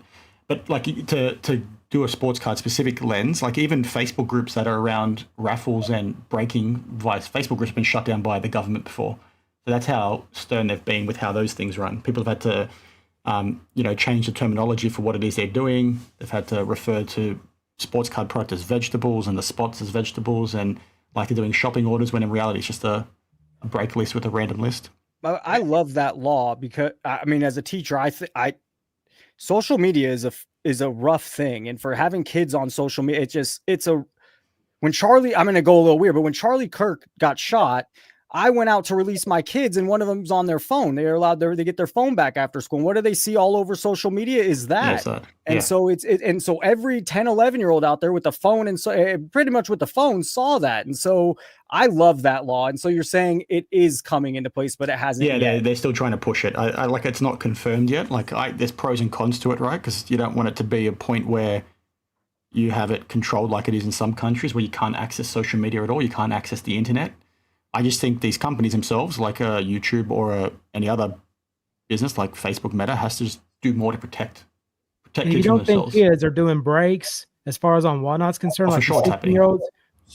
But like to do a sports card specific lens, like even Facebook groups that are around raffles and breaking device, Facebook groups have been shut down by the government before. So that's how stern they've been with how those things run. People have had to, change the terminology for what it is they're doing. They've had to refer to sports card product as vegetables and the spots as vegetables, and like they're doing shopping orders when in reality it's just a break list with a random list. I love that law because I mean, as a teacher, social media is a rough thing, and for having kids on social media, when Charlie, I'm going to go a little weird, but when Charlie Kirk got shot, I went out to release my kids and one of them's on their phone. They are allowed to get their phone back after school. And what do they see all over social media is that. And so so every 10, 11-year-old out there with the phone and so pretty much with the phone saw that. And so I love that law. And so you're saying it is coming into place, but it hasn't yet. They're still trying to push it. I like it's not confirmed yet. Like there's pros and cons to it, right? Because you don't want it to be a point where you have it controlled like it is in some countries where you can't access social media at all. You can't access the internet. I just think these companies themselves, like YouTube or any other business like Facebook Meta, has to just do more to protect and kids you don't think themselves. kids are doing breaks as far as on Whatnot's concerned? Like sure, 16-year-olds,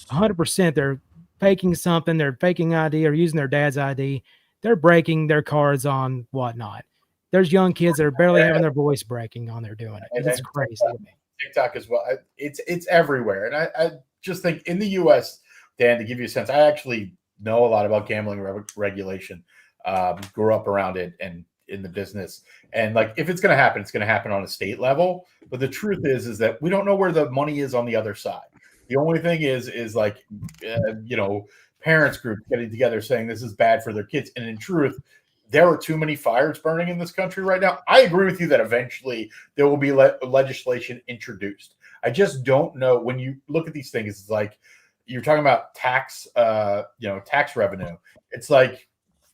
100%, they're faking something. They're faking ID or using their dad's ID. They're breaking their cards on Whatnot. There's young kids that are barely having their voice breaking on there doing it. It's crazy to me. TikTok as well. It's everywhere. And I just think in the U.S., Dan, to give you a sense, I actually know a lot about gambling regulation. Grew up around it and in the business. And like, if it's going to happen, it's going to happen on a state level. But the truth is that we don't know where the money is on the other side. The only thing is like, parents groups getting together saying this is bad for their kids. And in truth, there are too many fires burning in this country right now. I agree with you that eventually there will be legislation introduced. I just don't know. When you look at these things, it's like you're talking about tax revenue. It's like,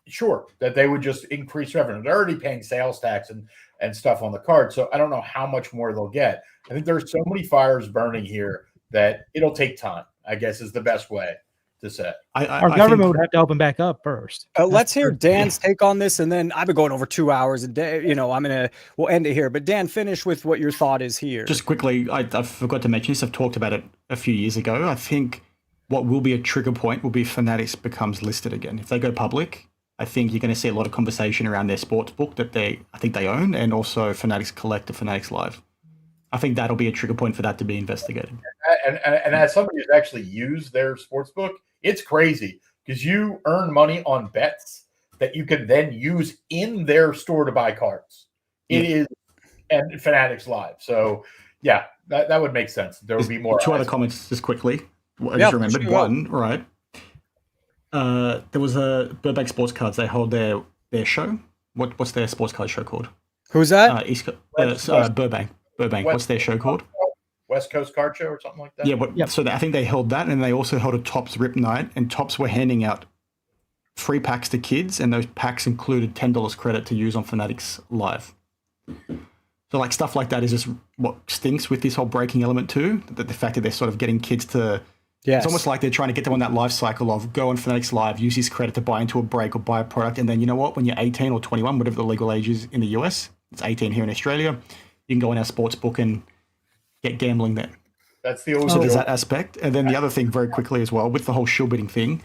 sure, that they would just increase revenue. They're already paying sales tax and stuff on the card. So I don't know how much more they'll get. I think there's so many fires burning here that it'll take time, I guess, is the best way to say. Our government would have to open back up first. Let's hear Dan's take on this, and then I've been going over 2 hours a day. We'll end it here. But Dan, finish with what your thought is here. Just quickly, I forgot to mention this. I've talked about it a few years ago. I think what will be a trigger point will be Fanatics becomes listed again. If they go public, I think you're going to see a lot of conversation around their sports book that I think they own, and also Fanatics Collect or Fanatics Live. I think that'll be a trigger point for that to be investigated. and as somebody who's actually used their sports book, it's crazy because you earn money on bets that you can then use in their store to buy cards. It is, and Fanatics Live. So yeah, that would make sense. There would be more. Two other comments just quickly. I Yeah, just remembered sure. one. Right. There was a Burbank Sports Cards. They hold their show. What's their sports card show called? Who's that? Burbank. What's their show called? West Coast Card Show or something like that. Yeah, so I think they held that, and they also held a Topps Rip Night, and Topps were handing out free packs to kids, and those packs included $10 credit to use on Fanatics Live. So like stuff like that is just what stinks with this whole breaking element too. That the fact that they're sort of getting kids to. Yes. It's almost like they're trying to get them on that life cycle of go on Fanatics Live, use this credit to buy into a break or buy a product, and then you know what? When you're 18 or 21, whatever the legal age is in the US, it's 18 here in Australia. You can go in our sports book and get gambling there. That's the So there's that aspect. And then the other thing very quickly as well, with the whole shill bidding thing,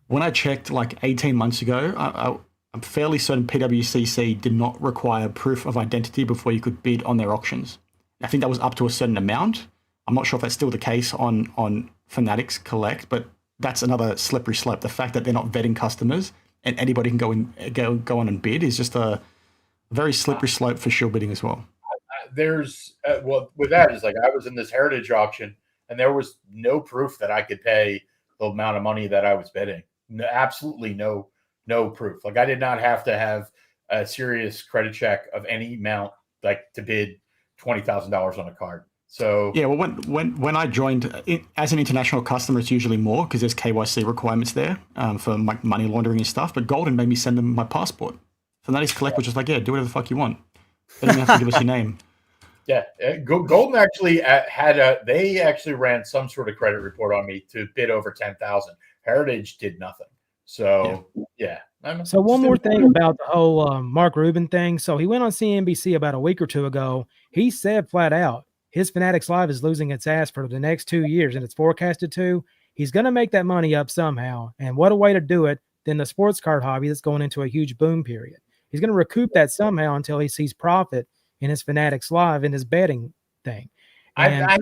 when I checked like 18 months ago, I'm fairly certain PWCC did not require proof of identity before you could bid on their auctions. I think that was up to a certain amount. I'm not sure if that's still the case on Fanatics Collect, but that's another slippery slope. The fact that they're not vetting customers and anybody can go on and bid is just a very slippery slope for shill bidding as well. There's well with that is like I was in this heritage auction and there was no proof that I could pay the amount of money that I was bidding. No, absolutely no proof. Like I did not have to have a serious credit check of any amount like to bid $20,000 on a card. So yeah, well, when I joined as an international customer, it's usually more because there's KYC requirements there for my money laundering and stuff. But Golden made me send them my passport. Fanatics Collect was just like, yeah, do whatever the fuck you want. They don't even have to give us your name. Yeah, Golden actually they actually ran some sort of credit report on me to bid over 10,000. Heritage did nothing. So yeah. So one more thing about the whole Mark Rubin thing. So he went on CNBC about a week or two ago. He said flat out, his Fanatics Live is losing its ass for the next 2 years, and it's forecasted to. He's going to make that money up somehow. And what a way to do it than the sports card hobby that's going into a huge boom period. He's going to recoup that somehow until he sees profit in his Fanatics Live and his betting thing. And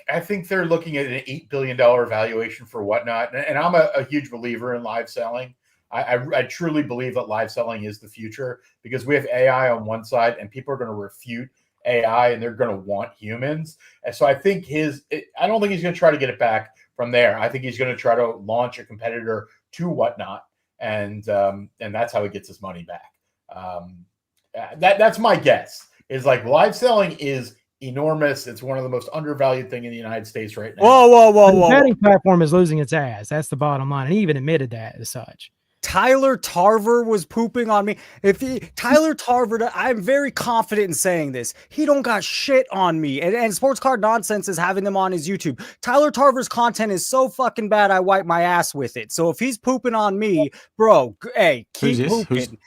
I think they're looking at an $8 billion valuation for Whatnot. And I'm a huge believer in live selling. I truly believe that live selling is the future because we have AI on one side and people are going to refute AI and they're going to want humans. And so I think I don't think he's going to try to get it back from there. I think he's going to try to launch a competitor to Whatnot. And that's how he gets his money back. That's my guess is like live selling is enormous. It's one of the most undervalued thing in the United States right now. Whoa. The betting platform is losing its ass. That's the bottom line. And he even admitted that as such. Tyler Tarver was pooping on me. Tyler Tarver, I'm very confident in saying this. He don't got shit on me. And Sports Card Nonsense is having them on his YouTube. Tyler Tarver's content is so fucking bad, I wipe my ass with it. So if he's pooping on me, bro, hey, keep pooping.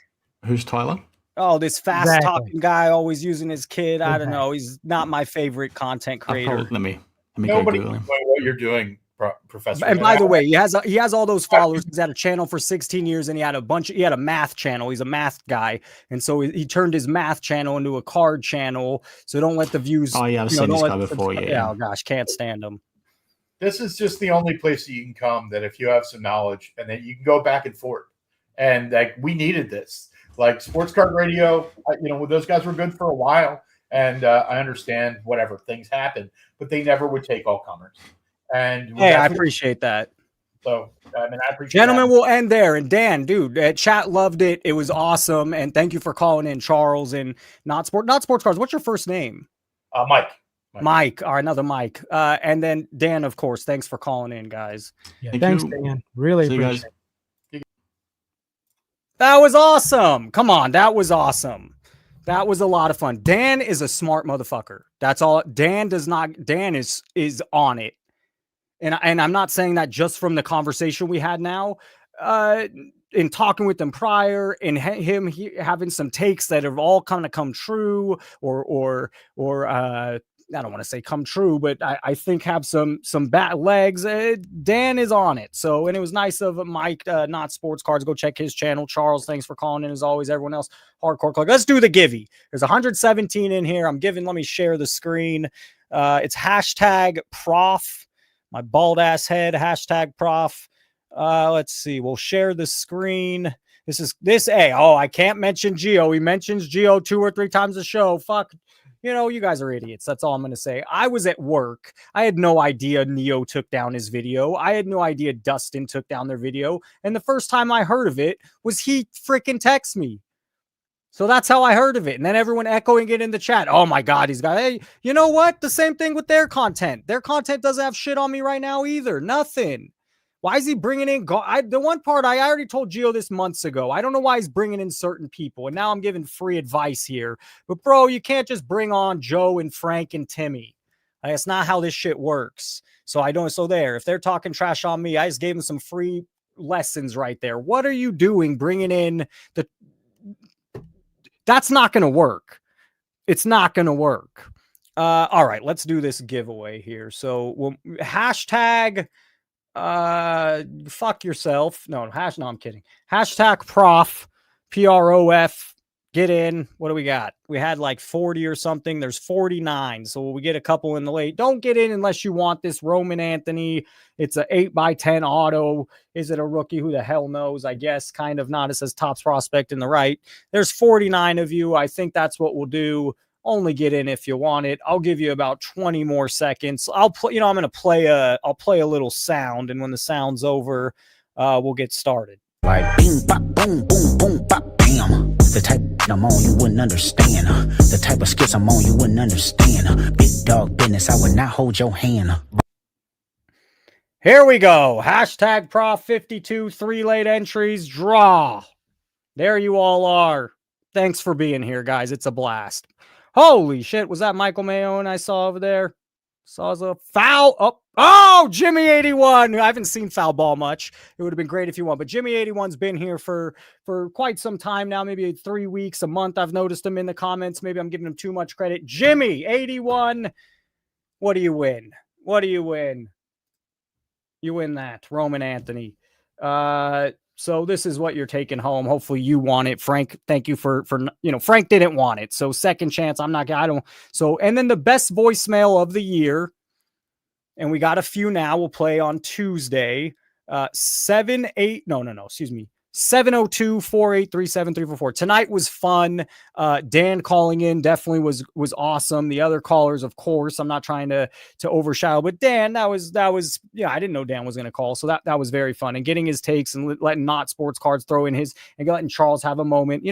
Who's Tyler? Oh, this fast talking guy always using his kid. I don't know. He's not my favorite content creator. Let me Nobody go knows Google him. what you're doing, Professor. And by the way, he has all those followers. He's had a channel for 16 years, and he had a math channel. He's a math guy, and so he turned his math channel into a card channel. So don't let the views. Oh yeah, I've seen this guy before. Yeah. Oh gosh, can't stand him. This is just the only place that you can come that if you have some knowledge and then you can go back and forth. And like we needed this. Like Sports Card Radio, those guys were good for a while, and I understand whatever things happen, but they never would take all comers. And hey, I appreciate that. So I appreciate. Gentlemen, we'll end there. And Dan, dude, chat loved it. It was awesome, and thank you for calling in, Charles. And not sports cards. What's your first name? Mike. All right, another Mike. And then Dan, of course. Thanks for calling in, guys. Yeah, thanks, Dan. Really appreciate it. That was awesome. Come on, that was awesome. That was a lot of fun. Dan is a smart motherfucker. That's all. Dan is on it. And I'm not saying that just from the conversation we had now. In talking with them prior, and him having some takes that have all kind of come true, or I don't want to say come true, but I think have some bat legs. Dan is on it. So, and it was nice of Mike, Not Sports Cards. Go check his channel. Charles, thanks for calling in as always. Everyone else, Hardcore Click. Let's do the givey. There's 117 in here. I'm giving. Let me share the screen. It's hashtag prof. My bald ass head. Hashtag prof. Let's see. We'll share the screen. Hey, I can't mention Geo. He mentions Geo 2 or 3 times a show. Fuck. You guys are idiots. That's all I'm going to say. I was at work. I had no idea Neo took down his video. I had no idea Dustin took down their video. And the first time I heard of it was he freaking text me. So that's how I heard of it. And then everyone echoing it in the chat. Oh my God, he's got, hey, you know what? The same thing with their content. Their content doesn't have shit on me right now either. Nothing. Why is he bringing in? The one part I already told Gio this months ago. I don't know why he's bringing in certain people, and now I'm giving free advice here. But bro, you can't just bring on Joe and Frank and Timmy. That's not how this shit works. So I don't. So there, if they're talking trash on me, I just gave them some free lessons right there. What are you doing? Bringing in the? That's not going to work. It's not going to work. All right, let's do this giveaway here. So hashtag. Fuck yourself. No, I'm kidding. Hashtag prof, PROF, get in. What do we got? We had like 40 or something. There's 49. So we get a couple in the late. Don't get in unless you want this Roman Anthony. It's a 8x10 auto. Is it a rookie? Who the hell knows? I guess kind of not. It says Topps prospect in the right. There's 49 of you. I think that's what we'll do. Only get in if you want it. I'll give you about 20 more seconds. I'll play, I'm going to play I'll play a little sound. And when the sound's over, we'll get started. Like bing, bop, boom, boom, boom, bop, bam. The type I'm on, you wouldn't understand. The type of skits I'm on, you wouldn't understand. Big dog business, I would not hold your hand. Here we go. Hashtag prof 52, 3 late entries, draw. There you all are. Thanks for being here, guys. It's a blast. Holy shit. Was that Michael Mayone I saw over there? Saw a foul. Oh, Jimmy 81. I haven't seen foul ball much. It would have been great if you won. But Jimmy 81's been here for quite some time now, maybe 3 weeks, a month. I've noticed him in the comments. Maybe I'm giving him too much credit. Jimmy 81. What do you win? What do you win? You win that. Roman Anthony. So this is what you're taking home. Hopefully you want it. Frank, thank you for Frank didn't want it. So second chance. And then the best voicemail of the year. And we got a few now. We'll play on Tuesday. 702-483-7344. Tonight was fun. Dan calling in definitely was awesome. The other callers, of course, I'm not trying to overshadow, but Dan, that was I didn't know Dan was going to call, so that was very fun. And getting his takes and letting Not Sports Cards throw in his and letting Charles have a moment.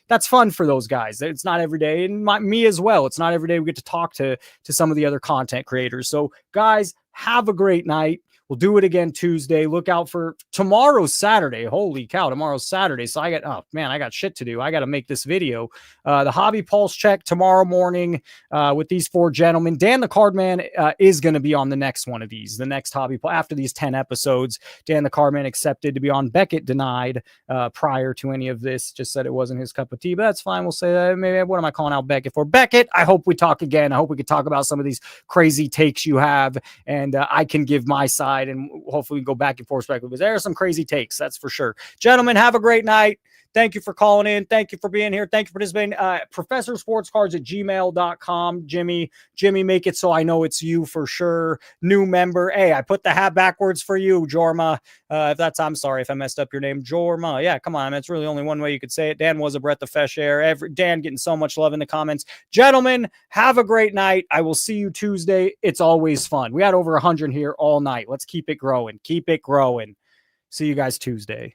That's fun for those guys. It's not every day, and me as well. It's not every day we get to talk to some of the other content creators. So guys, have a great night. We'll do it again Tuesday. Look out for tomorrow's Saturday. Holy cow, tomorrow's Saturday. So I got shit to do. I got to make this video. The Hobby Pulse check tomorrow morning with these 4 gentlemen. Dan the Cardman is going to be on the next one of these. The next Hobby Pulse after these 10 episodes. Dan the Cardman accepted to be on. Beckett denied prior to any of this. Just said it wasn't his cup of tea, but that's fine. We'll say that. Maybe what am I calling out Beckett for? Beckett, I hope we talk again. I hope we could talk about some of these crazy takes you have, and I can give my side. And hopefully we can go back and forth because there are some crazy takes, that's for sure. Gentlemen, have a great night. Thank you for calling in. Thank you for being here. Thank you for participating. ProfessorSportsCards@gmail.com. Jimmy, make it so I know it's you for sure. New member. Hey, I put the hat backwards for you, Jorma. I'm sorry if I messed up your name. Jorma. Yeah, come on. That's really only one way you could say it. Dan was a breath of fresh air. Dan getting so much love in the comments. Gentlemen, have a great night. I will see you Tuesday. It's always fun. We had over 100 here all night. Let's keep it growing. Keep it growing. See you guys Tuesday.